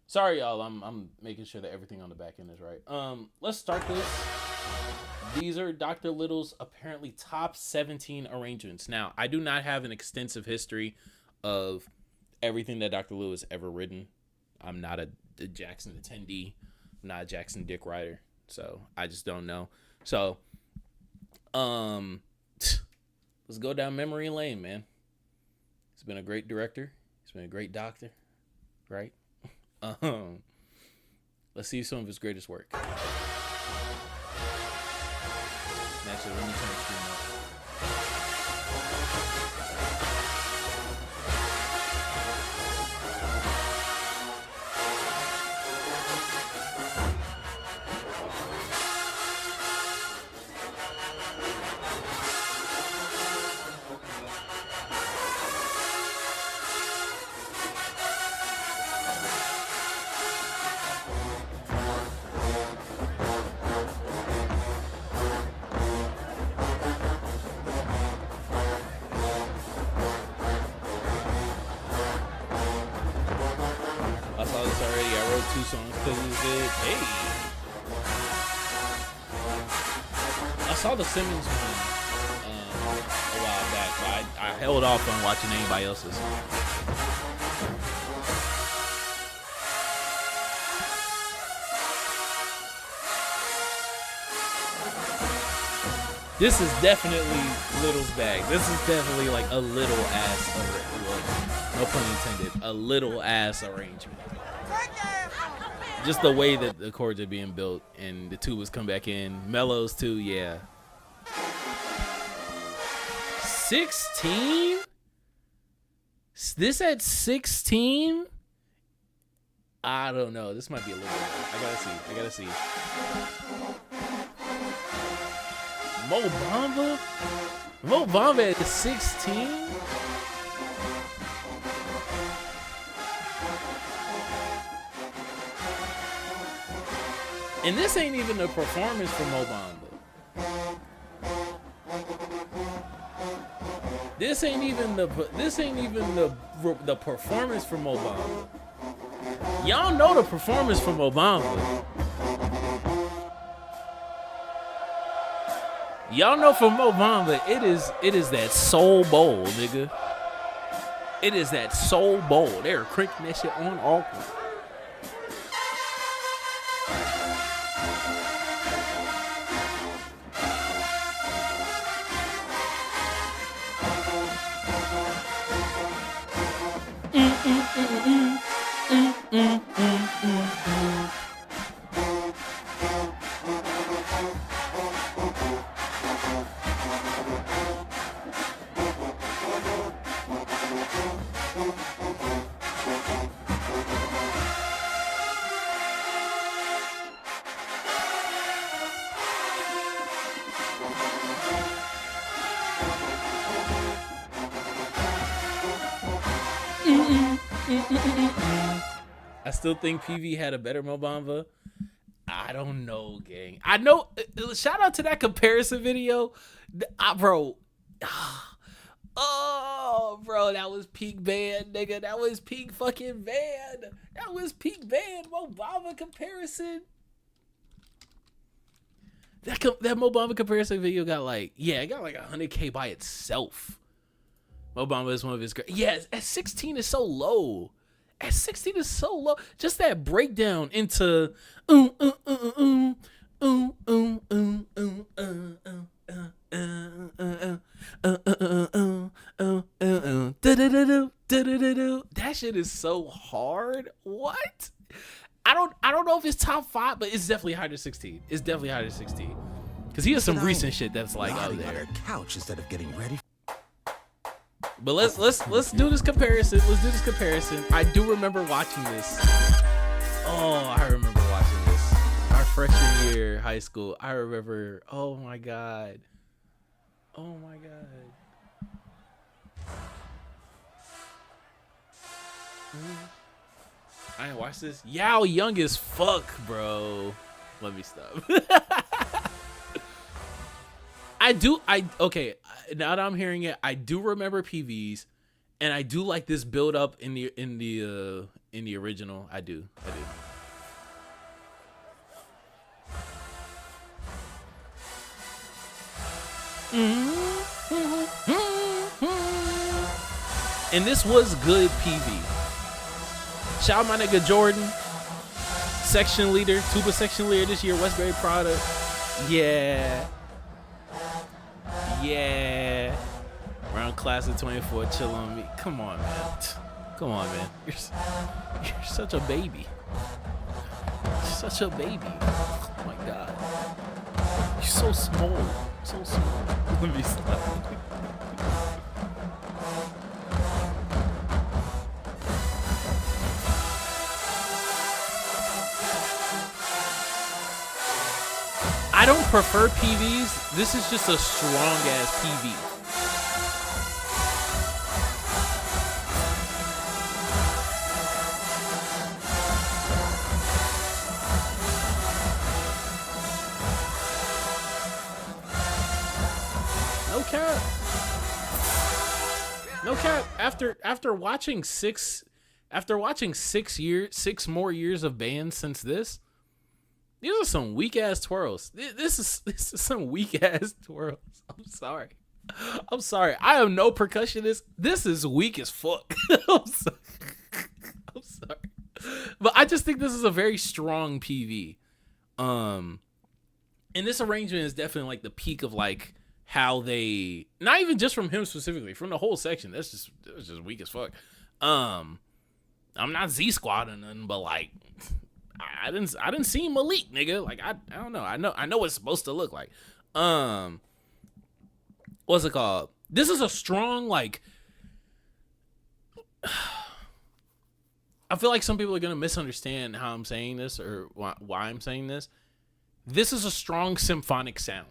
Sorry, y'all. I'm making sure that everything on the back end is right. Let's start this. These are Dr. Little's apparently top 17 arrangements. Now, I do not have an extensive history of everything that Dr. Little has ever written. I'm not a Jackson attendee. I'm not a Jackson Dick writer. So I just don't know. So let's go down memory lane, man. He's been a great director. He's been a great doctor, right? Let's see some of his greatest work. Actually, let me turn the screen up. The Simmons one a while back, but I held off on watching anybody else's. This is definitely Little's bag. This is definitely like a little ass arrangement. No pun intended. A little ass arrangement. Just the way that the chords are being built and the tubas come back in. Mellows too, yeah. 16? This at 16? I don't know. This might be a little bit. I gotta see. Mo Bamba at 16? And this ain't even the performance for Mo Bamba. This ain't even the performance from Mo Bamba. Y'all know the performance from Mo Bamba. Y'all know from Mo Bamba, it is that soul bowl, nigga. It is that soul bowl. They're cranking that shit on awkward. I still think PV had a better Mo Bamba. I don't know, gang. I know. Shout out to that comparison video, bro. Oh, bro, that was peak band, nigga. That was peak fucking band. That was peak band. Mo Bamba comparison. That Mo Bamba comparison video got like, it got like 100K by itself. Mo Bamba is one of his great. Yeah, at 16 is so low. At 16 is so low. Just that breakdown into that shit is so hard. What? I don't know if it's top 5, but it's definitely higher than 16. It's definitely higher than 16. Cause he has some recent shit that's like out there. Couch instead of getting ready. But let's do this comparison. Let's do this comparison. I do remember watching this. Oh, I remember watching this. Our freshman year, high school. I remember. Oh my god. Oh my god. I ain't watched this. Yall young as fuck, bro. Let me stop. Okay, now that I'm hearing it, I do remember PVs, and I do like this build up in the original. I do. And this was good PV. Shout out my nigga Jordan, section leader, tuba section leader this year, Westbury product. Yeah. Round class of 24, chill on me. Come on, man. You're such a baby. Such a baby. Oh my god. You're so small. Let me stop. I don't prefer PVs. This is just a strong ass PV. No cap. After watching six more years of bands since this. These are some weak ass twirls. This is some weak ass twirls. I'm sorry. I am no percussionist. This is weak as fuck. I'm sorry. But I just think this is a very strong PV. And this arrangement is definitely like the peak of like how they, not even just from him specifically, from the whole section. It was just weak as fuck. I'm not Z Squad or nothing, but like I didn't see Malik, nigga. Like I don't know. I know what it's supposed to look like. What's it called? This is a strong like. I feel like some people are gonna misunderstand how I'm saying this or why I'm saying this. This is a strong symphonic sound.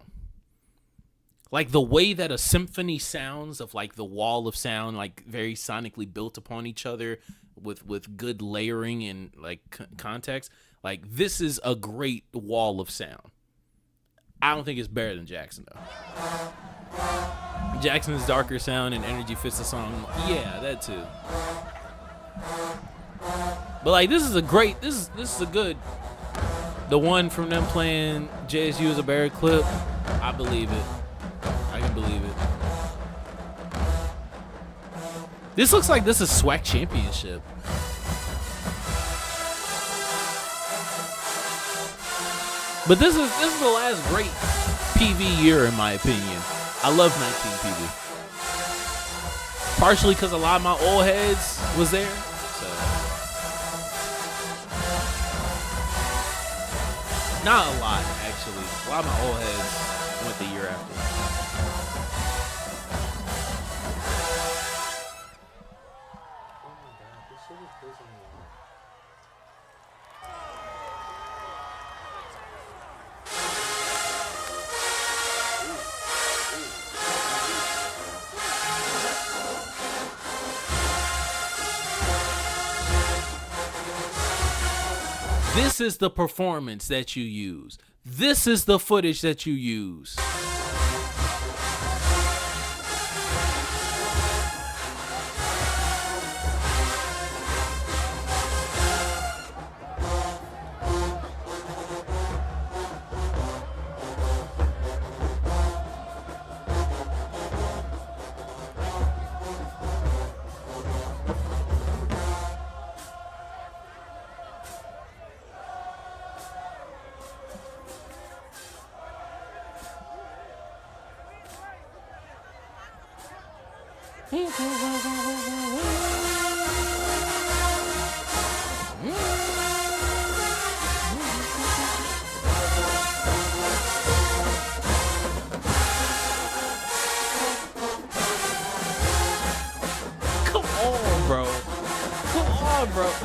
Like the way that a symphony sounds, of like the wall of sound, like very sonically built upon each other with good layering and like context. Like this is a great wall of sound. I don't think it's better than Jackson though. Jackson's darker sound and energy fits the song. Yeah, that too. But like this is a good. The one from them playing JSU is a better clip. I believe it. I can believe it. This looks like this is SWAC championship. But this is the last great PV year in my opinion. I love 19 PV. Partially because a lot of my old heads was there. So not a lot actually. A lot of my old heads went the year after. This is the performance that you use. This is the footage that you use.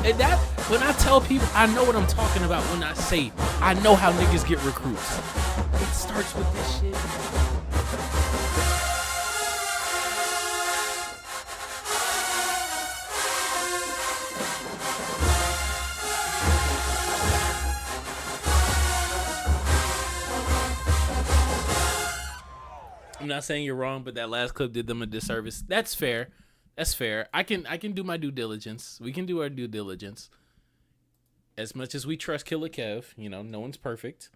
And that, when I tell people, I know what I'm talking about when I say I know how niggas get recruits. It starts with this shit. I'm not saying you're wrong, but that last clip did them a disservice. That's fair. That's fair. I can do my due diligence. We can do our due diligence. As much as we trust Killer Kev, you know, no one's perfect.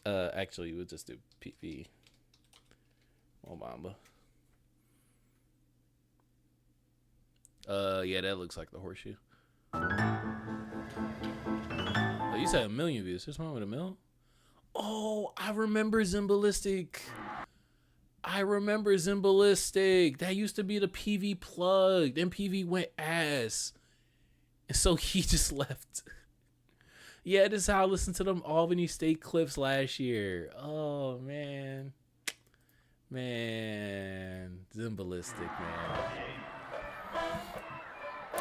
Actually, we'll just do PV. Obama. Yeah, that looks like the horseshoe. Oh, you said 1 million views. There's one with 1 million? Oh, I remember Zimballistic. That used to be the PV plug. Then PV went ass. And so he just left. Yeah, this is how I listened to them Albany State clips last year. Oh, man. Man. Zimballistic, man.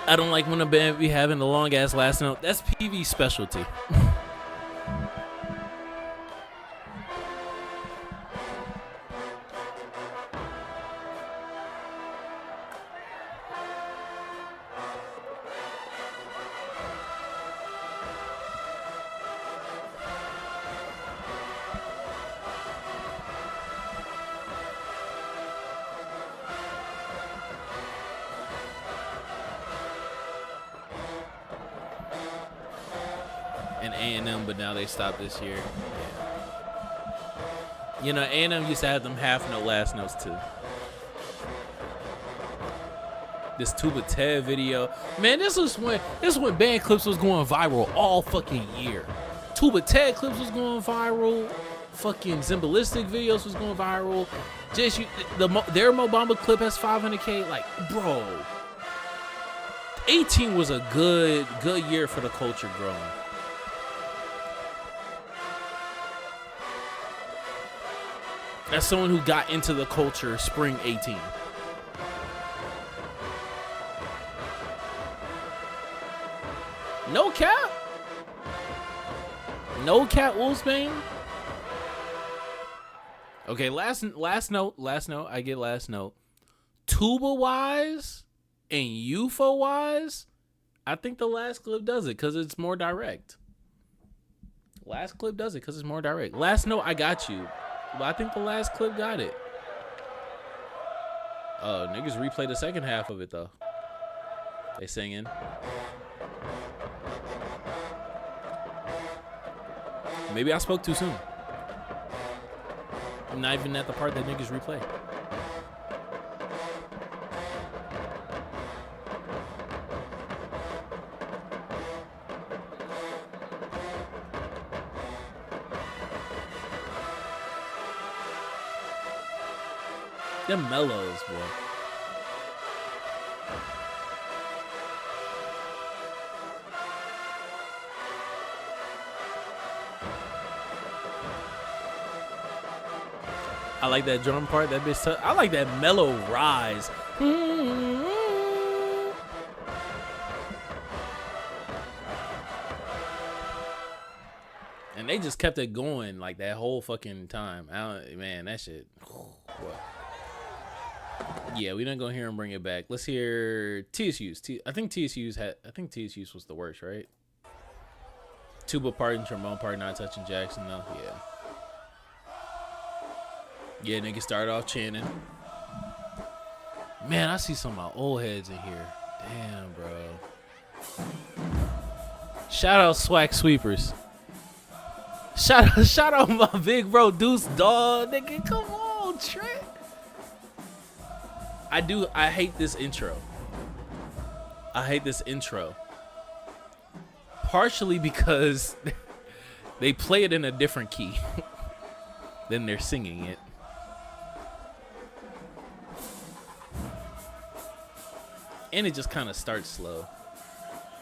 I don't like when a band be having the long-ass last note. That's PV's specialty. And A&M, but now they stopped this year. Yeah. You know, A&M used to have them half note last notes too. This Tuba Ted video, man, this was when band clips was going viral all fucking year. Tuba Ted clips was going viral. Fucking Zimballistic videos was going viral. Just their Mobamba clip has 500K. Like, bro, 18 was a good year for the culture growing. As someone who got into the culture spring 18. No cap. No cap, Wolfsbane. Okay, last note. I get last note. Tuba wise and UFO wise, I think the last clip does it because it's more direct. Last clip does it because it's more direct. Last note, I got you. But I think the last clip got it. Niggas replay the second half of it though. They singing. Maybe I spoke too soon. I'm not even at the part that niggas replay. Them mellows, boy. I like that drum part. That bitch. I like that mellow rise. And they just kept it going like that whole fucking time. Man, that shit. What? Yeah, we not gonna hear him bring it back. Let's hear TSU's. I think TSU's was the worst, right? Tuba part and trombone part not touching Jackson though. Yeah, nigga started off chanting. Man, I see some of my old heads in here. Damn, bro. Shout out SWAC Sweepers. Shout out my big bro Deuce Dog, nigga. Come on, Trent. I hate this intro. Partially because they play it in a different key than they're singing it. And it just kind of starts slow.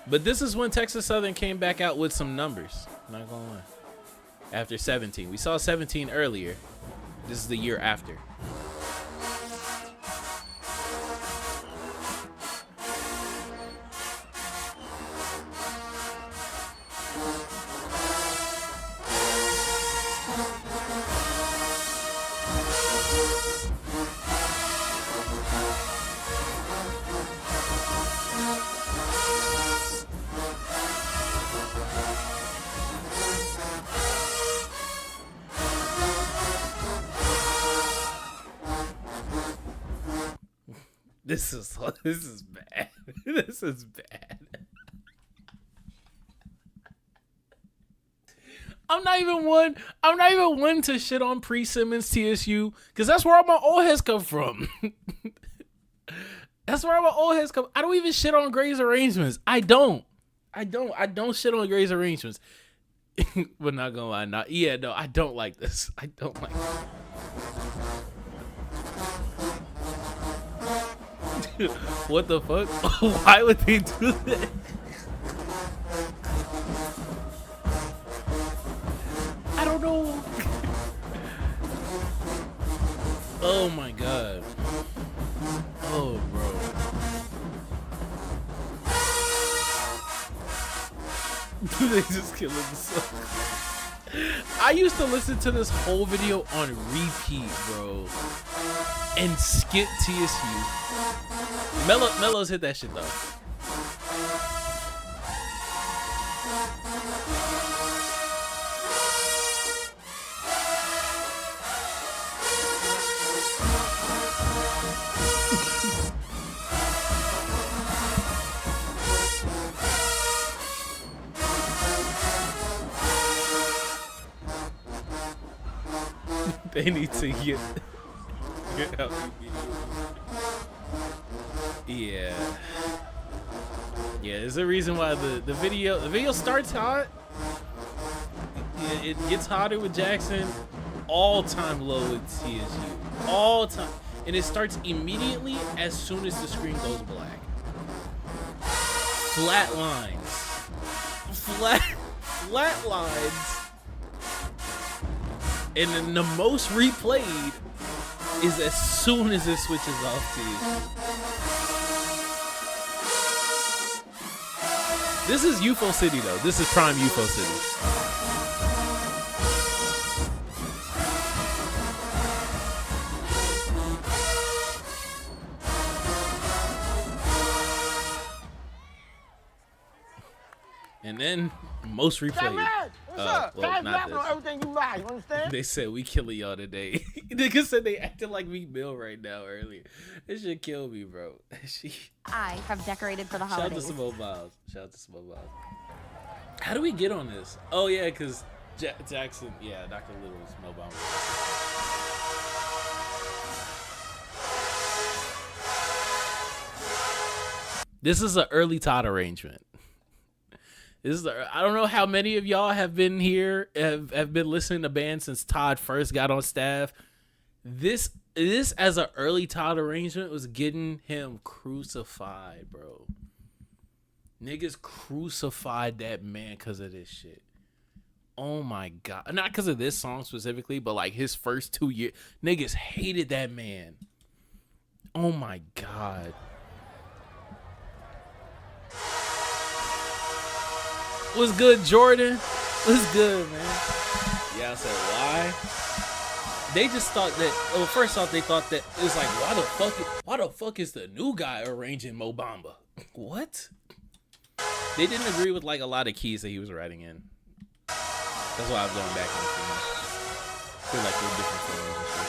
But this is when Texas Southern came back out with some numbers. Not gonna lie. After 17. We saw 17 earlier. This is the year after. This is bad. This is bad. I'm not even one to shit on Pre-Simmons TSU because that's where all my old heads come from. That's where all my old heads come. I don't even shit on Gray's arrangements. I don't shit on Gray's arrangements. But not gonna lie, I don't like this. I don't like this. What the fuck? Why would they do that? I don't know. Oh my god. Oh, bro. They just killing themselves. I used to listen to this whole video on repeat, bro, and skip TSU. Mello's hit that shit though. They need to get out. Yeah, there's a reason why the video starts hot. It gets hotter with Jackson. All time low with TSU. All time, and it starts immediately as soon as the screen goes black. Flat lines. Flat lines. And then the most replayed is as soon as it switches off to you. This is UFO City though. This is prime UFO City. And then most replayed. Well, not this. Everything you buy, you understand? They said we killing y'all today. Niggas said they acting like Meek Mill right now earlier. This should kill me, bro. I have decorated for the holidays. Shout out to Smo Miles. How do we get on this? Oh yeah, because Jackson, yeah, Dr. Little's Mo Bomber. This is an early Todd arrangement. I don't know how many of y'all have been here, have been listening to bands since Todd first got on staff. This as an early Todd arrangement was getting him crucified, bro. Niggas crucified that man because of this shit. Oh my god. Not because of this song specifically, but like his first 2 years. Niggas hated that man. Oh my god. What's good, Jordan? What's good, man? Yeah, I said, why? They just thought that, well, first off, they thought that it was like, why the fuck is the new guy arranging Mo Bamba? What? They didn't agree with like a lot of keys that he was writing in. That's why I've gone back and feel like they're different films and shit.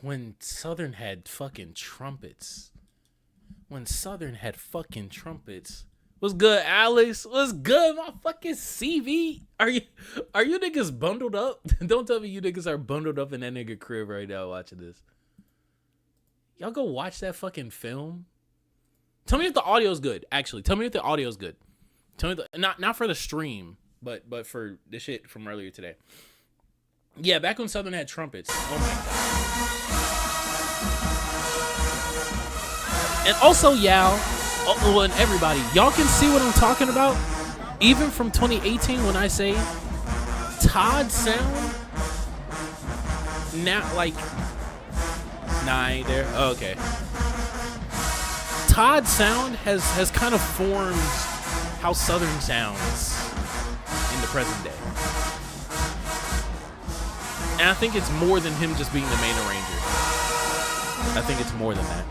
When Southern had fucking trumpets. What's good, Alex? What's good, my fucking CV? Are you niggas bundled up? Don't tell me you niggas are bundled up in that nigga crib right now watching this. Y'all go watch that fucking film. Tell me if the audio's good. Actually, tell me if the audio's good. Tell me not for the stream, but for the shit from earlier today. Yeah, back when Southern had trumpets. Oh my god. And also, Yall, and everybody, y'all can see what I'm talking about. Even from 2018, when I say Todd sound, now like, nah, I ain't there. Oh, okay. Todd sound has kind of formed how Southern sounds in the present day. And I think it's more than him just being the main arranger. I think it's more than that.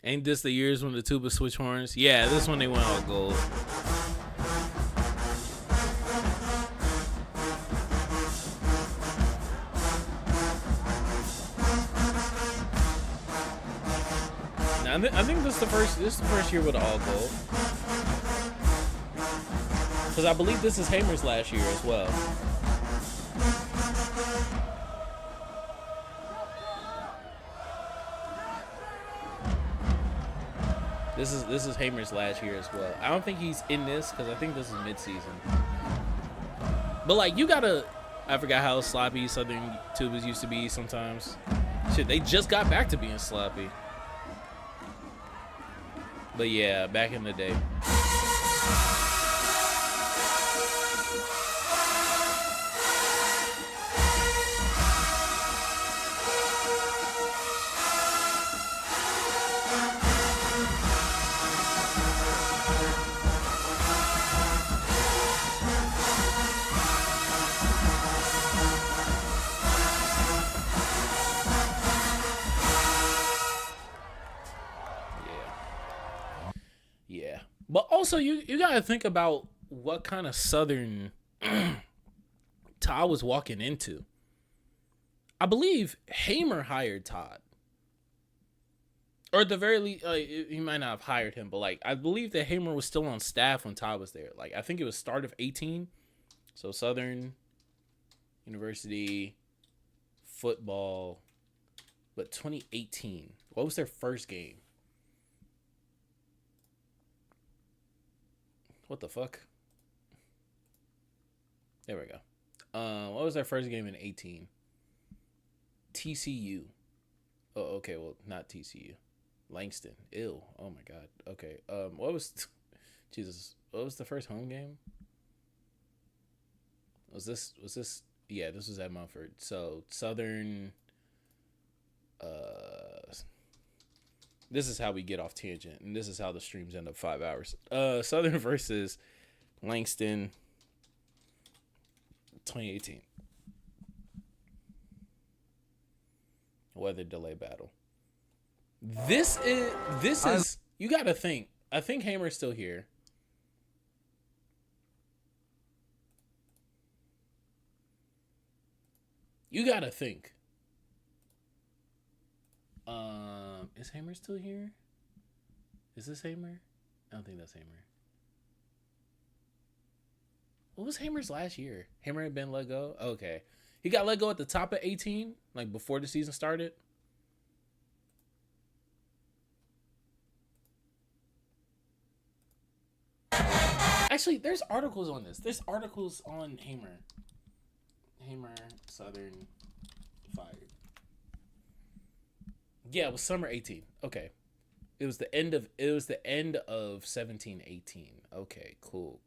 Ain't this the years when the tuba switch horns? Yeah, this one they went all gold. Now, I think this is the first year with all gold. Because I believe this is Hamer's last year as well. This is Hamer's last year as well. I don't think he's in this because I think this is mid-season. But like, you gotta, I forgot how sloppy Southern tubas used to be sometimes. Shit, they just got back to being sloppy. But yeah, back in the day. But also, you got to think about what kind of Southern Todd was walking into. I believe Hamer hired Todd. Or at the very least, he might not have hired him, but like, I believe that Hamer was still on staff when Todd was there. Like, I think it was start of 18. So Southern University football. But 2018, what was their first game? What the fuck? There we go. What was their first game in 18? TCU. Oh, okay. Well, not TCU. Langston. Ew. Oh my god. Okay. What was? Jesus. What was the first home game? Was this? Yeah, this was at Mumford. So Southern. This is how we get off tangent, and this is how the streams end up 5 hours. Southern versus Langston, 2018. Weather delay battle. This is you got to think. I think Hamer's still here. You got to think. Is Hamer still here? Is this Hamer? I don't think that's Hamer. What was Hamer's last year? Hamer had been let go? Okay. He got let go at the top of 18, like before the season started. Actually, there's articles on this. There's articles on Hamer. Hamer Southern fired. Yeah, it was summer 18. Okay. It was the end of 17-18. Okay, cool.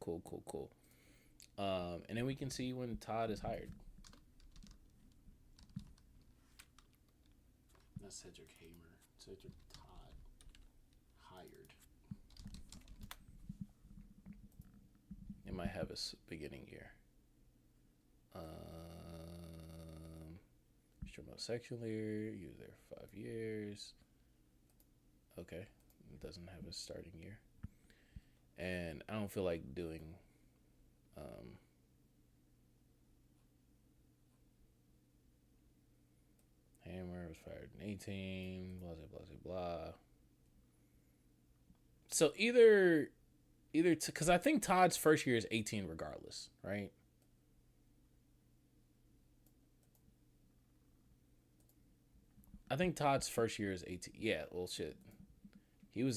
And then we can see when Todd is hired. That's Cedric Hamer. Cedric Todd hired. It might have a beginning year. Homosexual year. You were there for 5 years. Okay. It doesn't have a starting year. And I don't feel like doing Hammer was fired in 18, blah blah blah blah. So either because I think Todd's first year is 18 regardless, right? I think Todd's first year is 18. Yeah, well, shit. He was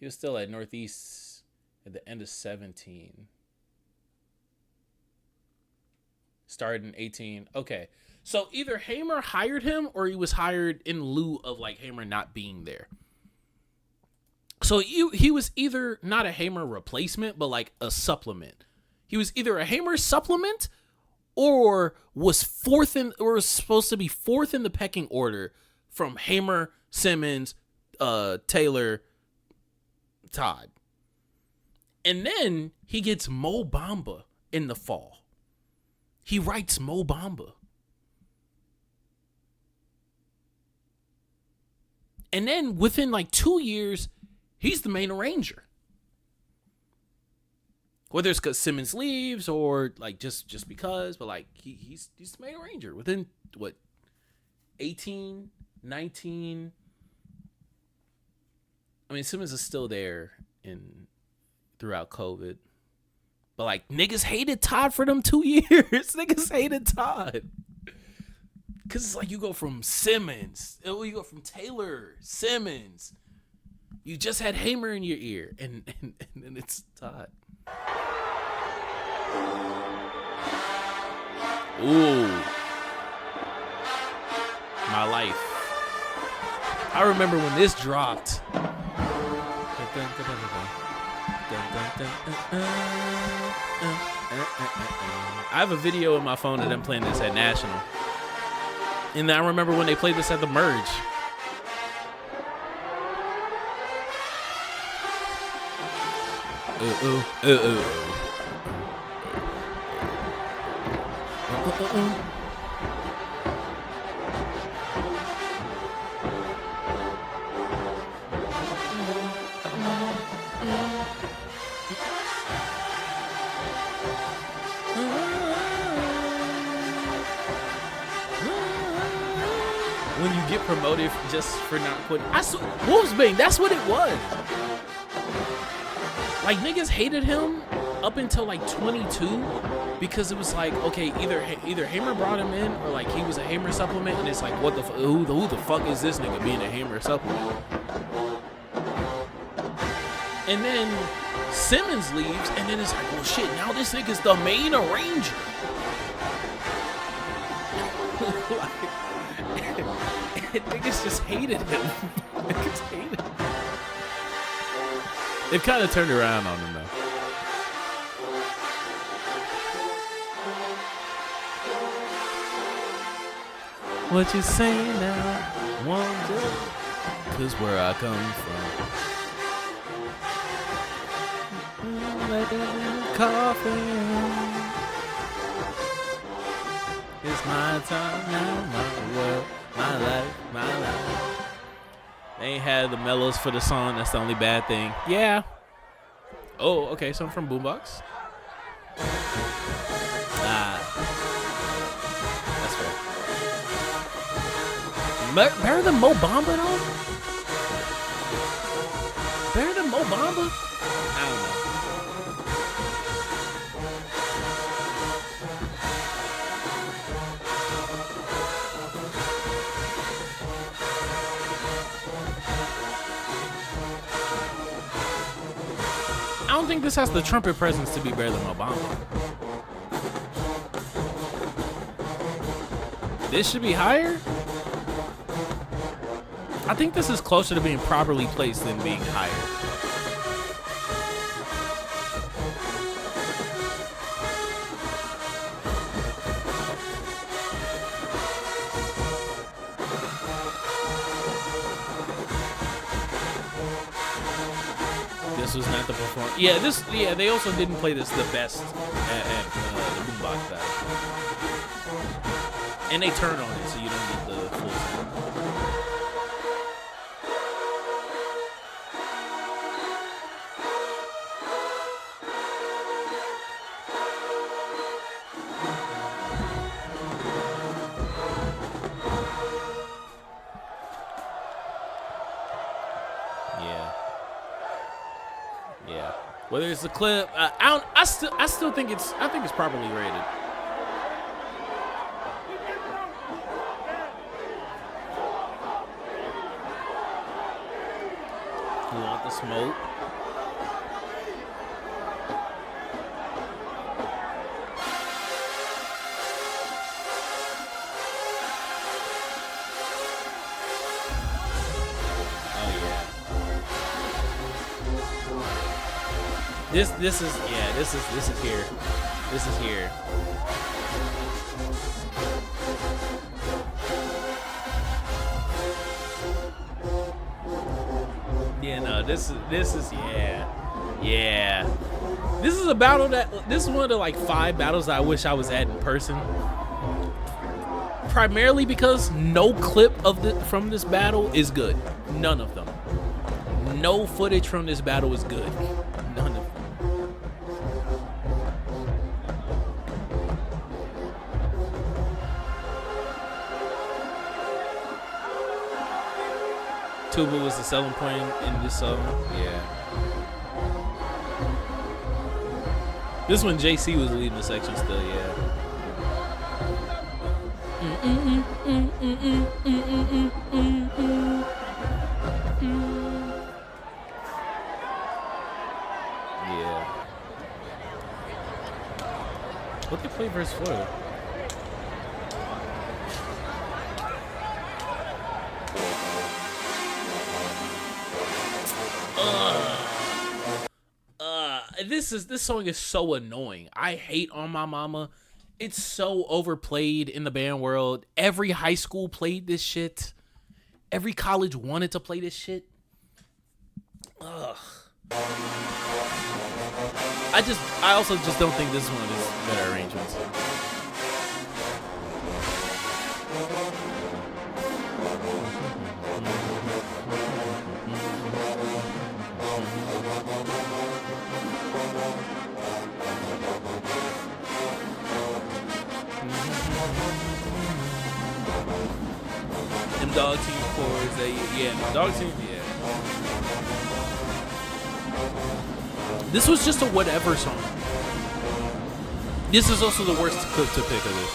still at Northeast at the end of 17. Started in 18. Okay. So either Hamer hired him or he was hired in lieu of like Hamer not being there. So he was either not a Hamer replacement, but like a supplement. He was either a Hamer supplement or was supposed to be fourth in the pecking order from Hamer, Simmons, Taylor, Todd. And then he gets Mo Bamba in the fall. He writes Mo Bamba. And then within like 2 years, he's the main arranger. Whether it's because Simmons leaves or like just because, but like he's the main arranger within what 18, 19. I mean, Simmons is still there throughout COVID. But like niggas hated Todd for them 2 years. Niggas hated Todd. Cause it's like you go from Simmons, you go from Taylor, Simmons. You just had Hamer in your ear, and then it's Todd. Ooh. My life. I remember when this dropped. I have a video in my phone of them playing this at National. And I remember when they played this at the Merge. When you get promoted just for not quitting. Wolfsbane, that's what it was. Like, niggas hated him up until like 22 because it was like, okay, either Hamer brought him in or like he was a Hamer supplement, and it's like, what the who the fuck is this nigga being a Hamer supplement? And then Simmons leaves, and then it's like, well, shit, now this nigga's the main arranger. Niggas just hated him. Niggas hated him. They've kind of turned around on him, though. What you say now? Wonder, 'cause where I come from. Coffin. It's my time now, my world, my life, my life. They ain't had the mellows for the song. That's the only bad thing. Yeah. Oh, okay. So I'm from Boombox. That's fair. Better than Mo Bamba, though? Better than Mo Bamba? I don't know. I don't think this has the trumpet presence to be better than Obama. This should be higher. I think this is closer to being properly placed than being higher. This was not the performance. Yeah, they also didn't play this the best at the Boombox battle. And they turn on it, so you don't get the full sound. Yeah. Whether it's the clip, I still think it's properly rated. You want the smoke? This is here. This is here. Yeah, no, this is yeah. This is a battle this is one of the like 5 battles that I wish I was at in person. Primarily because no clip from this battle is good. None of them. No footage from this battle is good. None of them. Tuba was the selling point in this song. Yeah. This one JC was leading the section still, yeah. Yeah. What they play verse 4? This song is so annoying. I hate On My Mama. It's so overplayed in the band world. Every high school played this shit. Every college wanted to play this shit. Ugh. I also just don't think this one is better arrangements. Them dog team chords, yeah, dog team, yeah. This was just a whatever song. This is also the worst clip to pick of this.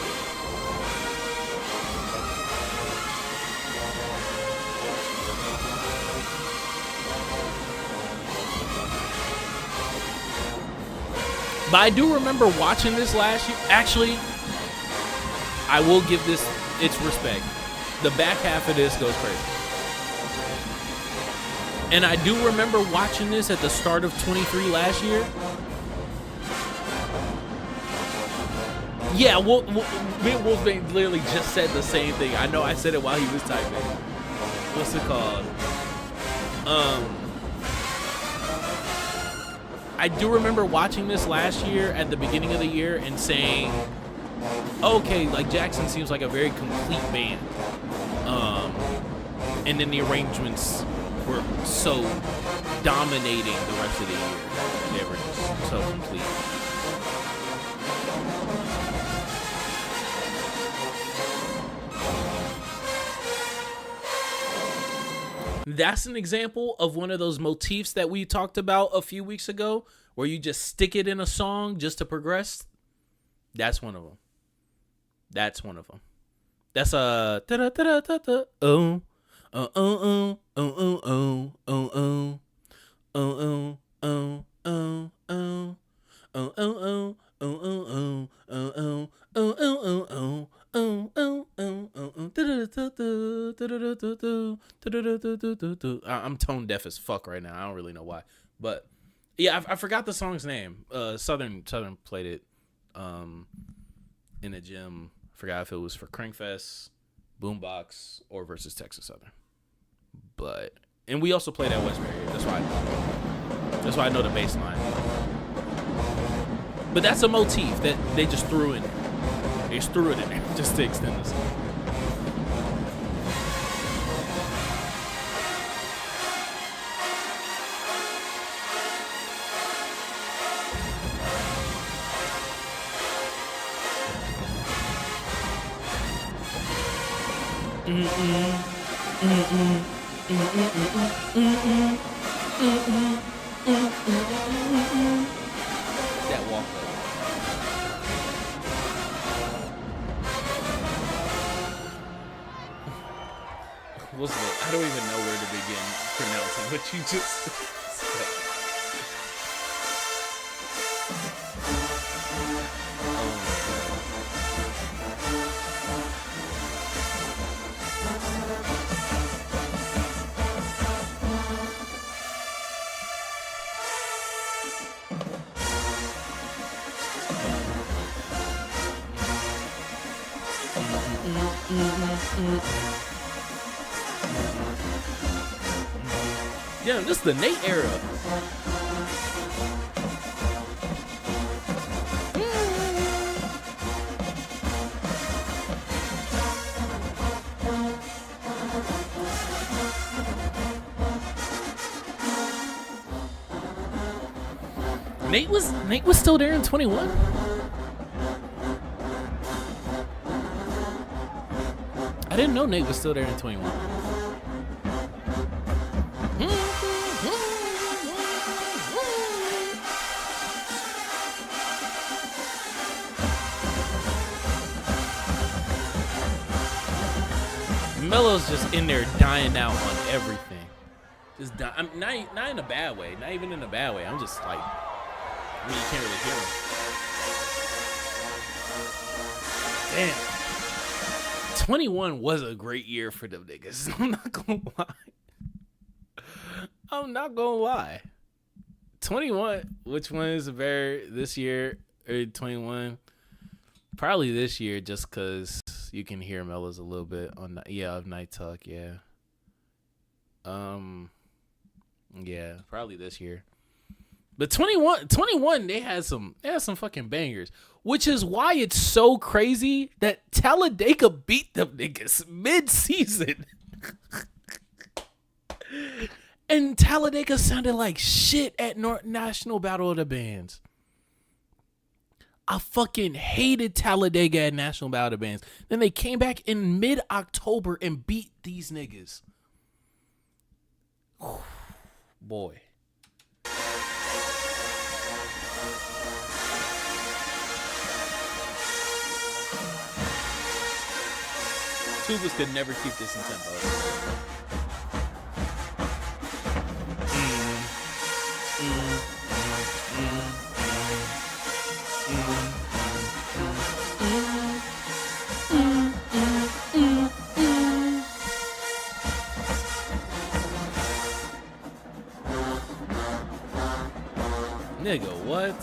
But I do remember watching this last year. Actually, I will give this its respect. The back half of this goes crazy. And I do remember watching this at the start of 23 last year. Yeah, me and Wolfbane literally just said the same thing. I know I said it while he was typing. What's it called? I do remember watching this last year at the beginning of the year and saying, okay, like Jackson seems like a very complete band. And then the arrangements were so dominating the rest of the year. They were just so complete. That's an example of one of those motifs that we talked about a few weeks ago, where you just stick it in a song just to progress. That's one of them. That's one of them. That's a oh. Oh oh oh oh oh oh oh oh oh oh oh oh oh oh oh oh oh oh oh oh. I'm tone deaf as fuck right now. I don't really know why, but yeah, I forgot the song's name. Southern played it in a gym. I forgot if it was for Crankfest, Boombox, or versus Texas Southern. And we also played at Westbury. That's why I know the bass line. But that's a motif that they just threw in there. They just threw it in there just to extend the song. That walk though. I don't even know where to begin pronouncing what you just said. Yeah, this is the Nate era. Nate was still there in 21. I didn't know Nate was still there in 21. Melo's just in there dying out on everything. Just I'm not in a bad way. Not even in a bad way. I'm just like, I mean, you can't really hear him. Damn. 21 was a great year for them niggas. I'm not gonna lie. 21, which one is better this year or 21? Probably this year, just because you can hear Melo's a little bit on of Night Talk, yeah. Yeah, probably this year. But 21, they had some fucking bangers, which is why it's so crazy that Talladega beat them niggas mid-season. And Talladega sounded like shit at National Battle of the Bands. I fucking hated Talladega at National Battle of the Bands. Then they came back in mid-October and beat these niggas. Boy. Tubas could never keep this in tempo. Nigga, what?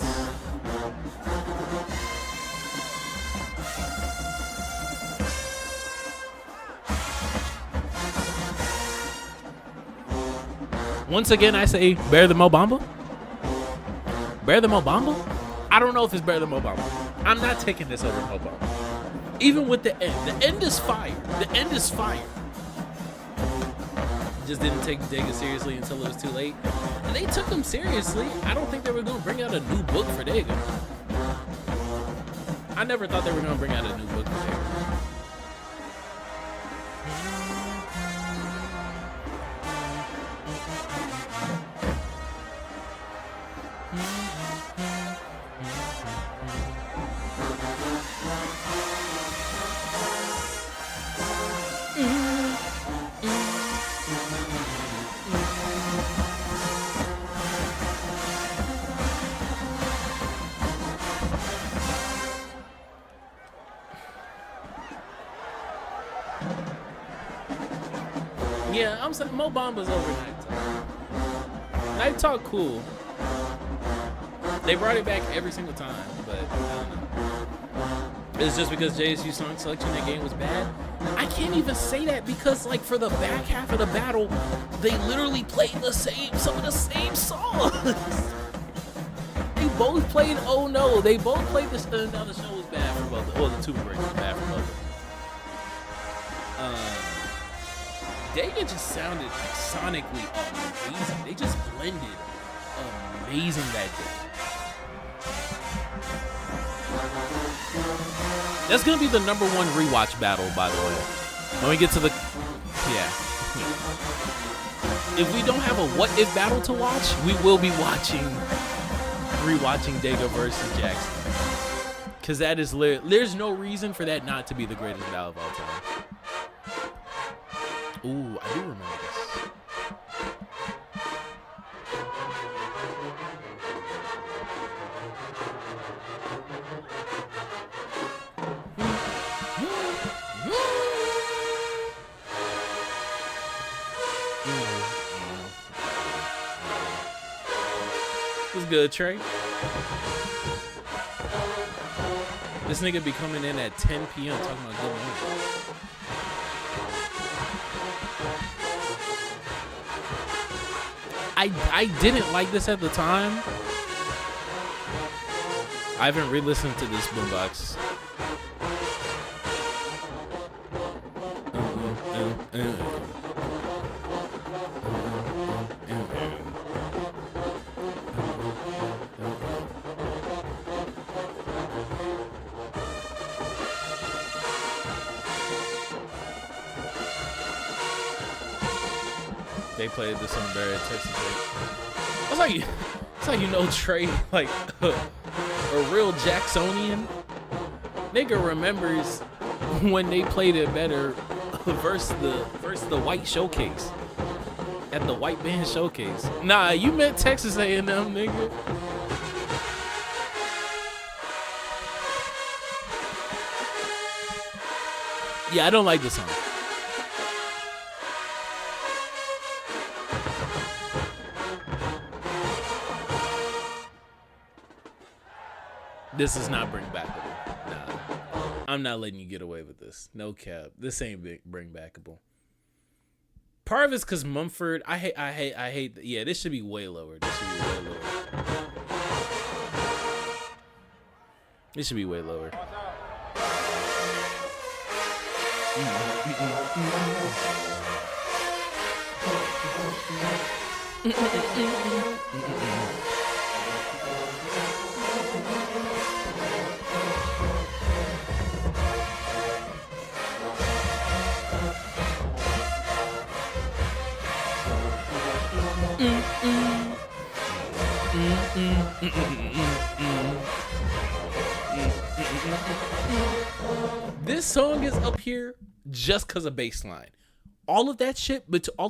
Once again, I say better than Mo Bamba. Better than Mo Bamba? I don't know if it's better than Mo Bamba. I'm not taking this over Mo Bamba. Even with the end. The end is fire. The end is fire. Just didn't take Dega seriously until it was too late. And they took him seriously. I don't think they were going to bring out a new book for Dega. I never thought they were going to bring out a new book for Dega. I'm saying Mo Bamba's over Night Talk. Night Talk cool. They brought it back every single time, but I don't know. It's just because JSU song selection in that game was bad. I can't even say that because, like, for the back half of the battle, they literally played some of the same songs. They both played Oh No. They both played this. Now the show was bad for both. Well, the two break was bad for both. Dega just sounded like sonically amazing. They just blended amazing that day. That's gonna be the #1 rewatch battle, by the way. When we get to the, if we don't have a what if battle to watch, we will be rewatching Dega versus Jackson. Cause that is there's no reason for that not to be the greatest battle of all time. Ooh, I do remember this. What's good, Trey? This nigga be coming in at 10 p.m. talking about good morning. I didn't like this at the time. I haven't re-listened to this Boombox. They played this on Barry at Texas Tech. It's like you know Trey, like a real Jacksonian nigga remembers when they played it better versus the white showcase at the white band showcase. Nah, you meant Texas A&M, nigga. Yeah, I don't like this song. This is not bring backable. Nah, I'm not letting you get away with this. No cap. This ain't bring backable. Part of it's because Mumford. I hate. Yeah, this should be way lower. This should be way lower. This song is up here just because of bass line. All of that shit, but all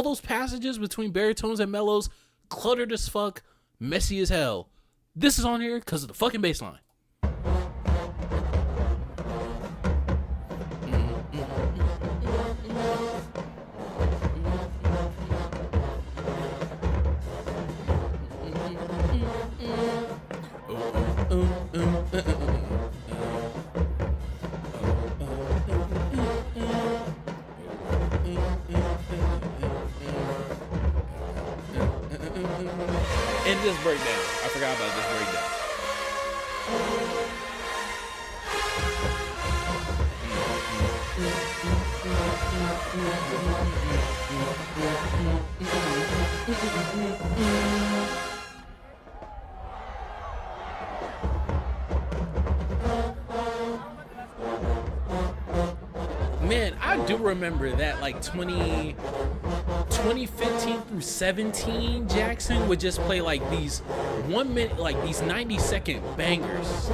those passages between baritones and mellows, cluttered as fuck, messy as hell. This is on here because of the fucking bass line. And this breakdown. I forgot about this breakdown. Man, I do remember that, like 2015 through 17, Jackson would just play like these 1 minute, like these 90-second bangers.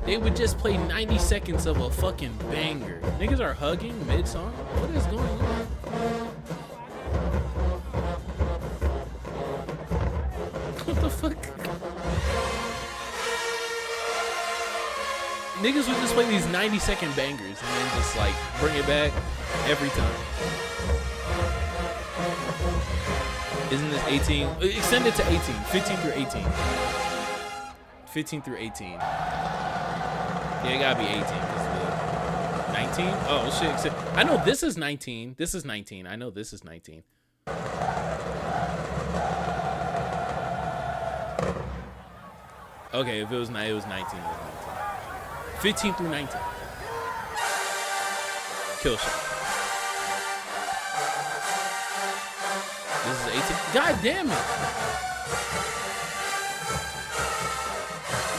They would just play 90 seconds of a fucking banger. Niggas are hugging mid-song? What is going on? What the fuck? Niggas would just play these 90-second bangers and then just like bring it back every time. Isn't this 18? Extend it to 18. 15 through 18. 15 through 18. Yeah, it gotta be 18. 19? Oh shit. I know this is 19. This is 19. I know this is 19. Okay, if it was 9, it was 19. It was 19. 15 through 19. Kill shot. This is 18. God damn it.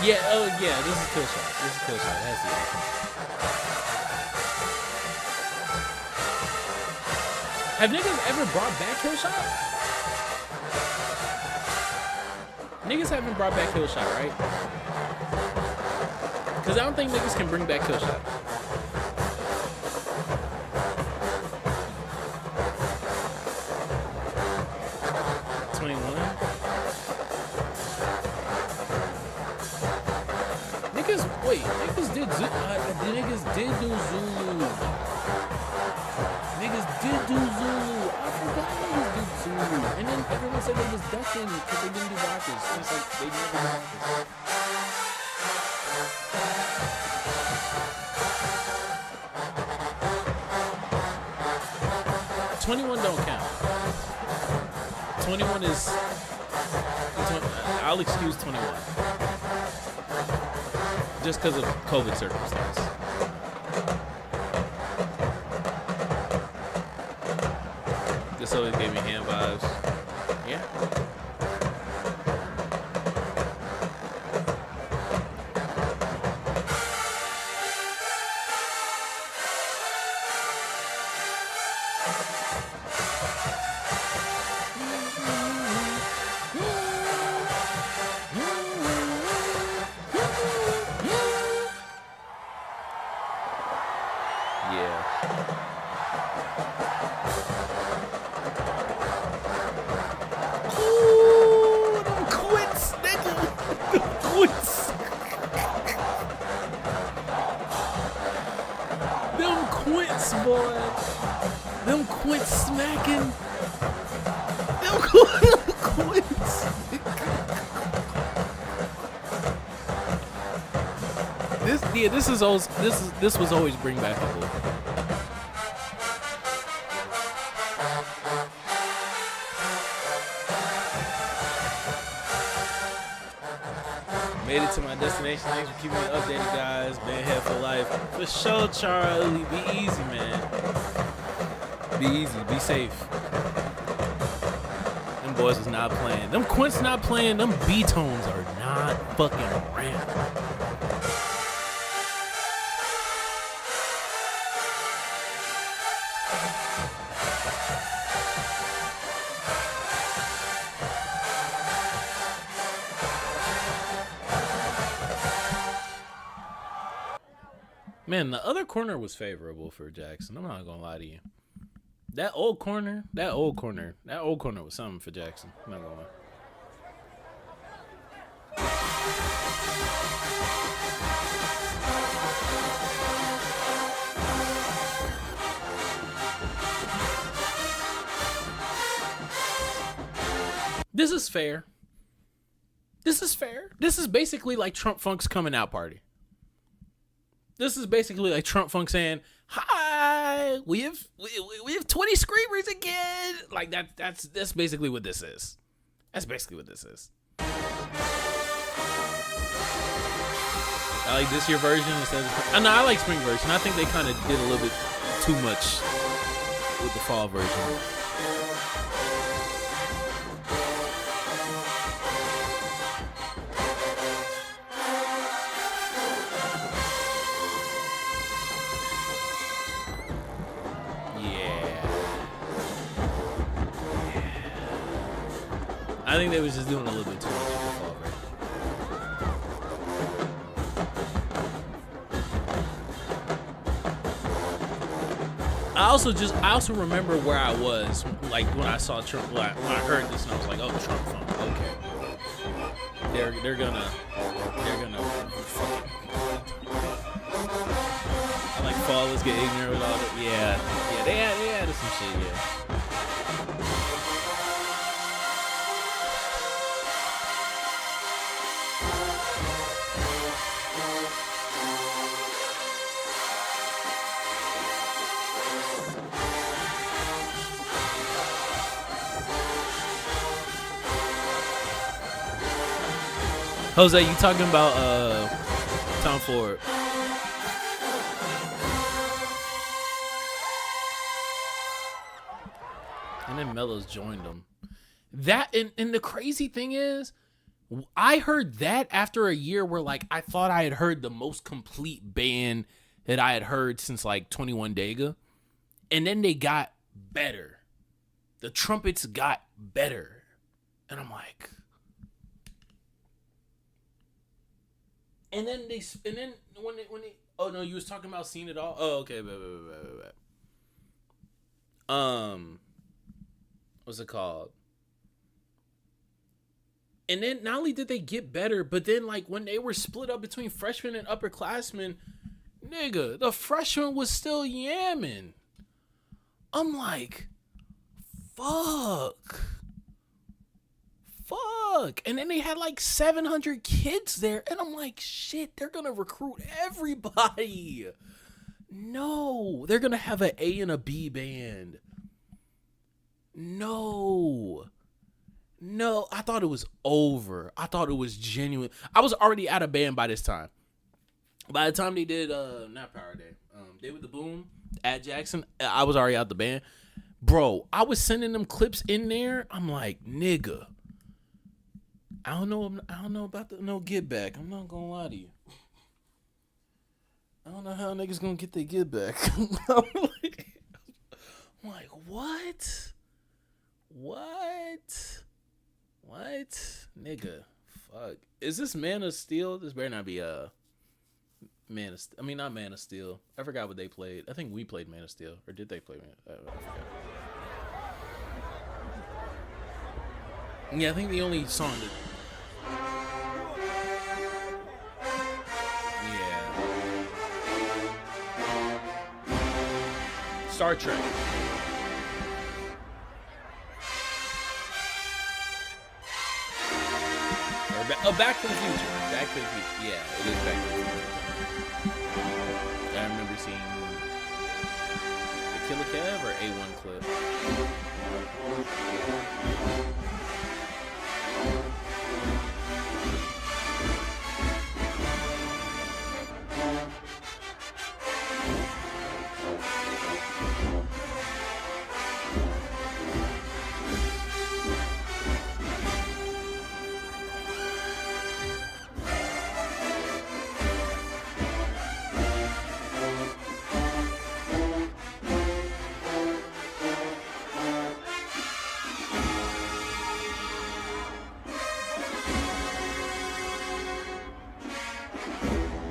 Yeah, oh yeah, this is kill shot. This is kill shot. That's the 18. Have niggas ever brought back kill shot? Niggas haven't brought back kill shot, right? Because I don't think niggas can bring back kill shot. Niggas did do Zulu. Niggas did do Zulu. I forgot niggas did Zulu. And then everyone said they was ducking because they didn't do Rockets. And it's like they never did Rockets. 21 don't count. 21 is... I'll excuse 21. Just because of COVID circumstance. This always gave me hand vibes. Yeah. This was always bring back a little. Made it to my destination. Thanks for keeping me updated, guys. Been here for life. For sure, Charlie. Be easy, man. Be easy. Be safe. Them boys is not playing. Them Quints not playing. Them B-tones are not fucking around. Man, the other corner was favorable for Jackson. I'm not gonna lie to you. That old corner was something for Jackson. I'm not gonna lie. This is fair. This is fair. This is basically like Trump Funk's coming out party. This is basically like Trump Funk saying, "Hi, we have 20 screamers again." Like that's basically what this is. That's basically what this is. I like this year version instead of. No, I like spring version. I think they kind of did a little bit too much with the fall version. I think they was just doing a little bit too much with the fall version. I also remember where I was, like when I saw Trump, when I heard this, and I was like, "Oh, Trump Funk, okay." They're gonna fucking. I like fall. Let's get ignorant with all that. Yeah, they added some shit. Yeah. Jose, you talking about Tom Ford? And then Mellows joined him. That and the crazy thing is, I heard that after a year where like I thought I had heard the most complete band that I had heard since like 21 Dega, and then they got better. The trumpets got better, and I'm like, and then when they oh no, you was talking about Seen It All. Oh okay, what's it called? And then not only did they get better, but then like when they were split up between freshmen and upperclassmen, nigga, the freshman was still yamming. I'm like, fuck. And then they had like 700 kids there, and I'm like, shit, they're gonna recruit everybody. No, they're gonna have an A and a B band. No, I thought it was over. I thought it was genuine. I was already out of band by this time. By the time they did, not Power Day, Day with the Boom at Jackson, I was already out the band. Bro, I was sending them clips in there. I'm like, nigga, I don't know about the no get back. I'm not gonna lie to you. I don't know how niggas gonna get their get back. I'm like, what? Nigga, fuck. Is this Man of Steel? This better not be Man of Steel. I mean, not Man of Steel. I forgot what they played. I think we played Man of Steel. Or did they play Man of Steel? I forgot. Yeah, I think the only song that... Yeah. Star Trek. Back to the Future. Back to the Future. Yeah, it is Back to the Future. I remember seeing the Killer Kev or A1 clip.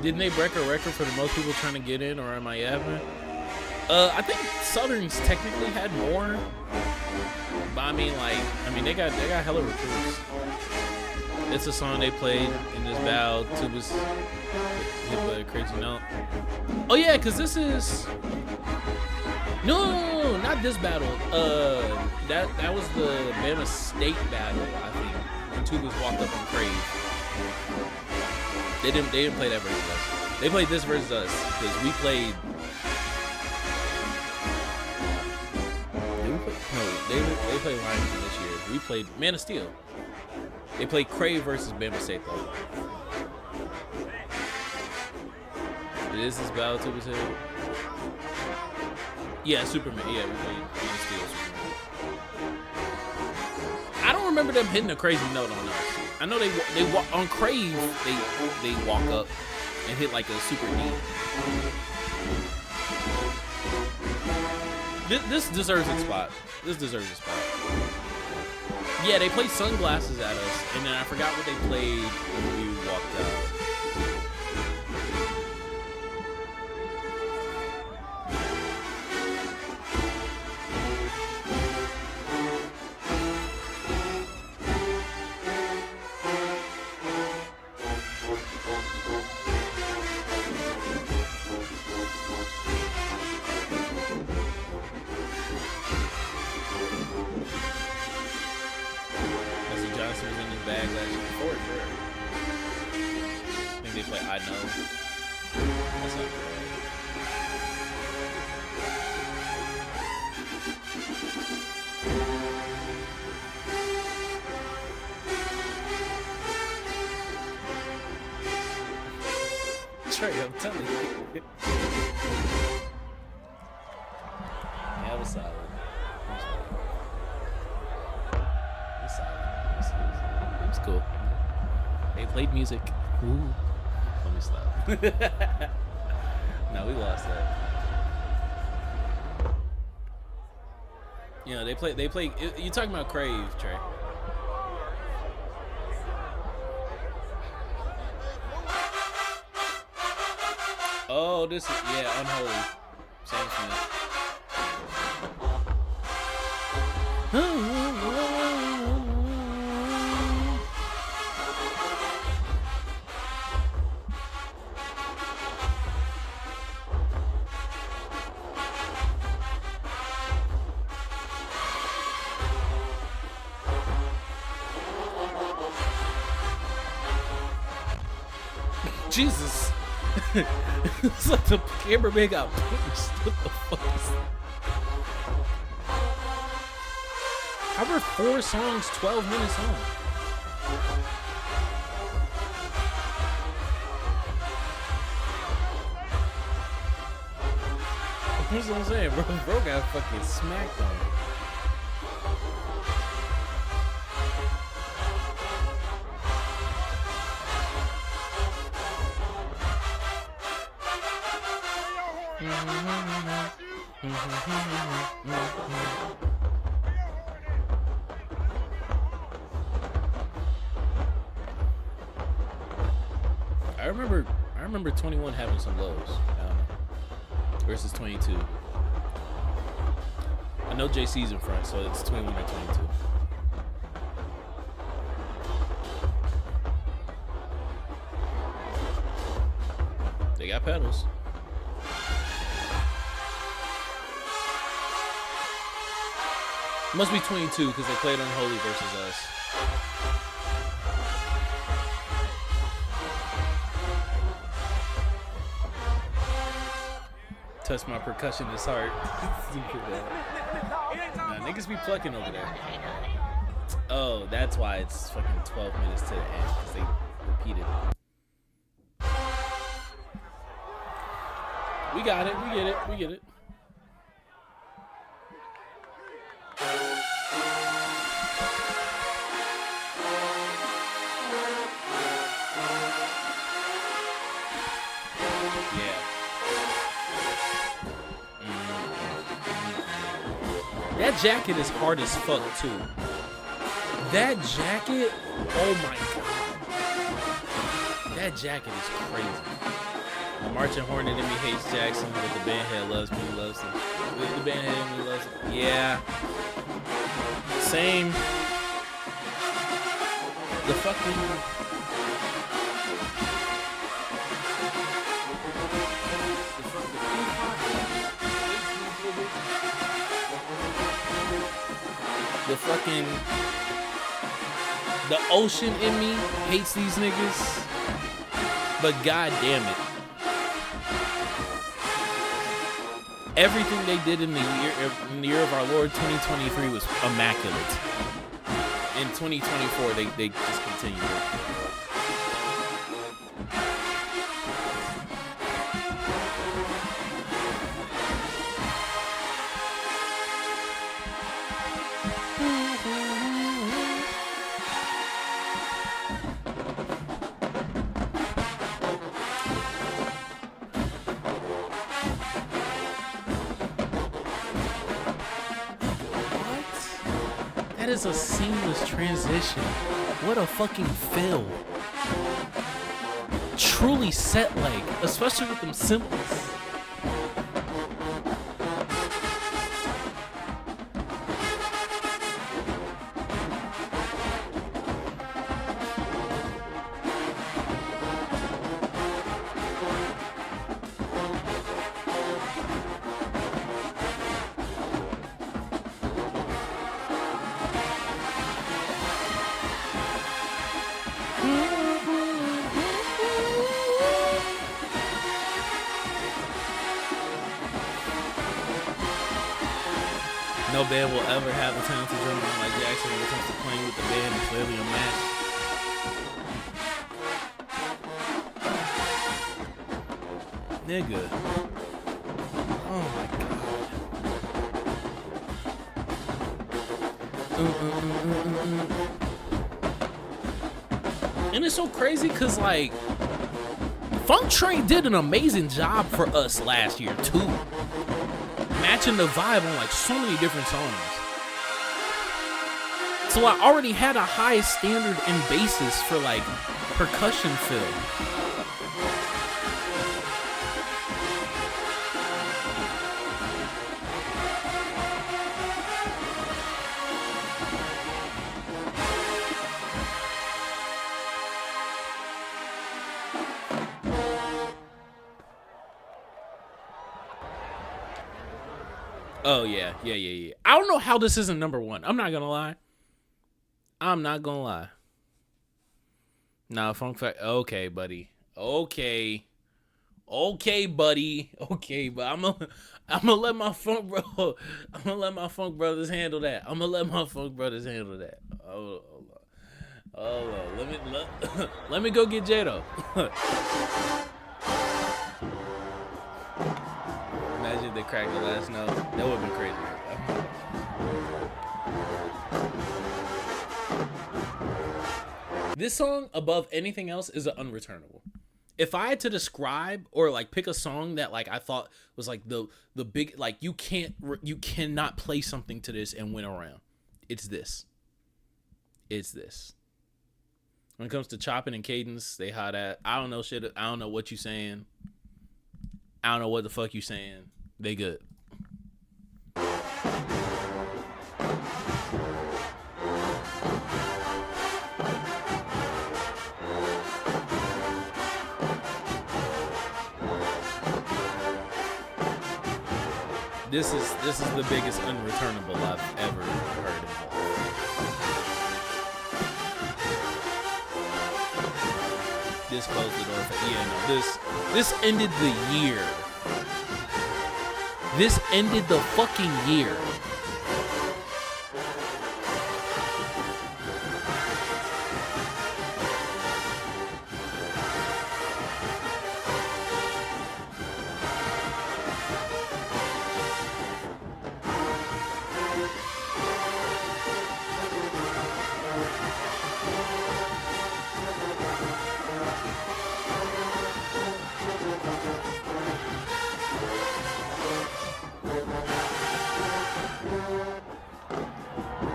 Didn't they break a record for the most people trying to get in, or am I yapping? I think Southerns technically had more, but I mean, they got hella recruits. It's a song they played in this battle. Tubas hit by a crazy note. Oh yeah, cause this is no, not this battle. That was the Bama State battle, I think, when Tubas walked up on Crave. They didn't play that versus us. They played this versus us because we played. They played Lions this year. We played Man of Steel. They played Crave versus Bama State though. This is battle to his head. Yeah, Superman. Yeah, we played Man of Steel. Superman. I don't remember them hitting a crazy note on us. I know they walk on Crave. They walk up and hit like a super deep. This deserves a spot. This deserves a spot. Yeah, they played Sunglasses at us, and then I forgot what they played when we walked out. Trey, I'm telling you. Yeah, it was solid. It was solid. It was cool. They played music. Ooh. Let me stop. No, we lost that. You know, they play. You talking about Crave, Trey? Oh, this is Unholy. Sam Smith. Jesus. It's like the cameraman got punched. What the fuck is that? How were 4 songs 12 minutes long? That's what I'm saying, bro. Bro got fucking smacked on it. I remember 21 having some lows. I don't know. Versus 22. I know JC's in front, so it's 21 or 22. They got pedals. Must be 22 because they played Unholy versus us. Touch my percussionist heart. Nah, niggas be plucking over there. Oh, that's why it's fucking 12 minutes to the end because they repeated. We got it. We get it. We get it. That jacket is hard as fuck too. That jacket, oh my god. That jacket is crazy. The marching hornet in me hates Jackson, but the bandhead loves me, he loves him. The bandhead in me loves him. Yeah. Same. The fucking the ocean in me hates these niggas, but god damn it, everything they did in the year of our Lord 2023 was immaculate. In 2024 they just continued it. That is a seamless transition. What a fucking fill. Truly set leg, especially with them cymbals. No band will ever have a talented drummer like Jackson when it comes to playing with the band and clearly a match. Nigga. Oh my god. And it's so crazy because, like, Funk Train did an amazing job for us last year, too. Matching the vibe on, like, so many different songs. So I already had a high standard and basis for, like, percussion fill. Oh, yeah. I don't know how this isn't number one. I'm not gonna lie. Nah, Funk Factory. Okay, buddy. Okay, buddy. Okay, but I'm gonna let my funk bro. I'm gonna let my funk brothers handle that. Oh, let me go get Jado. Imagine if they cracked the last note. That would have been crazy. This song, above anything else, is an unreturnable. If I had to describe or like pick a song that like I thought was like the big, like you cannot play something to this and win around, it's this. When it comes to chopping and cadence, they hot at. I don't know shit. I don't know what you saying. I don't know what the fuck you saying. They good. This is the biggest unreturnable I've ever heard in my life. This closed the door for this ended the year. This ended the fucking year.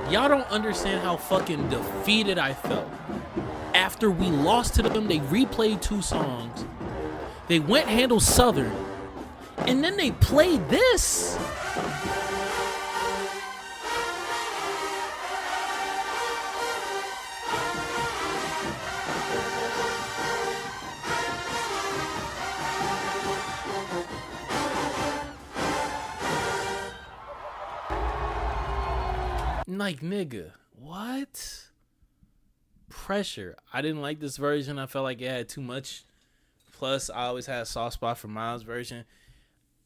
Y'all don't understand how fucking defeated I felt. After we lost to them, they replayed 2 songs. They went handle Southern. And then they played this. Like, nigga, what? Pressure. I didn't like this version. I felt like it had too much. Plus, I always had a soft spot for Miles' version.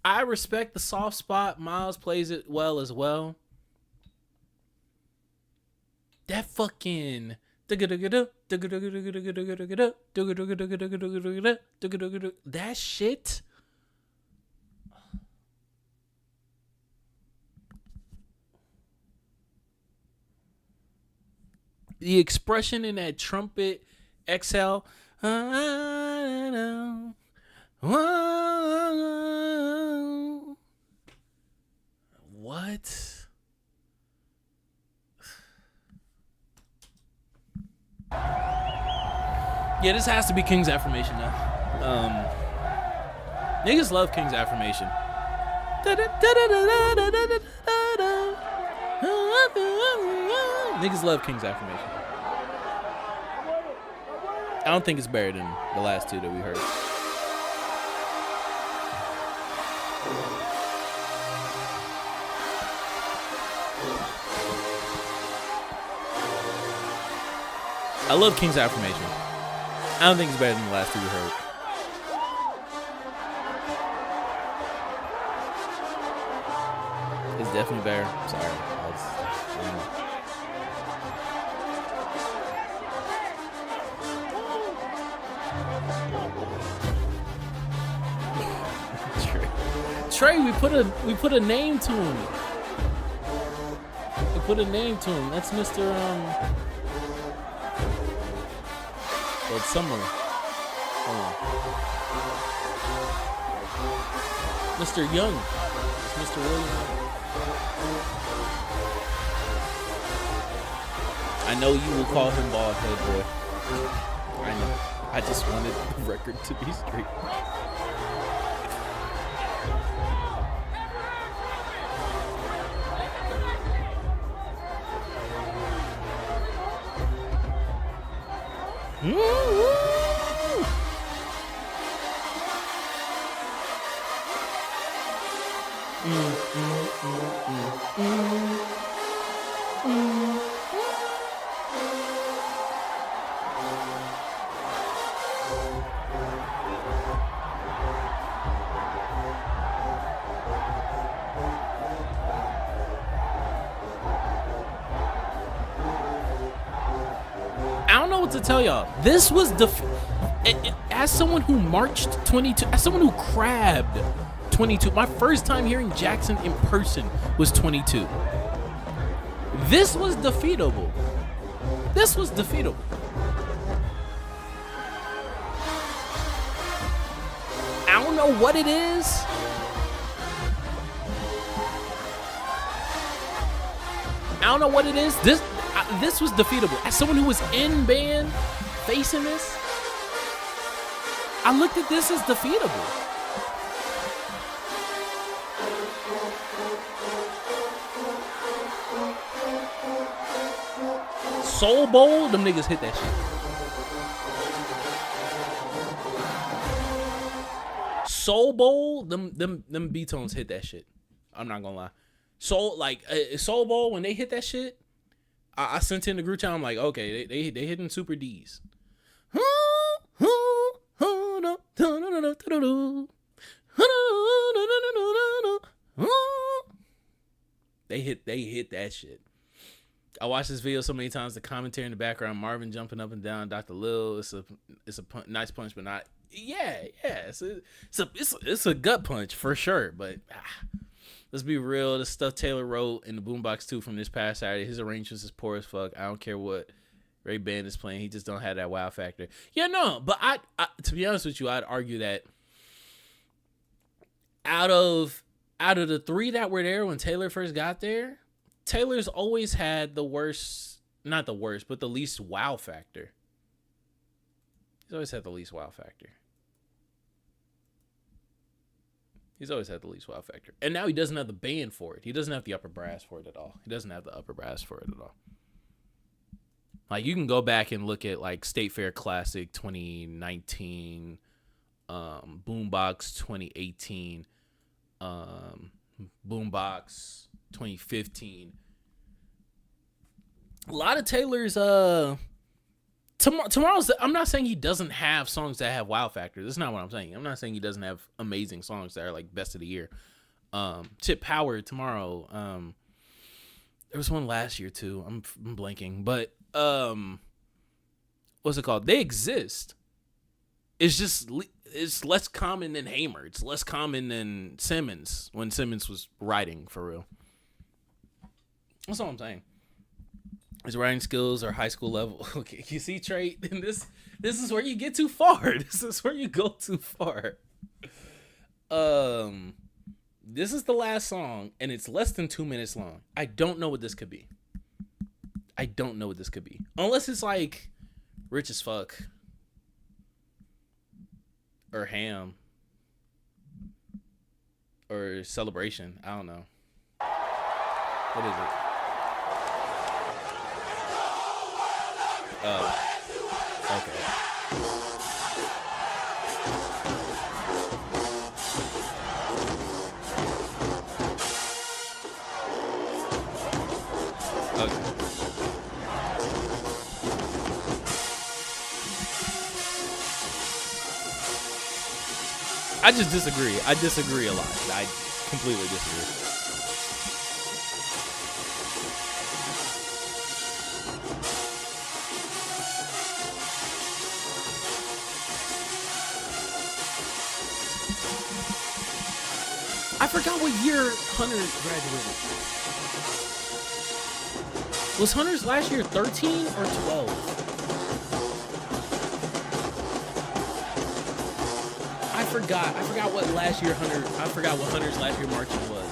I respect the soft spot. Miles plays it well as well. That fucking... That shit... The expression in that trumpet exhale. What? Yeah, this has to be King's Affirmation now. Niggas love King's Affirmation. Niggas love King's Affirmation. I don't think it's better than the last 2 that we heard. I love King's Affirmation. I don't think it's better than the last 2 we heard. It's definitely better. Sorry. Trey, we put a name to him. We put a name to him. That's Mr. Well, it's somewhere. Hold on. Mr. Young. It's Mr. William. I know you will call him bald head boy. I know. I just wanted the record to be straight. I don't know what to tell y'all. This was as someone who marched 22, as someone who crabbed 22. My first time hearing Jackson in person was 22. This was defeatable. This was defeatable. I don't know what it is. I don't know what it is. This was defeatable. As someone who was in band facing this, I looked at this as defeatable. Soul Bowl, them niggas hit that shit. Soul Bowl, them B-tones hit that shit. I'm not gonna lie. Soul Bowl, when they hit that shit, I sent in the group chat. I'm like, okay, they hitting super D's. They hit that shit. I watched this video so many times. The commentary in the background, Marvin jumping up and down, Dr. Lil. It's a nice punch, but not. Yeah. It's a gut punch for sure. But let's be real. The stuff Taylor wrote in the Boombox 2 from this past Saturday, his arrangements is poor as fuck. I don't care what Ray Band is playing. He just don't have that wow factor. Yeah, no. But I to be honest with you, I'd argue that out of the three that were there when Taylor first got there, Taylor's always had the not the worst, but the least wow factor. He's always had the least wow factor. He's always had the least wow factor. And now he doesn't have the band for it. He doesn't have the upper brass for it at all. Like, you can go back and look at, like, State Fair Classic 2019, Boombox 2018, Boombox 2015. A lot of Taylor's tomorrow's. I'm not saying he doesn't have songs that have wow factor. That's not what I'm saying. I'm not saying he doesn't have amazing songs that are like best of the year. Chip Power tomorrow. There was one last year too. I'm blanking, but what's it called? They exist. It's less common than Hamer. It's less common than Simmons when Simmons was writing for real. That's all I'm saying. His writing skills are high school level. Okay, you see, Trey, this is where you get too far. This is where you go too far. This is the last song, and it's less than 2 minutes long. I don't know what this could be. Unless it's like Rich as Fuck or Ham or Celebration. I don't know. What is it? Oh, okay. I just disagree. I disagree a lot. I completely disagree. I forgot what year Hunter graduated. Was Hunter's last year 13 or 12? I forgot what last year Hunter. I forgot what Hunter's last year marching was.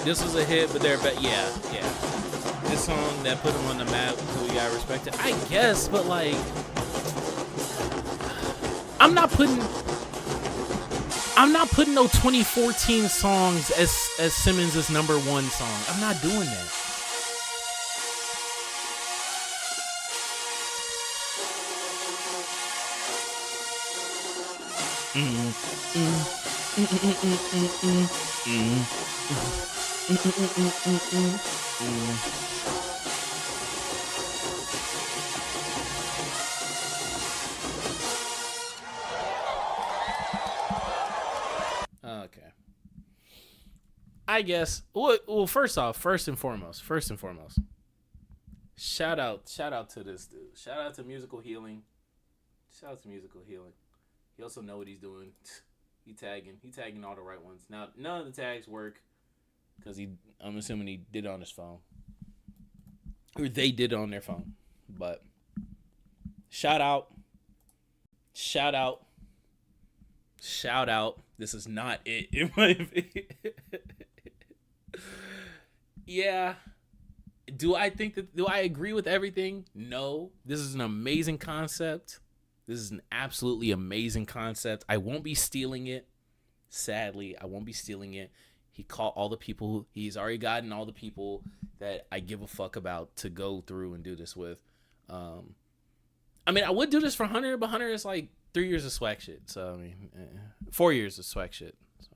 This was a hit, but yeah. This song that put him on the map, so we gotta respect it. I guess, but like, I'm not putting no 2014 songs as Simmons' #1 song. I'm not doing that. Okay. I guess. Well, first and foremost. Shout out to this dude. Shout out to Musical Healing. He also know what he's doing. He tagging all the right ones. Now, none of the tags work because I'm assuming he did it on his phone. Or they did it on their phone. But shout out. This is not it. It might be. Yeah. Do I agree with everything? No. This is an amazing concept. This is an absolutely amazing concept. I won't be stealing it. Sadly, I won't be stealing it. He caught all the people. He's already gotten all the people that I give a fuck about to go through and do this with. I mean, I would do this for Hunter, but Hunter is like 3 years of SWAC shit. So, I mean, 4 years of SWAC shit. So.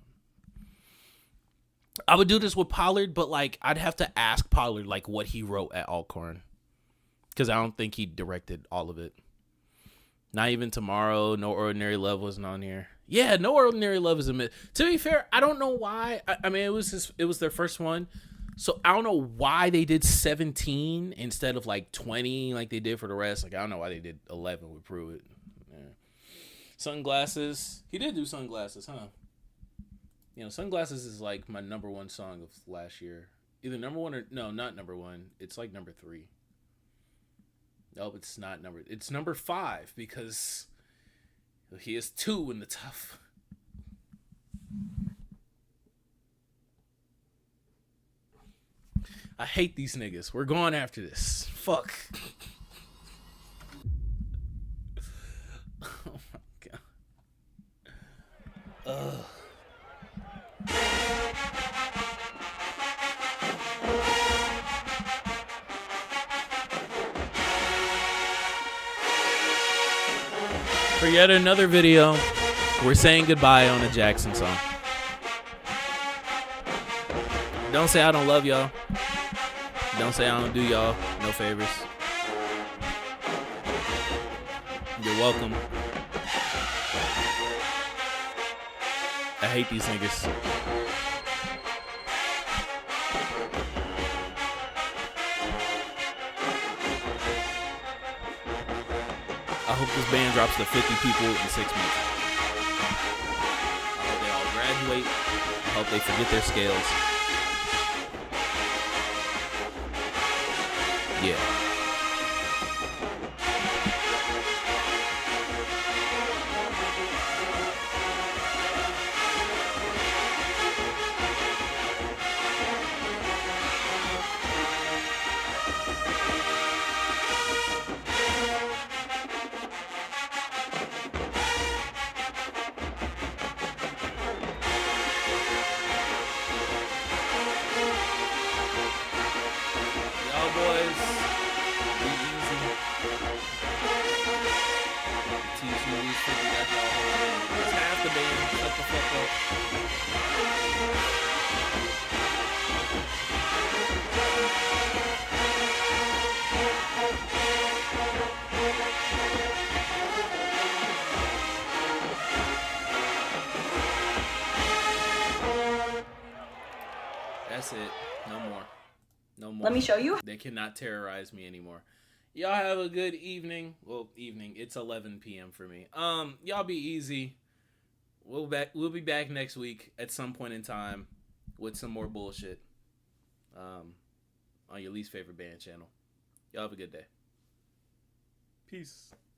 I would do this with Pollard, but like, I'd have to ask Pollard like what he wrote at Alcorn. Because I don't think he directed all of it. Not even Tomorrow. No Ordinary Love wasn't on here. Yeah, No Ordinary Love is a myth. To be fair, I don't know why. I mean, it was their first one. So I don't know why they did 17 instead of like 20 like they did for the rest. Like, I don't know why they did 11 with Pruitt. Yeah. Sunglasses. He did do Sunglasses, huh? You know, Sunglasses is like my #1 song of last year. Either #1 or... No, not #1. It's like #3. Nope, it's not it's #5 because he is 2 in the tough. I hate these niggas. We're going after this. Fuck. Oh my god. Ugh. For yet another video, we're saying goodbye on a Jackson song. Don't say I don't love y'all. Don't say I don't do y'all no favors. You're welcome. I hate these niggas. I hope this band drops to 50 people in 6 months. I hope they all graduate. I hope they forget their scales. Yeah. That's it. No more. No more. Let me show you. They cannot terrorize me anymore. Y'all have a good evening. Well, evening. It's 11 p.m. for me. Y'all be easy. We'll be back next week at some point in time with some more bullshit. On your least favorite band channel. Y'all have a good day. Peace.